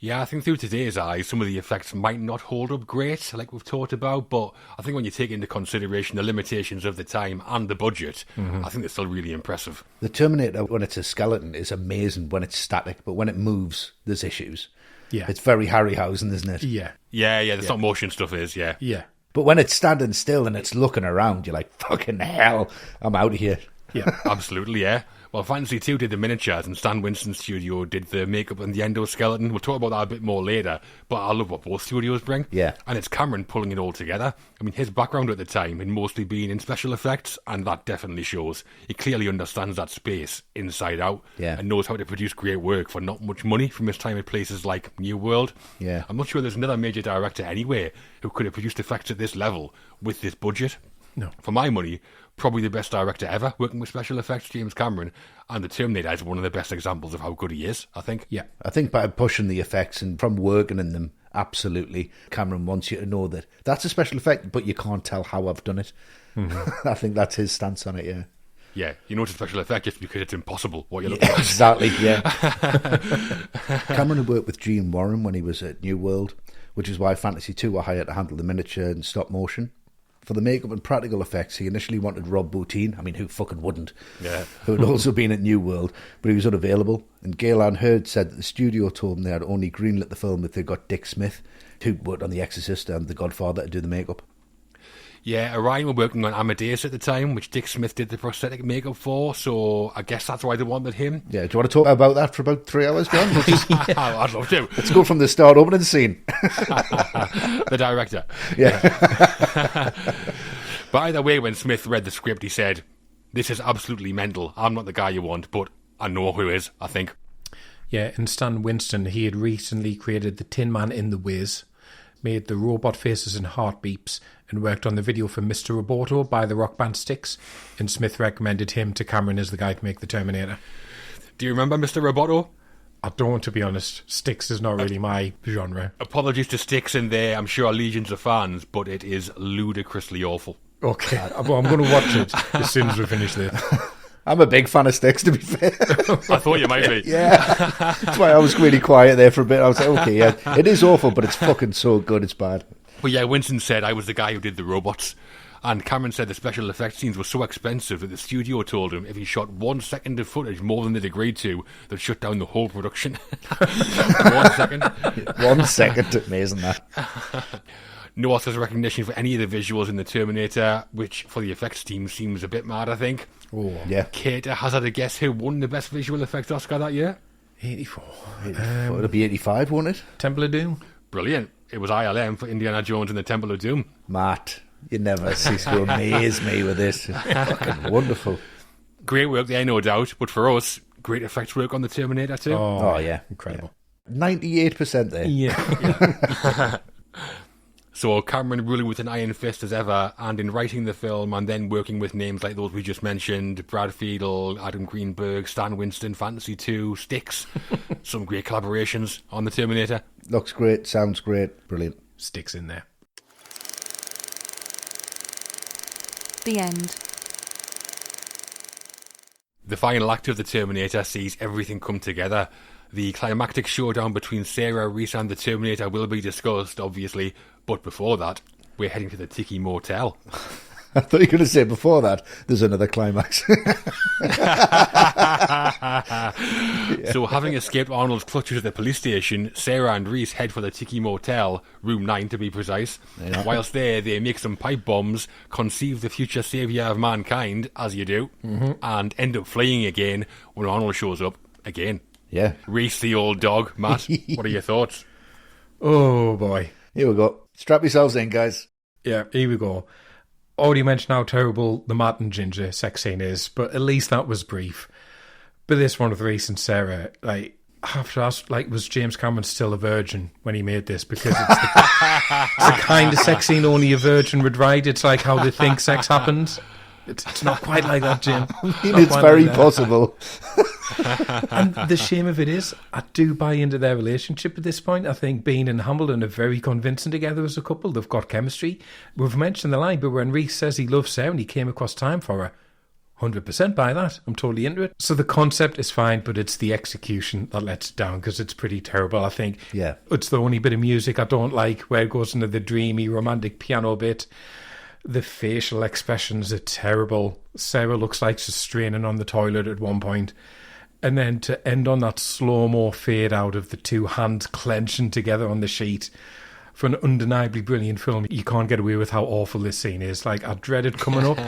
Yeah, I think through today's eyes, some of the effects might not hold up great, like we've talked about, but I think when you take into consideration the limitations of the time and the budget, I think they're still really impressive. The Terminator, when it's a skeleton, is amazing when it's static, but when it moves, there's issues. Yeah. It's very Harryhausen, isn't it? Yeah. Yeah, the stop motion stuff is, yeah. Yeah. But when it's standing still and it's looking around, you're like, fucking hell, I'm out of here. Yeah. Absolutely, yeah. Well, Fantasy 2 did the miniatures and Stan Winston's studio did the makeup and the endoskeleton. We'll talk about that a bit more later, but I love what both studios bring. Yeah. And it's Cameron pulling it all together. I mean, his background at the time had mostly been in special effects, and that definitely shows. He clearly understands that space inside out and knows how to produce great work for not much money from his time at places like New World. Yeah. I'm not sure there's another major director anywhere who could have produced effects at this level with this budget. No. For my money, probably the best director ever working with special effects, James Cameron, and The Terminator is one of the best examples of how good he is, I think. Yeah. I think by pushing the effects and from working in them, absolutely, Cameron wants you to know that that's a special effect, but you can't tell how I've done it. Mm-hmm. I think that's his stance on it, yeah. Yeah, you know it's a special effect just because it's impossible what you're looking at. Exactly, yeah. Cameron had worked with Gene Warren when he was at New World, which is why Fantasy 2 were hired to handle the miniature and stop motion. For the makeup and practical effects, he initially wanted Rob Bottin. I mean, who fucking wouldn't? Yeah. Who had also been at New World, but he was unavailable. And Galen Hurd said that the studio told him they had only greenlit the film if they got Dick Smith, who worked on The Exorcist and The Godfather, to do the makeup. Yeah, Orion were working on Amadeus at the time, which Dick Smith did the prosthetic makeup for, so I guess that's why they wanted him. Yeah, do you want to talk about that for about 3 hours, John? I'd love to. Let's go from the start opening scene. The director. Yeah. But either way, when Smith read the script, he said, "This is absolutely mental. I'm not the guy you want, but I know who is, I think." Yeah, and Stan Winston, he had recently created the Tin Man in The Wiz, made the robot faces and heartbeeps, and worked on the video for Mr. Roboto by the rock band Styx, and Smith recommended him to Cameron as the guy to make the Terminator. Do you remember Mr. Roboto? I don't, to be honest. Styx is not really my genre. Apologies to Styx in there, I'm sure legions of fans, but it is ludicrously awful. Okay, well, I'm going to watch it as soon as we finish this. I'm a big fan of Styx, to be fair. I thought you might be. Yeah. That's why I was really quiet there for a bit. I was like, okay, yeah, it is awful, but it's fucking so good, it's bad. But yeah, Winston said I was the guy who did the robots. And Cameron said the special effects scenes were so expensive that the studio told him if he shot 1 second of footage more than they'd agreed to, they'd shut down the whole production. 1 second. 1 second, amazing that. No Oscars recognition for any of the visuals in The Terminator, which for the effects team seems a bit mad, I think. Oh, yeah. Kate, hazard a guess who won the best visual effects Oscar that year? 84. It'll be 85, won't it? Temple of Doom. Brilliant. It was ILM for Indiana Jones and the Temple of Doom. Matt, you never cease to amaze me with this. Fucking wonderful. Great work there, no doubt. But for us, great effects work on the Terminator too. Oh yeah. Incredible. 98% there. Yeah. So Cameron ruling with an iron fist as ever, and in writing the film and then working with names like those we just mentioned, Brad Fiedel, Adam Greenberg, Stan Winston, Fantasy 2, Styx. Some great collaborations on the Terminator. Looks great, sounds great, brilliant. Sticks in there. The end. The final act of the Terminator sees everything come together. The climactic showdown between Sarah, Reese and the Terminator will be discussed, obviously, but before that, we're heading to the Tiki Motel. I thought you were going to say before that, there's another climax. So having escaped Arnold's clutches at the police station, Sarah and Reese head for the Tiki Motel, room 9 to be precise. Yeah. Whilst there, they make some pipe bombs, conceive the future saviour of mankind, as you do, and end up fleeing again when Arnold shows up again. Yeah. Reese, the old dog. Matt, what are your thoughts? Oh, boy. Here we go. Strap yourselves in, guys. Yeah, here we go. Already mentioned how terrible the Matt and Ginger sex scene is, but at least that was brief. But this one with Reese and Sarah, like, I have to ask, like, was James Cameron still a virgin when he made this? Because it's the kind of sex scene only a virgin would write. It's like how they think sex happens. It's not quite like that, Jim. It's very possible. And the shame of it is, I do buy into their relationship at this point. I think Bean and Hamilton are very convincing together as a couple. They've got chemistry. We've mentioned the line, but when Reese says he loves Sarah and he came across time for her, 100% buy that. I'm totally into it. So the concept is fine, but it's the execution that lets it down because it's pretty terrible, I think. Yeah. It's the only bit of music I don't like, where it goes into the dreamy, romantic piano bit. The facial expressions are terrible. Sarah looks like she's straining on the toilet at one point. And then to end on that slow-mo fade out of the two hands clenching together on the sheet. For an undeniably brilliant film, you can't get away with how awful this scene is. Like, I dread it coming up,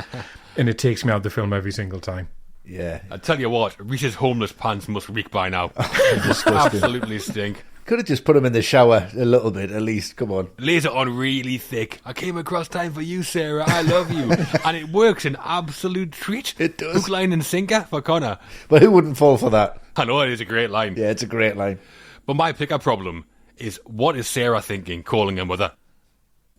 and it takes me out of the film every single time. Yeah. I tell you what, Reese's homeless pants must reek by now. Absolutely stink. Could have just put him in the shower a little bit, at least. Come on. Lays it on really thick. I came across time for you, Sarah. I love you. And it works, an absolute treat. It does. Hook, line and sinker for Connor. But who wouldn't fall for that? I know, it is a great line. Yeah, it's a great line. But my pickup problem is, what is Sarah thinking calling her mother?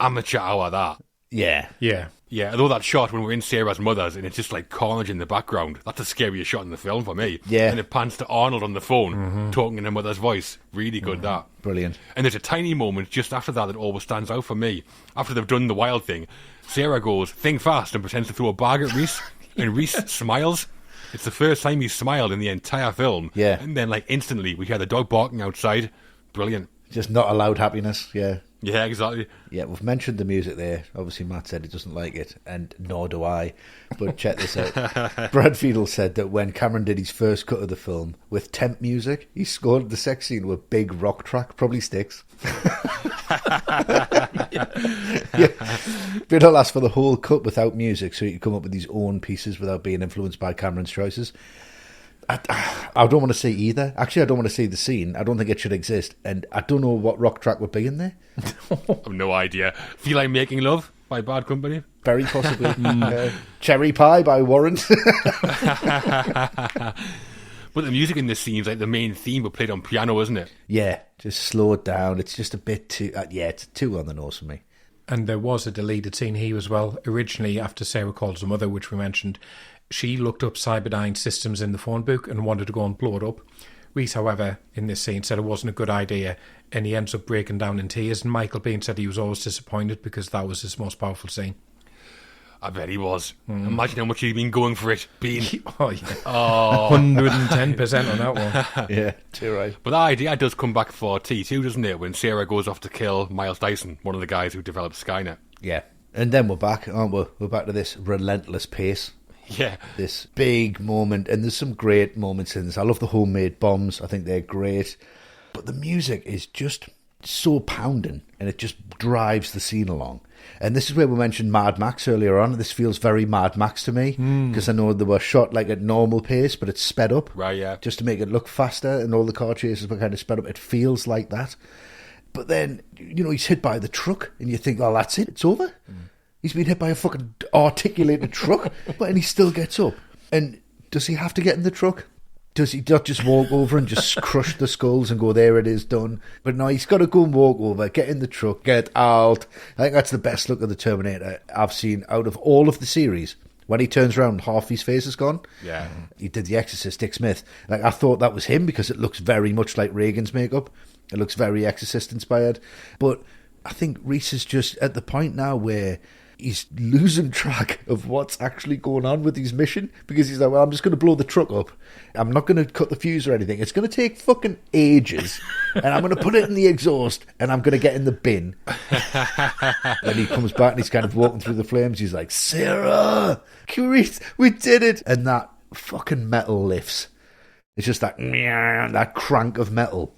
Amateur hour, that. Yeah. Yeah. Yeah, although that shot when we're in Sarah's mother's and it's just like carnage in the background, that's the scariest shot in the film for me. Yeah. And it pans to Arnold on the phone, talking in her mother's voice. Really good, that. Brilliant. And there's a tiny moment just after that always stands out for me. After they've done the wild thing, Sarah goes, think fast, and pretends to throw a bag at Reese. And Reese smiles. It's the first time he's smiled in the entire film. Yeah. And then, like, instantly, we hear the dog barking outside. Brilliant. Just not allowed happiness, yeah. Yeah, exactly. Yeah, we've mentioned the music there. Obviously, Matt said he doesn't like it, and nor do I. But check this out. Brad Fiedel said that when Cameron did his first cut of the film with temp music, he scored the sex scene with big rock track, probably Styx. Yeah. Fiedel asked for the whole cut without music so he could come up with his own pieces without being influenced by Cameron's choices. I don't want to see either. Actually, I don't want to see the scene. I don't think it should exist. And I don't know what rock track would be in there. I've no idea. Feel Like Making Love by Bad Company? Very possibly. Cherry Pie by Warren. But the music in this scene is like the main theme but played on piano, isn't it? Yeah, just slow it down. It's just a bit too... it's too on the nose for me. And there was a deleted scene here as well. Originally, after Sarah calls her mother, which we mentioned, she looked up Cyberdyne systems in the phone book and wanted to go and blow it up. Reese, however, in this scene said it wasn't a good idea, and he ends up breaking down in tears. And Michael Biehn said he was always disappointed because that was his most powerful scene. I bet he was. Imagine how much he'd been going for it. Being Oh, yeah. 110% on that one. Yeah, too right. But that idea does come back for T2, doesn't it? When Sarah goes off to kill Miles Dyson, one of the guys who developed Skynet. Yeah. And then we're back, aren't we? We're back to this relentless pace. Yeah. This big moment, and there's some great moments in this. I love the homemade bombs. I think they're great. But the music is just so pounding, and it just drives the scene along. And this is where we mentioned Mad Max earlier on. This feels very Mad Max to me, because I know they were shot like at normal pace, but it's sped up. Right, yeah. Just to make it look faster, and all the car chases were kind of sped up. It feels like that. But then, he's hit by the truck, and you think, oh, that's it, it's over. He's been hit by a fucking articulated truck, and he still gets up. And does he have to get in the truck? Does he not just walk over and just crush the skulls and go, there it is, done? But no, he's got to go and walk over, get in the truck, get out. I think that's the best look of the Terminator I've seen out of all of the series. When he turns around, half his face is gone. Yeah. He did The Exorcist, Dick Smith. I thought that was him because it looks very much like Reagan's makeup. It looks very Exorcist inspired. But I think Reese is just at the point now where he's losing track of what's actually going on with his mission, because he's like, well, I'm just going to blow the truck up. I'm not going to cut the fuse or anything. It's going to take fucking ages. And I'm going to put it in the exhaust, and I'm going to get in the bin. Then he comes back and he's kind of walking through the flames. He's like, Sarah, we did it. And that fucking metal lifts. It's just that crank of metal.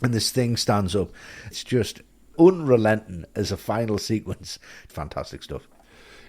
And this thing stands up. It's just unrelenting as a final sequence. Fantastic stuff.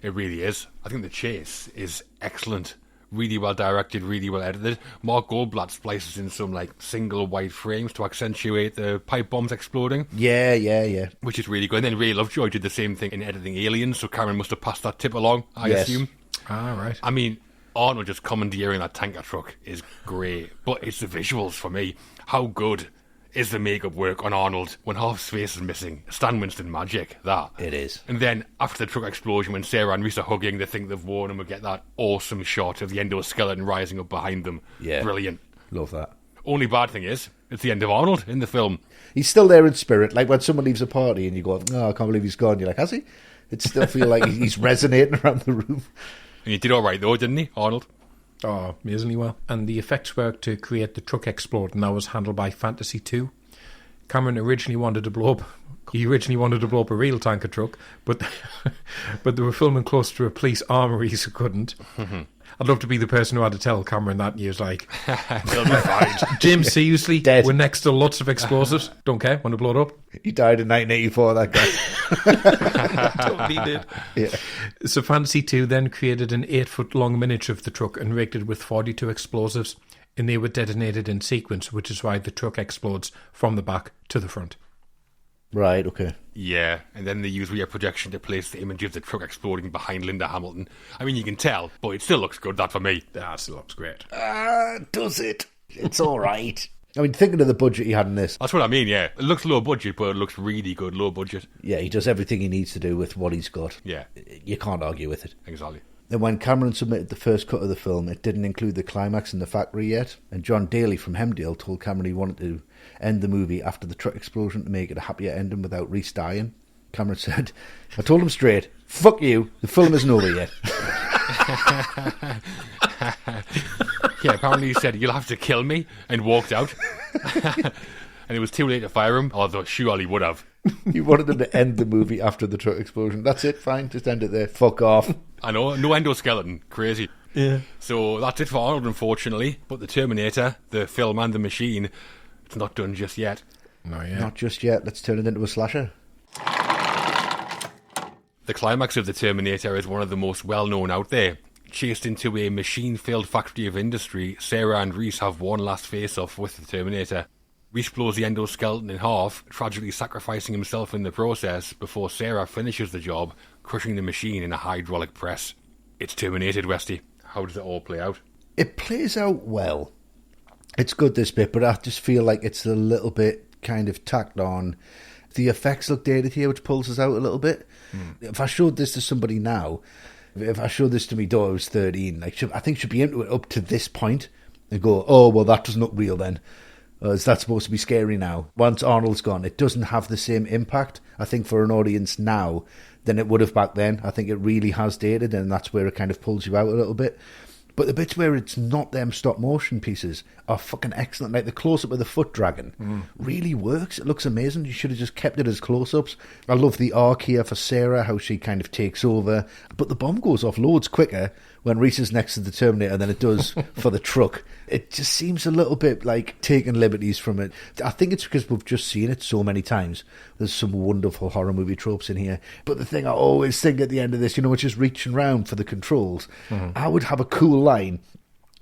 It really is. I think the chase is excellent. Really well directed, really well edited. Mark Goldblatt splices in some single white frames to accentuate the pipe bombs exploding. Yeah. Which is really good. And then Ray Lovejoy did the same thing in editing Aliens, so Cameron must have passed that tip along, I assume. Ah, right. I mean, Arnold just commandeering that tanker truck is great, but it's the visuals for me. How good is the makeup work on Arnold when half his face is missing? Stan Winston magic, that. It is. And then after the truck explosion, when Sarah and Reese are hugging, they think they've won, and we get that awesome shot of the endoskeleton rising up behind them. Yeah. Brilliant. Love that. Only bad thing is, it's the end of Arnold in the film. He's still there in spirit. Like when someone leaves a party and you go, oh, I can't believe he's gone. You're like, has he? It still feel like he's resonating around the room. And he did all right though, didn't he, Arnold? Oh, amazingly well. And the effects work to create the truck explode, and that was handled by Fantasy 2. Cameron originally wanted to blow up a real tanker truck, but they were filming close to a police armory, so couldn't. I'd love to be the person who had to tell Cameron that, and he was like, He'll be fine. Jim, seriously? Dead. We're next to lots of explosives. Don't care. Want to blow it up? He died in 1984, that guy. Totally did. Yeah. So Fantasy 2 then created an 8-foot-long miniature of the truck and rigged it with 42 explosives, and they were detonated in sequence, which is why the truck explodes from the back to the front. Right, okay. Yeah, and then they use rear projection to place the image of the truck exploding behind Linda Hamilton. I mean, you can tell, but it still looks good, that for me. That still looks great. Does it? It's all right. I mean, thinking of the budget he had in this. That's what I mean, yeah. It looks low budget, but it looks really good, low budget. Yeah, he does everything he needs to do with what he's got. Yeah. You can't argue with it. Exactly. And when Cameron submitted the first cut of the film, it didn't include the climax in the factory yet. And John Daly from Hemdale told Cameron he wanted to end the movie after the truck explosion to make it a happier ending without Reese dying. Cameron said, I told him straight, fuck you, the film isn't over yet. Yeah, apparently he said, you'll have to kill me, and walked out. And it was too late to fire him, although surely would have. He wanted him to end the movie after the truck explosion. That's it, fine, just end it there. Fuck off. I know, no endoskeleton. Crazy. Yeah. So that's it for Arnold, unfortunately. But the Terminator, the film and the machine, it's not done just yet. No, yeah. Not just yet. Let's turn it into a slasher. The climax of the Terminator is one of the most well-known out there. Chased into a machine-filled factory of industry, Sarah and Reese have one last face-off with the Terminator. Reese blows the endoskeleton in half, tragically sacrificing himself in the process before Sarah finishes the job, crushing the machine in a hydraulic press. It's terminated, Westy. How does it all play out? It plays out well. It's good, this bit, but I just feel like it's a little bit kind of tacked on. The effects look dated here, which pulls us out a little bit. If I showed this to somebody now, if I showed this to me daughter who was 13, I think she'd be into it up to this point and go, oh, well, that doesn't look real then. Is that supposed to be scary now? Once Arnold's gone, it doesn't have the same impact, I think, for an audience now than it would have back then. I think it really has dated, and that's where it kind of pulls you out a little bit. But the bits where it's not them stop motion pieces are fucking excellent. Like the close-up of the foot dragon really works. It looks amazing. You should have just kept it as close-ups. I love the arc here for Sarah, how she kind of takes over. But the bomb goes off loads quicker when Reese is next to the Terminator than it does for the truck. It just seems a little bit like taking liberties from it. I think it's because we've just seen it so many times. There's some wonderful horror movie tropes in here. But the thing I always think at the end of this, it's just reaching round for the controls. I would have a cool line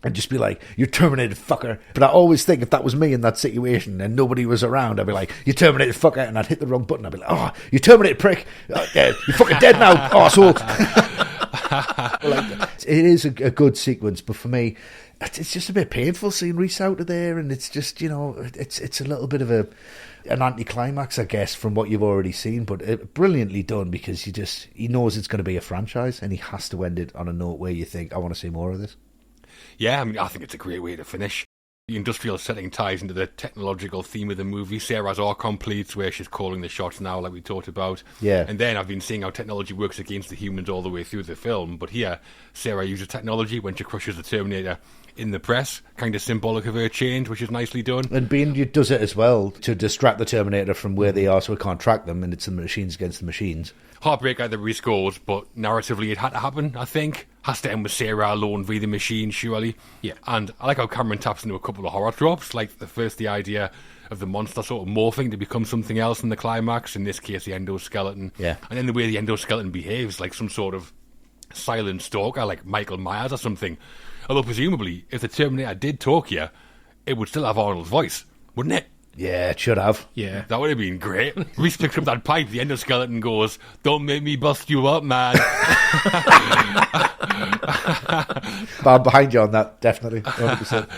and just be like, "You terminated fucker." But I always think if that was me in that situation and nobody was around, I'd be like, "You terminated fucker," and I'd hit the wrong button. I'd be like, "Oh, you terminated prick. You're fucking dead now, arsehole." It is a good sequence, but for me, it's just a bit painful seeing Reese out of there, and it's just, it's a little bit of an anticlimax, I guess, from what you've already seen, but brilliantly done, because he knows it's going to be a franchise, and he has to end it on a note where you think, I want to see more of this. Yeah, I think it's a great way to finish. The industrial setting ties into the technological theme of the movie. Sarah's arc completes where she's calling the shots now, like we talked about. Yeah. And then I've been seeing how technology works against the humans all the way through the film. But here, Sarah uses technology when she crushes the Terminator in the press, kind of symbolic of her change, which is nicely done. And Bean does it as well to distract the Terminator from where they are so it can't track them, and it's the machines against the machines. Heartbreaker that Reese goes, but narratively it had to happen, I think. Has to end with Sarah alone via the machine, surely. Yeah. And I like how Cameron taps into a couple of horror tropes, like the idea of the monster sort of morphing to become something else in the climax, in this case the endoskeleton. Yeah. And then the way the endoskeleton behaves, like some sort of silent stalker, like Michael Myers or something. Although presumably, if the Terminator did talk here, it would still have Arnold's voice, wouldn't it? Yeah, it should have. Yeah. That would have been great. Reese picks up that pipe, the endoskeleton goes, "Don't make me bust you up, man." But I'm behind you on that, definitely. 100%.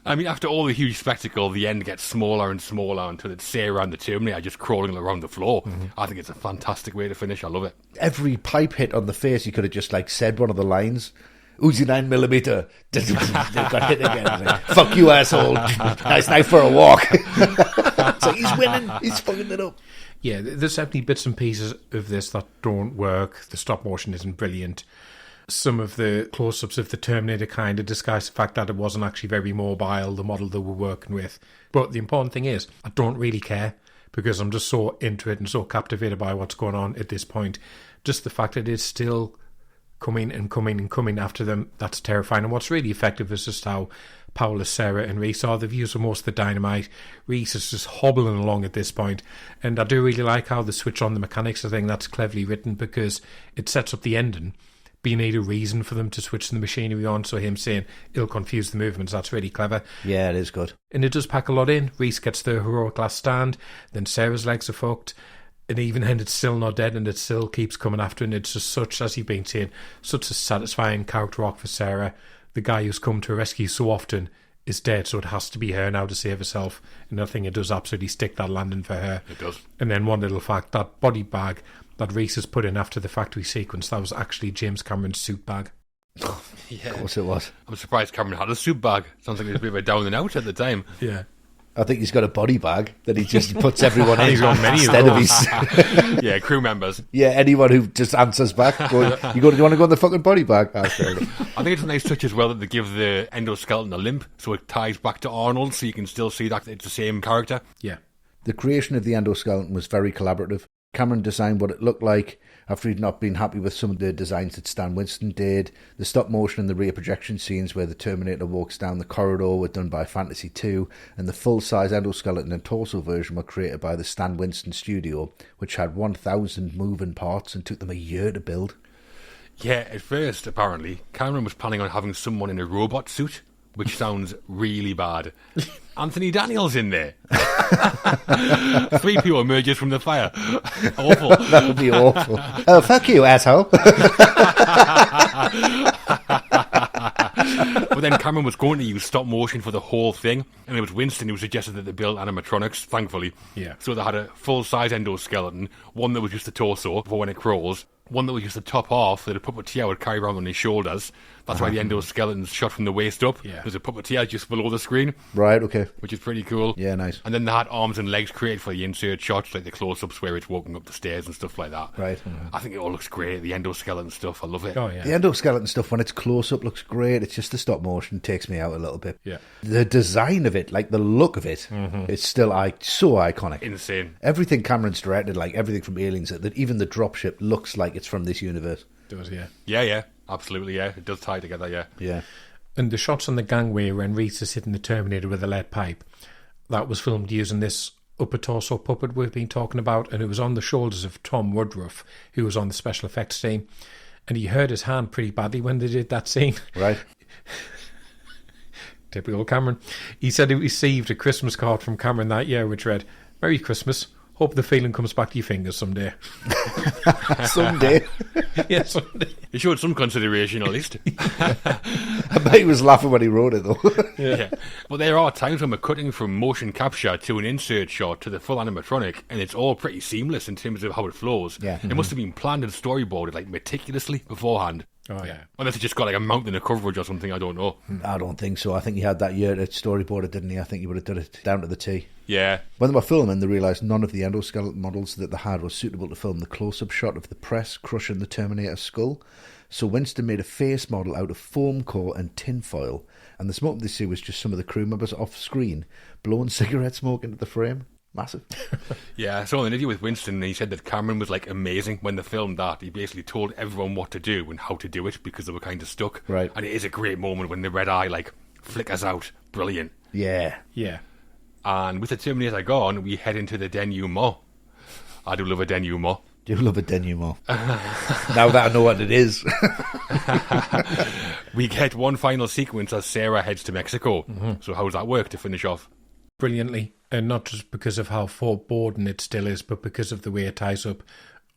I mean, after all the huge spectacle, the end gets smaller and smaller until it's Sarah and the Terminator just crawling around the floor. I think it's a fantastic way to finish. I love it. Every pipe hit on the face, you could have just said one of the lines. Uzi 9mm. Got hit again. Like, "Fuck you, asshole. Nice night for a walk." So he's winning. He's fucking it up. Yeah, there's definitely bits and pieces of this that don't work. The stop motion isn't brilliant. Some of the close-ups of the Terminator kind of disguise the fact that it wasn't actually very mobile, the model they were working with. But the important thing is, I don't really care, because I'm just so into it and so captivated by what's going on at this point. Just the fact that it's still coming and coming and coming after them, that's terrifying. And what's really effective is just how powerless Sarah and Reese are. They've used most of the dynamite. Reese is just hobbling along at this point. And I do really like how they switch on the mechanics. I think that's cleverly written, because it sets up the ending. But you need a reason for them to switch the machinery on, so him saying it'll confuse the movements, that's really clever. Yeah, it is good. And it does pack a lot in. Reese gets the heroic last stand, then Sarah's legs are fucked, and even then it's still not dead, and it still keeps coming after, and it's just such, as you've been saying, such a satisfying character arc for Sarah. The guy who's come to her rescue so often is dead, so it has to be her now to save herself. And I think it does absolutely stick that landing for her. It does. And then one little fact, that body bag that Reese has put in after the factory sequence, that was actually James Cameron's suit bag. Yeah. Of course it was. I'm surprised Cameron had a suit bag. Sounds like it was a bit of a down and out at the time. Yeah. I think he's got a body bag that he just puts everyone in. He's got many instead of of his. Yeah, crew members. Yeah, anyone who just answers back. Do you want to go in the fucking body bag? Ah, fair enough. I think it's a nice touch as well that they give the endoskeleton a limp, so it ties back to Arnold, so you can still see that it's the same character. Yeah. The creation of the endoskeleton was very collaborative. Cameron designed what it looked like after he'd not been happy with some of the designs that Stan Winston did. The stop motion and the rear projection scenes where the Terminator walks down the corridor were done by Fantasy 2, and the full-size endoskeleton and torso version were created by the Stan Winston studio, which had 1,000 moving parts and took them a year to build. Yeah, at first, apparently, Cameron was planning on having someone in a robot suit, which sounds really bad. Anthony Daniels in there. 3PO emerges from the fire. Awful. That would be awful. Oh, fuck you, asshole. But then Cameron was going to use stop motion for the whole thing, and it was Winston who suggested that they build animatronics, thankfully. Yeah. So they had a full-size endoskeleton, one that was just the torso for when it crawls, one that was just the top half that a puppeteer would carry around on his shoulders. That's why the endoskeleton's shot from the waist up. Yeah. There's a puppeteer just below the screen, Right, okay. which is pretty cool. Yeah, nice. And then they had arms and legs created for the insert shots, like the close-ups where it's walking up the stairs and stuff like that. Right. I think it all looks great. The endoskeleton stuff, I love it. Oh, yeah. The endoskeleton stuff, when it's close up, looks great. It's just the stop motion takes me out a little bit. Yeah. The design of it, like the look of it, it's still so iconic. Insane. Everything Cameron's directed, like everything from Aliens, that even the dropship looks like it's from this universe. It does, yeah. Yeah, absolutely, yeah. It does tie together, yeah. Yeah. And the shots on the gangway when Reese is hitting the Terminator with a lead pipe, that was filmed using this upper torso puppet we've been talking about, and it was on the shoulders of Tom Woodruff, who was on the special effects team, and he hurt his hand pretty badly when they did that scene. Right. Typical Cameron. He said he received a Christmas card from Cameron that year which read, "Merry Christmas. Hope the feeling comes back to your fingers someday." Someday. Yeah, someday. He showed some consideration, at least. I bet he was laughing when he wrote it, though. Yeah. But there are times when we're cutting from motion capture to an insert shot to the full animatronic, and it's all pretty seamless in terms of how it flows. Yeah. It must have been planned and storyboarded like meticulously beforehand. Oh, yeah. Unless it just got like a mountain of coverage or something, I don't know. I don't think so. I think he had that year to storyboard it, didn't he? I think he would have done it down to the T. Yeah. When they were filming, they realised none of the endoskeleton models that they had was suitable to film the close-up shot of the press crushing the Terminator skull. So Winston made a face model out of foam core and tinfoil, and the smoke they see was just some of the crew members off screen blowing cigarette smoke into the frame. Massive. Yeah, I saw an interview with Winston and he said that Cameron was like amazing when they filmed that. He basically told everyone what to do and how to do it because they were kind of stuck. Right. And it is a great moment when the red eye like flickers out. Brilliant. Yeah. Yeah. And with the Terminator gone, we head into the denouement. I do love a denouement. Do love a denouement. Now that I know what it is. We get one final sequence as Sarah heads to Mexico. So how does that work to finish off? Brilliantly, and not just because of how foreboding it still is, but because of the way it ties up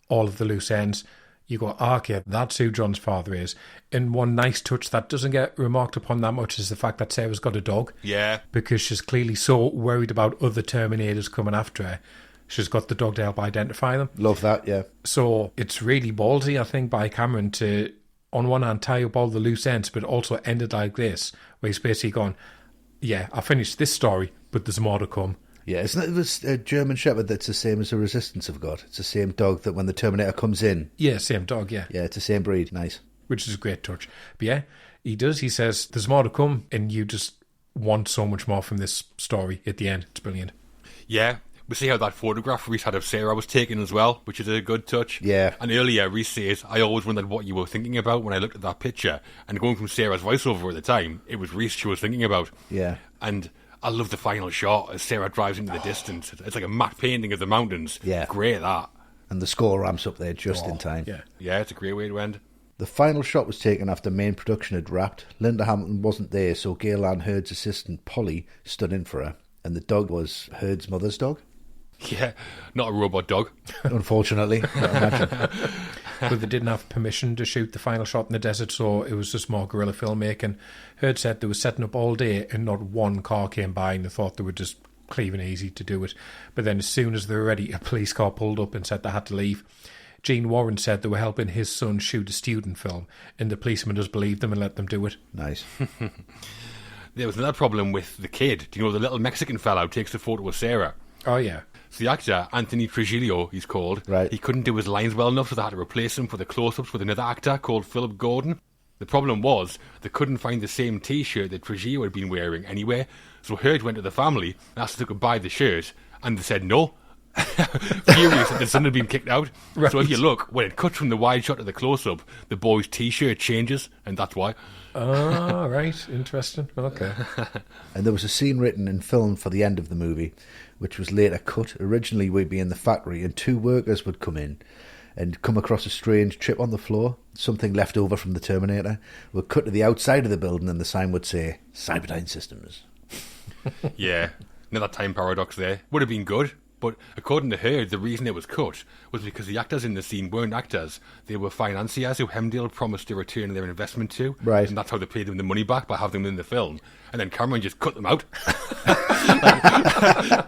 all of the loose ends. You go, okay, that's who John's father is. And one nice touch that doesn't get remarked upon that much is the fact that Sarah's got a dog. Yeah. Because she's clearly so worried about other Terminators coming after her. She's got the dog to help identify them. Love that, yeah. So it's really ballsy, I think, by Cameron to, on one hand, tie up all the loose ends, but also end it like this, where he's basically gone, yeah, I finished this story, but there's more to come. Yeah, isn't it this a German Shepherd that's the same as the Resistance have got? It's the same dog that when the Terminator comes in. Yeah, same dog, yeah. Yeah, it's the same breed. Nice. Which is a great touch. But yeah, he does. He says, there's more to come, and you just want so much more from this story at the end. It's brilliant. Yeah. We see how that photograph Reese had of Sarah was taken as well, which is a good touch. Yeah. And earlier, Reese says, I always wondered what you were thinking about when I looked at that picture. And going from Sarah's voiceover at the time, it was Reese she was thinking about. Yeah. And I love the final shot as Sarah drives into the distance. It's like a matte painting of the mountains. Yeah. Great, that. And the score ramps up there just in time. Yeah. Yeah, it's a great way to end. The final shot was taken after main production had wrapped. Linda Hamilton wasn't there, so Gaylan Hurd's assistant, Polly, stood in for her. And the dog was Hurd's mother's dog. Yeah, not a robot dog. Unfortunately. I imagine. But they didn't have permission to shoot the final shot in the desert, so it was just more guerrilla filmmaking. Heard said they were setting up all day and not one car came by, and they thought they were just clean and easy to do it. But then as soon as they were ready, a police car pulled up and said they had to leave. Gene Warren said they were helping his son shoot a student film, and the policeman just believed them and let them do it. Nice. There was another problem with the kid. Do you know the little Mexican fellow who takes the photo of Sarah? Oh, yeah. So the actor, Anthony Trujillo, he's called, right. He couldn't do his lines well enough, so they had to replace him for the close-ups with another actor called Philip Gordon. The problem was they couldn't find the same T-shirt that Trujillo had been wearing anywhere, so Hurd went to the family and asked them to buy the shirt, and they said no. Furious that the son had been kicked out. Right. So if you look, when it cuts from the wide shot to the close-up, the boy's T-shirt changes, and that's why. Oh, right. Interesting. Okay. And there was a scene written and filmed for the end of the movie, which was later cut. Originally, we'd be in the factory and two workers would come in and come across a strange chip on the floor, something left over from the Terminator. We'd cut to the outside of the building and the sign would say, Cyberdyne Systems. Yeah, another time paradox there. Would have been good. But according to her, the reason it was cut was because the actors in the scene weren't actors. They were financiers who Hemdale promised to return their investment to. Right. And that's how they paid them the money back, by having them in the film. And then Cameron just cut them out.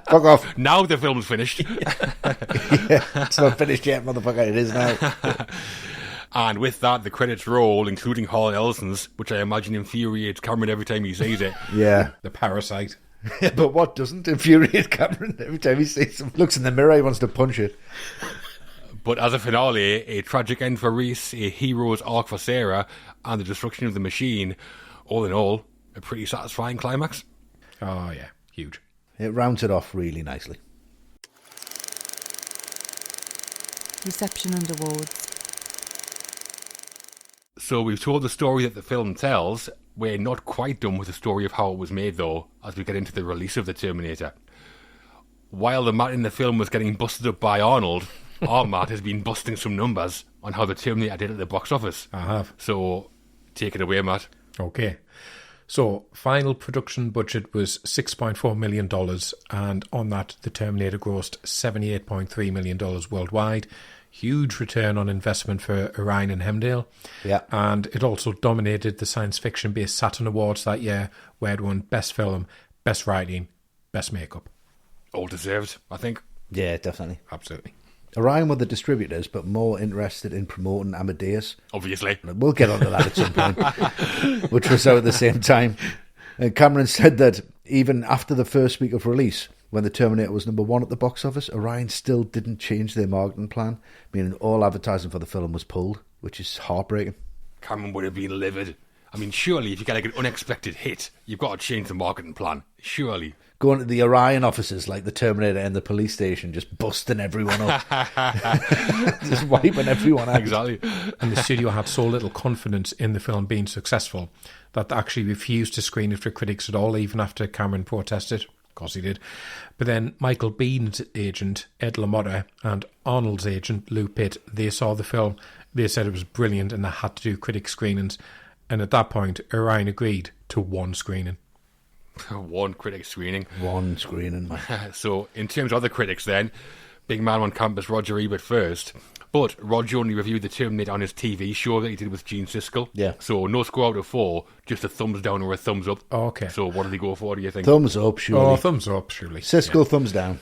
Fuck off. Now the film's finished. Yeah, it's not finished yet, motherfucker. It is now. And with that, the credits roll, including Hall Elson's, which I imagine infuriates Cameron every time he sees it. Yeah. The parasite. But what doesn't infuriate Cameron every time he sees him? Looks in the mirror, he wants to punch it. But as a finale, a tragic end for Reese, a hero's arc for Sarah, and the destruction of the machine. All in all, a pretty satisfying climax. Oh, yeah. Huge. It rounds it off really nicely. Reception and awards. So we've told the story that the film tells. We're not quite done with the story of how it was made, though, as we get into the release of the Terminator. While the Matt in the film was getting busted up by Arnold, our Matt has been busting some numbers on how the Terminator did at the box office. I have. So take it away, Matt. Okay. So, final production budget was $6.4 million, and on that, the Terminator grossed $78.3 million worldwide. Huge return on investment for Orion and Hemdale. Yeah. And it also dominated the science fiction-based Saturn Awards that year, where it won Best Film, Best Writing, Best Makeup. All deserved, I think. Yeah, definitely. Absolutely. Orion were the distributors, but more interested in promoting Amadeus. Obviously. We'll get onto that at some point, which was out at the same time. And Cameron said that even after the first week of release, when the Terminator was number one at the box office, Orion still didn't change their marketing plan, meaning all advertising for the film was pulled, which is heartbreaking. Cameron would have been livid. I mean, surely if you get like an unexpected hit, you've got to change the marketing plan. Surely. Going to the Orion offices like the Terminator and the police station, just busting everyone up. Just wiping everyone out. Exactly. And the studio had so little confidence in the film being successful that they actually refused to screen it for critics at all, even after Cameron protested. Of course he did. But then Michael Bihn's agent, Ed LaMotta, and Arnold's agent, Lou Pitt, they saw the film. They said it was brilliant and they had to do critic screenings. And at that point, Orion agreed to one screening. One critic screening. One screening, man. So, in terms of the critics then, big man on campus Roger Ebert first. But Roger only reviewed the Terminator on his TV show that he did with Gene Siskel. Yeah. So, no score out of 4, just a thumbs down or a thumbs up. Oh, okay. So, what did he go for, do you think? Thumbs up, surely. Oh, thumbs up, surely. Siskel, thumbs down.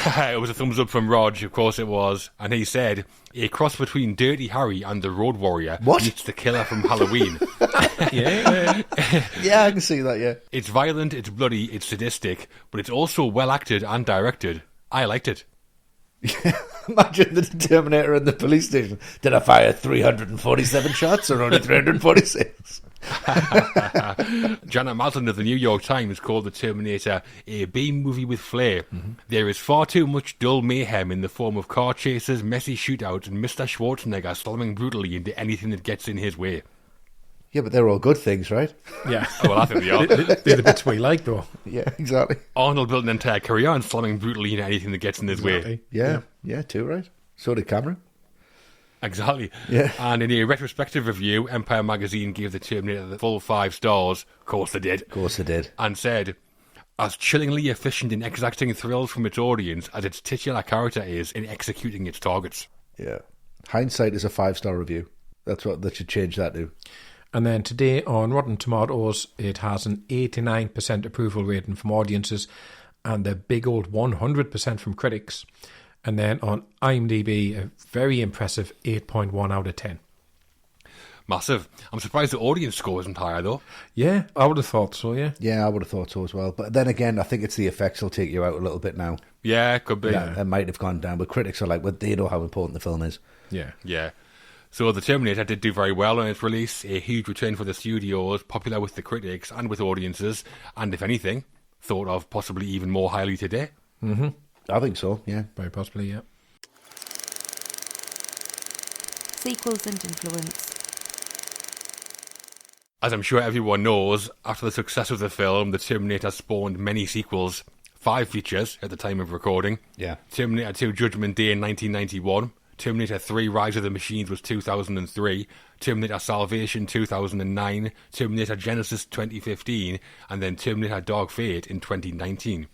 It was a thumbs up from Rog, of course it was. And he said, a cross between Dirty Harry and the Road Warrior What? meets the killer from Halloween. Yeah. Yeah, I can see that, yeah. It's violent, it's bloody, it's sadistic, but it's also well acted and directed. I liked it. Imagine the Terminator in the police station. Did I fire 347 shots or only 346? Janet Maslin of the New York Times called the Terminator a B movie with flair. There is far too much dull mayhem in the form of car chases, messy shootouts, and Mr. Schwarzenegger slamming brutally into anything that gets in his way. Yeah, but they're all good things, right? Yeah. Well, I think they are. They're the bits we like, though. Yeah, exactly. Arnold built an entire career on slamming brutally into anything that gets in his way. Exactly. Yeah, too right. So did Cameron. Exactly. Yeah. And in a retrospective review, Empire magazine gave the Terminator the full 5 stars. Of course they did. Of course they did. And said, as chillingly efficient in exacting thrills from its audience as its titular character is in executing its targets. Yeah. Hindsight is a 5-star review. That's what they should change that to. And then today on Rotten Tomatoes, it has an 89% approval rating from audiences and a big old 100% from critics. And then on IMDb, a very impressive 8.1 out of 10. Massive. I'm surprised the audience score isn't higher, though. Yeah, I would have thought so, yeah. Yeah, I would have thought so as well. But then again, I think it's the effects will take you out a little bit now. Yeah, could be. It might have gone down, but critics are like, well, they know how important the film is. Yeah. Yeah. So the Terminator did do very well on its release, a huge return for the studios, popular with the critics and with audiences, and if anything, thought of possibly even more highly today. Mm-hmm. I think so, yeah. Very possibly, yeah. Sequels and influence. As I'm sure everyone knows, after the success of the film, the Terminator spawned many sequels. 5 features at the time of recording. Yeah. Terminator 2 Judgment Day in 1991. Terminator 3 Rise of the Machines was 2003, Terminator Salvation 2009, Terminator Genesis 2015, and then Terminator Dark Fate in 2019.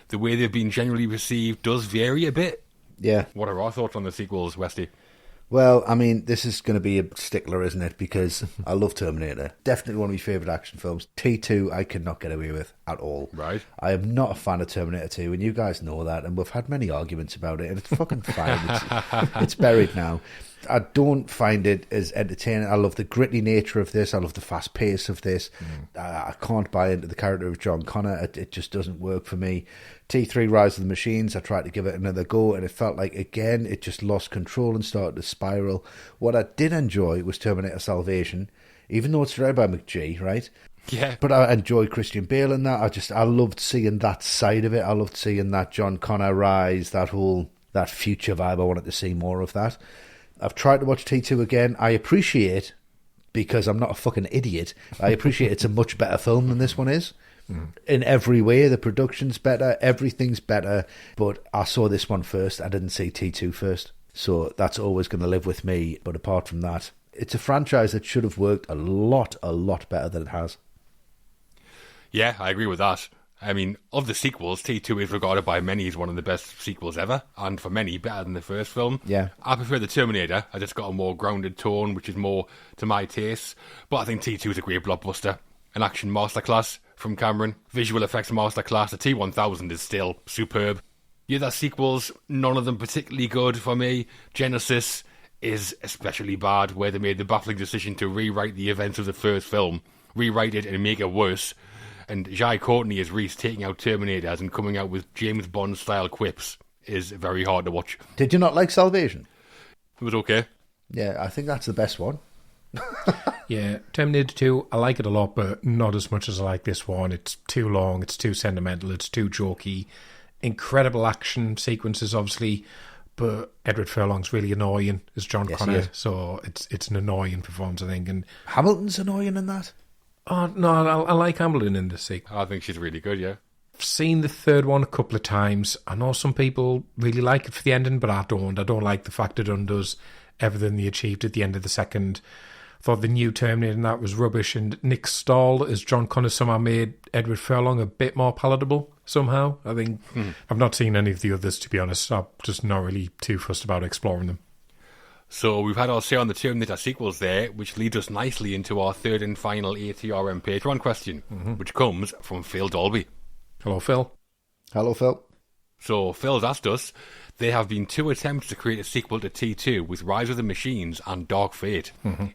The way they've been generally received does vary a bit. Yeah. What are our thoughts on the sequels, Westy? Well, I mean, this is going to be a stickler, isn't it? Because I love Terminator. Definitely one of my favourite action films. T2, I could not get away with at all. Right. I am not a fan of Terminator 2, and you guys know that, and we've had many arguments about it, and it's fucking fine. It's buried now. I don't find it as entertaining. I love the gritty nature of this. I love the fast pace of this. I can't buy into the character of John Connor. It just doesn't work for me. T3 Rise of the Machines, I tried to give it another go, and it felt like, again, it just lost control and started to spiral. What I did enjoy was Terminator Salvation, even though it's directed by McGee, right? Yeah. But I enjoyed Christian Bale in that. I loved seeing that side of it. I loved seeing that John Connor rise, that future vibe. I wanted to see more of that. I've tried to watch T2 again. I appreciate, because I'm not a fucking idiot, I appreciate it's a much better film than this one is. In every way, the production's better, everything's better, but I saw this one first. I didn't see T2 first. So that's always going to live with me. But apart from that, it's a franchise that should have worked a lot better than it has. Yeah, I agree with that. I mean, of the sequels, T2 is regarded by many as one of the best sequels ever, and for many, better than the first film. Yeah. I prefer the Terminator, as it's got a more grounded tone, which is more to my taste. But I think T2 is a great blockbuster. An action masterclass from Cameron. Visual effects masterclass. The T-1000 is still superb. The other sequels, none of them particularly good for me. Genesis is especially bad, where they made the baffling decision to rewrite the events of the first film, rewrite it and make it worse. And Jai Courtney as Reese taking out Terminators and coming out with James Bond-style quips is very hard to watch. Did you not like Salvation? It was okay. Yeah, I think that's the best one. Yeah, Terminator 2, I like it a lot, but not as much as I like this one. It's too long, it's too sentimental, it's too jokey. Incredible action sequences, obviously, but Edward Furlong's really annoying as John Connor, so it's an annoying performance, I think. And Hamilton's annoying in that? Oh, no, I like Hamilton in this sequel. I think she's really good, yeah. I've seen the third one a couple of times. I know some people really like it for the ending, but I don't. I don't like the fact it undoes everything they achieved at the end of the second. I thought the new Terminator in that was rubbish, and Nick Stahl as John Connor somehow made Edward Furlong a bit more palatable somehow. I think I've not seen any of the others, to be honest. I'm just not really too fussed about exploring them. So we've had our say on the Terminator sequels there, which leads us nicely into our third and final ATRM Patreon question, which comes from Phil Dolby. Hello, Phil. Hello, Phil. So Phil's asked us, there have been 2 attempts to create a sequel to T2 with Rise of the Machines and Dark Fate.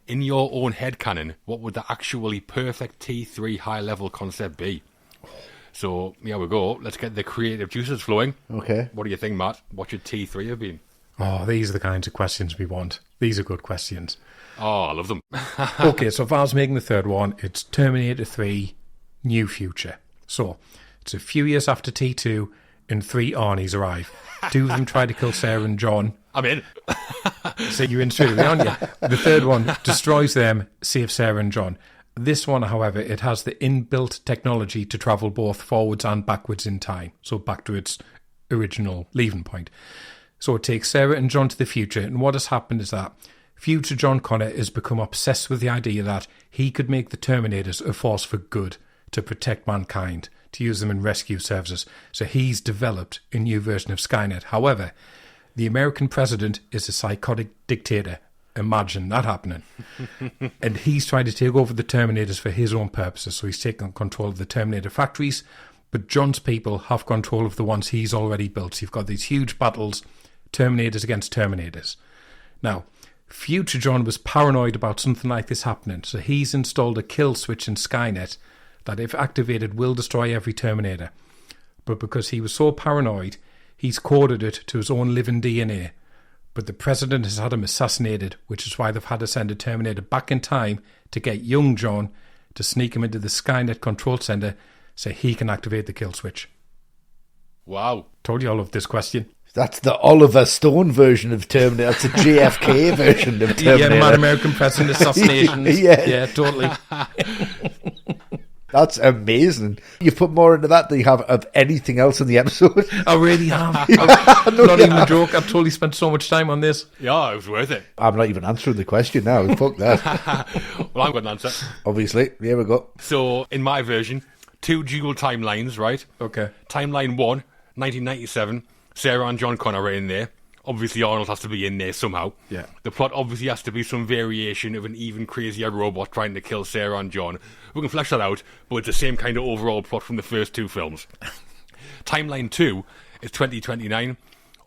In your own headcanon, what would the actually perfect T3 high-level concept be? So, here we go. Let's get the creative juices flowing. Okay. What do you think, Matt? What should T3 have been? Oh, these are the kinds of questions we want. These are good questions. Oh, I love them. Okay, so if I was making the third one, it's Terminator 3, New Future. So, it's a few years after T2, and 3 Arnies arrive. 2 of them try to kill Sarah and John. I'm in. So you're in straight away, aren't you? The third one destroys them, saves Sarah and John. This one, however, it has the inbuilt technology to travel both forwards and backwards in time. So back to its original leaving point. So it takes Sarah and John to the future, and what has happened is that future John Connor has become obsessed with the idea that he could make the Terminators a force for good, to protect mankind, to use them in rescue services. So he's developed a new version of Skynet. However, the American president is a psychotic dictator. Imagine that happening. And he's trying to take over the Terminators for his own purposes. So he's taking control of the Terminator factories, but John's people have control of the ones he's already built. So you've got these huge battles, Terminators against Terminators. Now, future John was paranoid about something like this happening, so he's installed a kill switch in Skynet that, if activated, will destroy every Terminator. But because he was so paranoid, he's coded it to his own living DNA. But the president has had him assassinated, which is why they've had to send a Terminator back in time to get young John to sneak him into the Skynet control center so he can activate the kill switch. Wow. Told you I love this question. That's the Oliver Stone version of Terminator. That's a JFK version of Terminator. Yeah, man, American president assassinations. Yeah, totally. That's amazing. You've put more into that than you have of anything else in the episode. I really have. Not even a joke. I've totally spent so much time on this. Yeah, it was worth it. I'm not even answering the question now. Fuck that. Well, I've got an answer. Obviously. Here we go. So, in my version, 2 dual timelines, right? Okay. Timeline 1, 1997. Sarah and John Connor are in there. Obviously, Arnold has to be in there somehow. Yeah. The plot obviously has to be some variation of an even crazier robot trying to kill Sarah and John. We can flesh that out, but it's the same kind of overall plot from the first 2 films. Timeline 2 is 2029.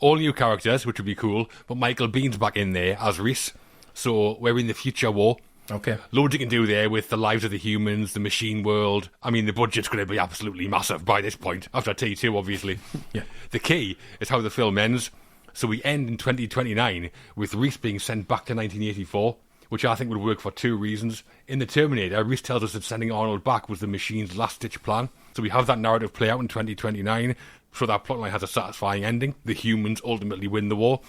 all new characters, which would be cool, but Michael Bihn's back in there as Reese. So we're in the future war. Okay. Loads you can do there with the lives of the humans, the machine world. I mean, the budget's going to be absolutely massive by this point, after T2, obviously. Yeah. The key is how the film ends. So we end in 2029 with Reese being sent back to 1984, which I think would work for two reasons. In the Terminator, Reese tells us that sending Arnold back was the machine's last-ditch plan. So we have that narrative play out in 2029, so that plotline has a satisfying ending. The humans ultimately win the war.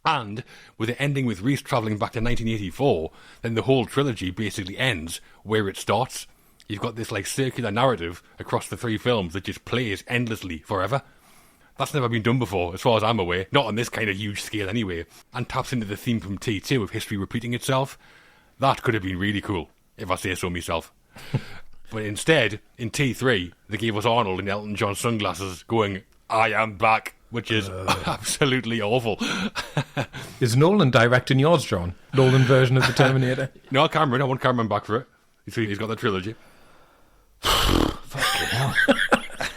And with it ending with Reese travelling back to 1984, then the whole trilogy basically ends where it starts. You've got this like circular narrative across the three films that just plays endlessly forever. That's never been done before, as far as I'm aware, not on this kind of huge scale anyway, and taps into the theme from T2 of history repeating itself. That could have been really cool, if I say so myself. But instead, in T3, they gave us Arnold in Elton John sunglasses going, "I am back," which is absolutely awful. Is Nolan directing yours, John? Nolan version of the Terminator? No, Cameron. I want Cameron back for it. He's got the trilogy. Fucking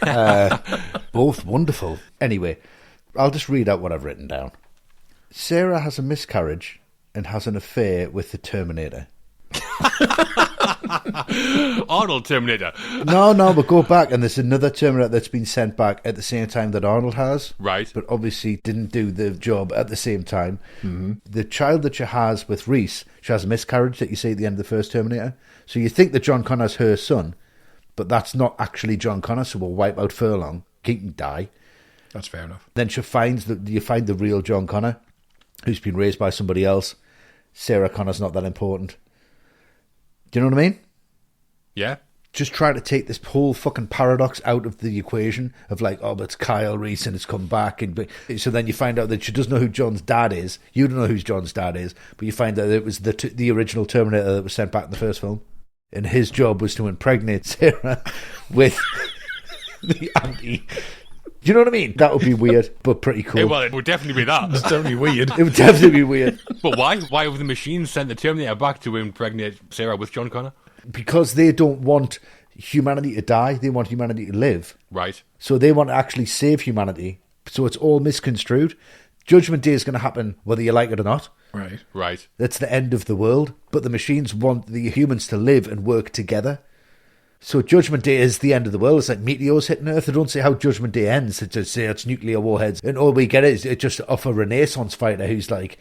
hell. Both wonderful. Anyway, I'll just read out what I've written down. Sarah has a miscarriage and has an affair with the Terminator. Arnold Terminator. No, but go back, and there's another Terminator that's been sent back at the same time that Arnold has. Right. But obviously didn't do the job at the same time. Mm-hmm. The child that she has with Reese, she has a miscarriage that you see at the end of the first Terminator. So you think that John Connor's her son, but that's not actually John Connor, so we'll wipe out Furlong. He can die. That's fair enough. Then you find the real John Connor, who's been raised by somebody else. Sarah Connor's not that important. Do you know what I mean? Yeah. Just try to take this whole fucking paradox out of the equation of like, oh, but it's Kyle Reese and it's come back. So then you find out that she doesn't know who John's dad is. You don't know who John's dad is, but you find out that it was the original Terminator that was sent back in the first film. And his job was to impregnate Sarah with the anti... Do you know what I mean? That would be weird, but pretty cool. Well, it would definitely be that. It's definitely weird. It would definitely be weird. But why? Why have the machines sent the Terminator back to impregnate Sarah with John Connor? Because they don't want humanity to die. They want humanity to live. Right. So they want to actually save humanity. So it's all misconstrued. Judgment Day is going to happen whether you like it or not. Right. Right. That's the end of the world. But the machines want the humans to live and work together. So Judgment Day is the end of the world. It's like meteors hitting Earth. They don't say how Judgment Day ends. They just say it's nuclear warheads. And all we get is it just off a Renaissance fighter who's like...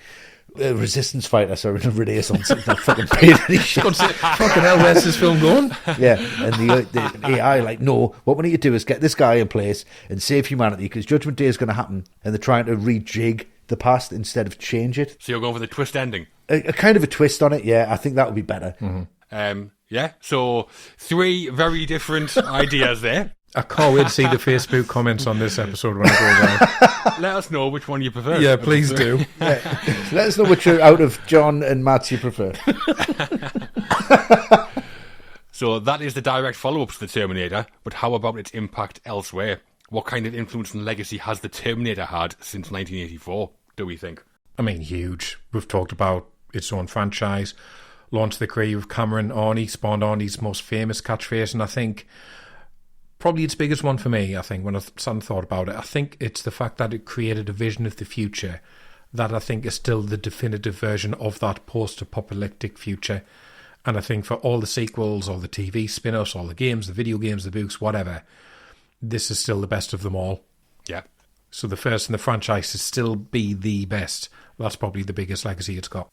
a resistance fighter, sorry, a Renaissance. It's not fucking paid any shit. Fucking hell, where's this film going? Yeah, and the AI like, no, what we need to do is get this guy in place and save humanity because Judgment Day is going to happen, and they're trying to rejig the past instead of change it. So you're going for the twist ending? A kind of a twist on it, yeah. I think that would be better. Mm-hmm. Yeah, so three very different ideas there. I can't wait to see the Facebook comments on this episode when I go down. Let us know which one you prefer. Yeah, please do. Yeah. Let us know which out of John and Matt's you prefer. So that is the direct follow-up to the Terminator, but how about its impact elsewhere? What kind of influence and legacy has the Terminator had since 1984, do we think? I mean, huge. We've talked about its own franchise, launched the career of Cameron Arnie, spawned Arnie's most famous catchphrase, and I think probably its biggest one for me, I think, when I sat and thought about it, I think it's the fact that it created a vision of the future that I think is still the definitive version of that post-apocalyptic future. And I think for all the sequels, all the TV spin-offs, all the games, the video games, the books, whatever, this is still the best of them all. Yeah. So the first in the franchise to still be the best. That's probably the biggest legacy it's got.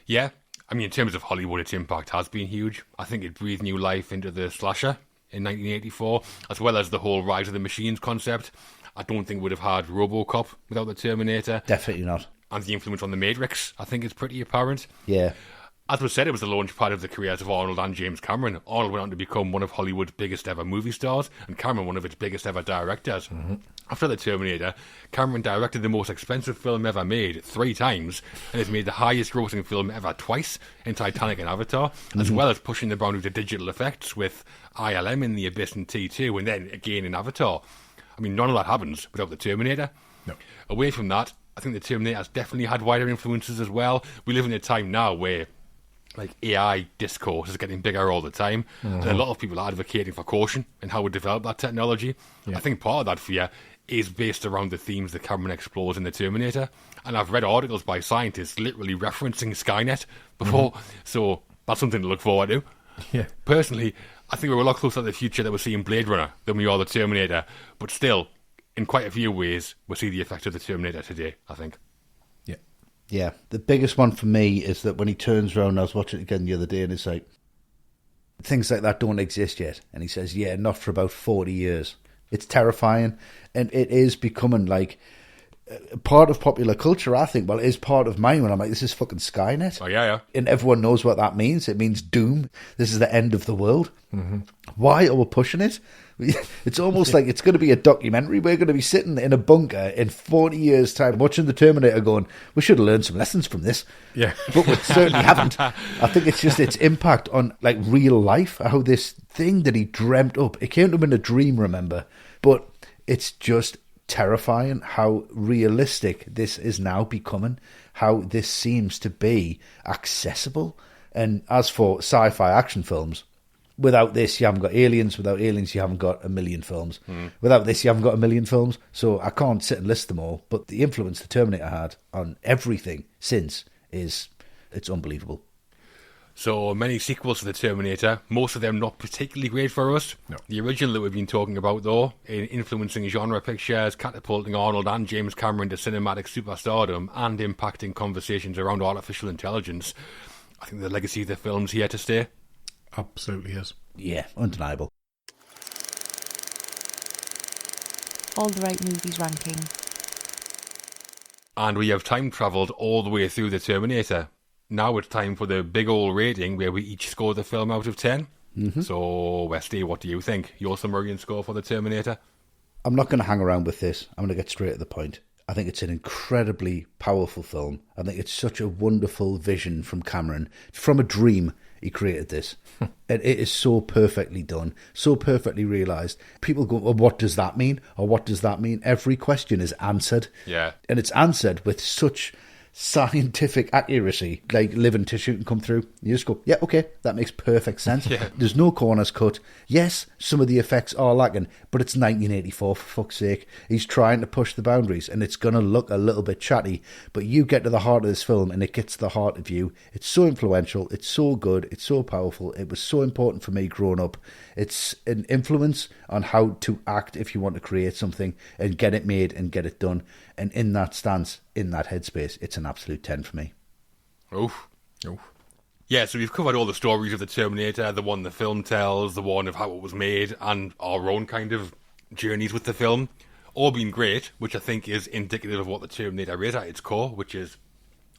Yeah. I mean, in terms of Hollywood, its impact has been huge. I think it breathed new life into the slasher in 1984, as well as the whole Rise of the Machines concept. I don't think we'd have had RoboCop without the Terminator. Definitely not. And the influence on the Matrix, I think, is pretty apparent. Yeah. As was said, it was the launch pad of the careers of Arnold and James Cameron. Arnold went on to become one of Hollywood's biggest ever movie stars, and Cameron one of its biggest ever directors. Mm-hmm. After the Terminator, Cameron directed the most expensive film ever made 3 times, and has made the highest grossing film ever twice in Titanic and Avatar, as well as pushing the boundaries of digital effects with ILM in The Abyss and T2, and then again in Avatar. I mean, none of that happens without the Terminator. No. Away from that, I think the Terminator has definitely had wider influences as well. We live in a time now where like AI discourse is getting bigger all the time, and a lot of people are advocating for caution and how we develop that technology. Yeah. I think part of that fear is based around the themes that Cameron explores in The Terminator. And I've read articles by scientists literally referencing Skynet before, so that's something to look forward to. Yeah. Personally, I think we're a lot closer to the future that we're seeing Blade Runner than we are The Terminator, but still, in quite a few ways, we see the effect of The Terminator today, I think. Yeah. Yeah, the biggest one for me is that when he turns around, I was watching it again the other day, and it's like, things like that don't exist yet. And he says, yeah, not for about 40 years. It's terrifying, and it is becoming like part of popular culture, I think. Well, it is part of mine when I'm like, this is fucking Skynet. Oh, yeah. And everyone knows what that means. It means doom. This is the end of the world. Mm-hmm. Why are we pushing it? It's almost like it's going to be a documentary. We're going to be sitting in a bunker in 40 years' time watching The Terminator going, we should have learned some lessons from this. Yeah. But we certainly haven't. I think it's just its impact on like real life, how this thing that he dreamt up, it came to him in a dream, remember? But it's just terrifying how realistic this is now becoming, how this seems to be accessible. And as for sci-fi action films, without this you haven't got Aliens, without Aliens you haven't got a million films, without this you haven't got a million films. So I can't sit and list them all, but the influence the Terminator had on everything since it's unbelievable. So many sequels to The Terminator, most of them not particularly great for us. No. The original that we've been talking about, though, in influencing genre pictures, catapulting Arnold and James Cameron to cinematic superstardom, and impacting conversations around artificial intelligence, I think the legacy of the film's here to stay. Absolutely is. Yeah, undeniable. All the right movies ranking. And we have time travelled all the way through The Terminator. Now it's time for the big old rating where we each score the film out of 10. Mm-hmm. So, Westy, what do you think? Your Sumerian score for The Terminator? I'm not going to hang around with this. I'm going to get straight to the point. I think it's an incredibly powerful film. I think it's such a wonderful vision from Cameron. From a dream, he created this. And it is so perfectly done, so perfectly realised. People go, well, what does that mean? Or what does that mean? Every question is answered. Yeah. And it's answered with such scientific accuracy, like living tissue can come through. You just go, yeah, okay, that makes perfect sense. Yeah. There's no corners cut. Yes, some of the effects are lacking, but it's 1984, for fuck's sake. He's trying to push the boundaries, and it's going to look a little bit chatty, but you get to the heart of this film, and it gets to the heart of you. It's so influential, it's so good, it's so powerful. It was so important for me growing up. It's an influence on how to act if you want to create something and get it made and get it done. And in that stance, in that headspace, it's an absolute 10 for me. Oof. Yeah, so we've covered all the stories of The Terminator, the one the film tells, the one of how it was made, and our own kind of journeys with the film. All been great, which I think is indicative of what The Terminator is at its core, which is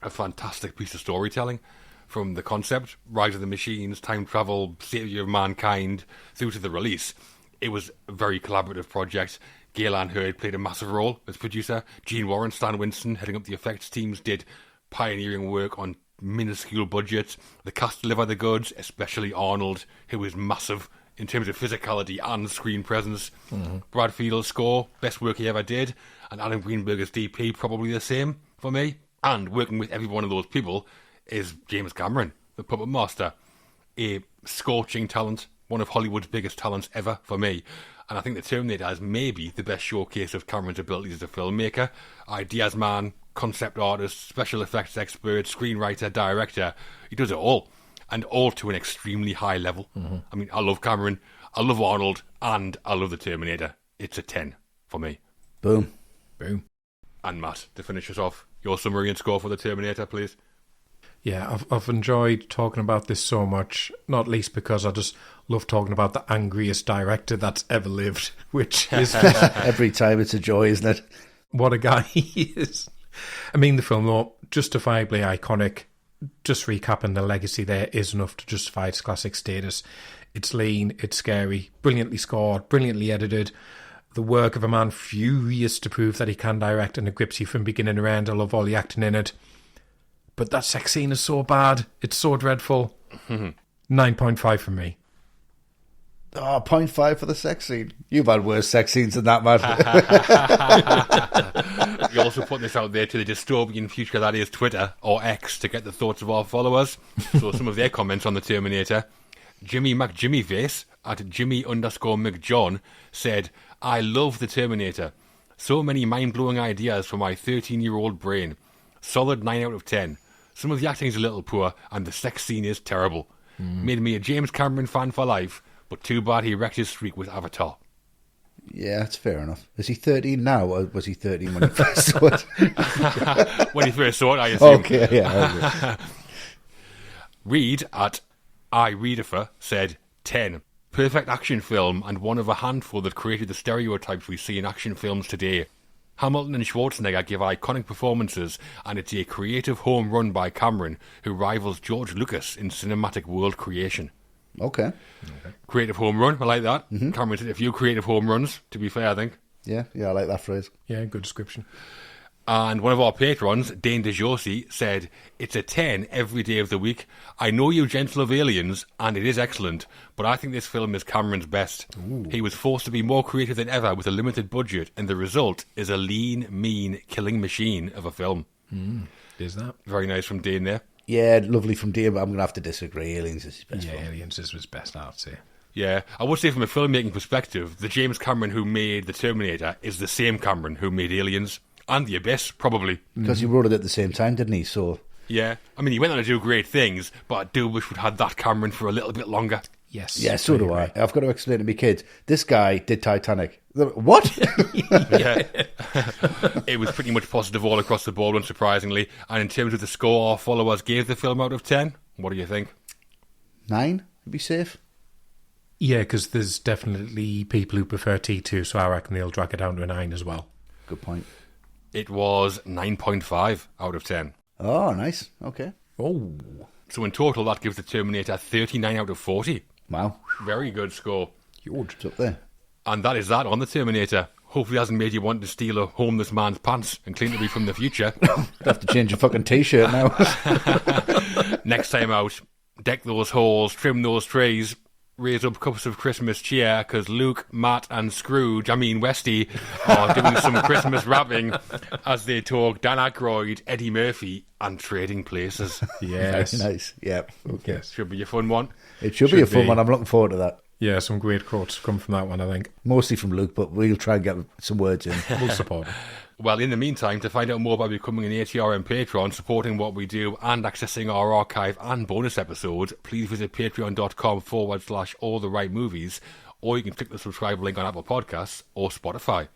a fantastic piece of storytelling. From the concept, Rise of the Machines, time travel, saviour of mankind, through to the release. It was a very collaborative project. Gail Ann Hurd played a massive role as producer. Gene Warren, Stan Winston, heading up the effects teams, did pioneering work on minuscule budgets. The cast delivered the goods, especially Arnold, who was massive in terms of physicality and screen presence. Mm-hmm. Brad Fiedel's score, best work he ever did. And Adam Greenberger's DP, probably the same for me. And working with every one of those people is James Cameron, the puppet master. A scorching talent, one of Hollywood's biggest talents ever for me. And I think The Terminator is maybe the best showcase of Cameron's abilities as a filmmaker. Ideas man, concept artist, special effects expert, screenwriter, director. He does it all. And all to an extremely high level. Mm-hmm. I mean, I love Cameron, I love Arnold, and I love The Terminator. It's a 10 for me. Boom. And Matt, to finish us off, your Sumerian score for The Terminator, please. Yeah, I've enjoyed talking about this so much, not least because I just love talking about the angriest director that's ever lived, which is... Every time it's a joy, isn't it? What a guy he is. I mean, the film, though, justifiably iconic. Just recapping the legacy there is enough to justify its classic status. It's lean, it's scary, brilliantly scored, brilliantly edited. The work of a man furious to prove that he can direct, and it grips you from beginning to end. I love all the acting in it. But that sex scene is so bad. It's so dreadful. 9.5 from me. Oh, 0.5 for the sex scene. You've had worse sex scenes than that, man. You're also putting this out there to the dystopian future that is Twitter, or X, to get the thoughts of our followers. So some of their comments on The Terminator. Jimmy McJimmyface at Jimmy_McJohn said, I love The Terminator. So many mind-blowing ideas for my 13-year-old brain. Solid 9 out of 10. Some of the acting's a little poor, and the sex scene is terrible. Made me a James Cameron fan for life, but too bad he wrecked his streak with Avatar. Yeah, that's fair enough. Is he 13 now, or was he 13 when he first saw it? When he first saw it, I assume. Okay, yeah. Okay. Reed at iReadifer said 10. Perfect action film and one of a handful that created the stereotypes we see in action films today. Hamilton and Schwarzenegger give iconic performances, and it's a creative home run by Cameron, who rivals George Lucas in cinematic world creation. Okay. Creative home run, I like that. Cameron's hit a few creative home runs, to be fair, I think. Yeah, I like that phrase. Yeah, good description. And one of our patrons, Dane DeJosi, said, it's a 10 every day of the week. I know you gentle of aliens, and it is excellent, but I think this film is Cameron's best. Ooh. He was forced to be more creative than ever with a limited budget, and the result is a lean, mean, killing machine of a film. Is that? Very nice from Dane there. Yeah, lovely from Dane, but I'm going to have to disagree. Aliens is his best film. Aliens is his best, I'd say. Yeah, I would say from a filmmaking perspective, the James Cameron who made The Terminator is the same Cameron who made Aliens. And The Abyss, probably. Because he wrote it at the same time, didn't he? So yeah. I mean, he went on to do great things, but I do wish we'd had that Cameron for a little bit longer. Yes. Yeah, so do I. I've got to explain to my kids, this guy did Titanic. What? Yeah. It was pretty much positive all across the board, unsurprisingly. And in terms of the score our followers gave the film out of 10, what do you think? 9 would be safe. Yeah, because there's definitely people who prefer T2, so I reckon they'll drag it down to a 9 as well. Good point. It was 9.5 out of 10. Oh, nice. Okay. Oh. So in total, that gives the Terminator 39 out of 40. Wow. Very good score. Huge. It's up there. And that is that on the Terminator. Hopefully it hasn't made you want to steal a homeless man's pants and claim to be from the future. I'd have to change your fucking T-shirt now. Next time out, deck those halls, trim those trees, raise up cups of Christmas cheer, because Luke, Matt and Westy, are doing some Christmas rapping as they talk Dan Aykroyd, Eddie Murphy and Trading Places. Yes. Very nice. Yeah. Okay. Should be a fun one. It should be a fun one. I'm looking forward to that. Yeah, some great quotes come from that one, I think. Mostly from Luke, but we'll try and get some words in. We'll support it. Well, in the meantime, to find out more about becoming an ATRM patron, supporting what we do and accessing our archive and bonus episodes, please visit patreon.com/alltherightmovies, or you can click the subscribe link on Apple Podcasts or Spotify.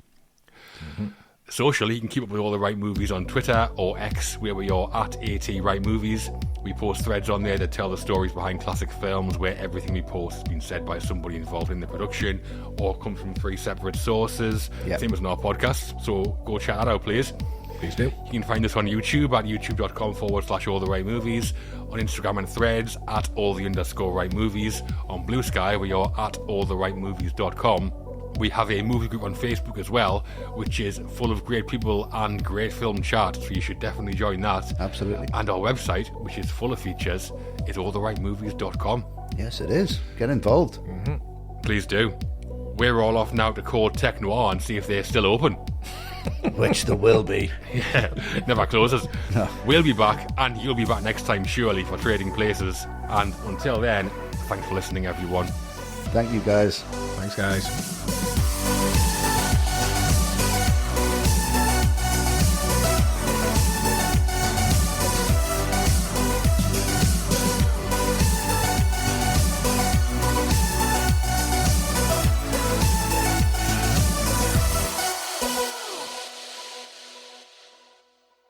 Socially, you can keep up with All the Right Movies on Twitter or X, where we are at ATRightMovies. We post threads on there that tell the stories behind classic films, where everything we post has been said by somebody involved in the production or comes from 3 separate sources. Yep. Same as in our podcast, so go check that out, please. Please do. You can find us on YouTube at youtube.com/alltherightmovies, on Instagram and Threads at all_the_rightmovies, on Blue Sky we are at alltherightmovies.com. We have a movie group on Facebook as well, which is full of great people and great film chat, so you should definitely join that. Absolutely. And our website, which is full of features, is alltherightmovies.com. Yes, it is. Get involved. Please do. We're all off now to call tech-noir and see if they're still open. Which there will be. Yeah, never closes. No. We'll be back, and you'll be back next time, surely, for Trading Places. And until then, thanks for listening, everyone. Thank you, guys. Thanks, guys.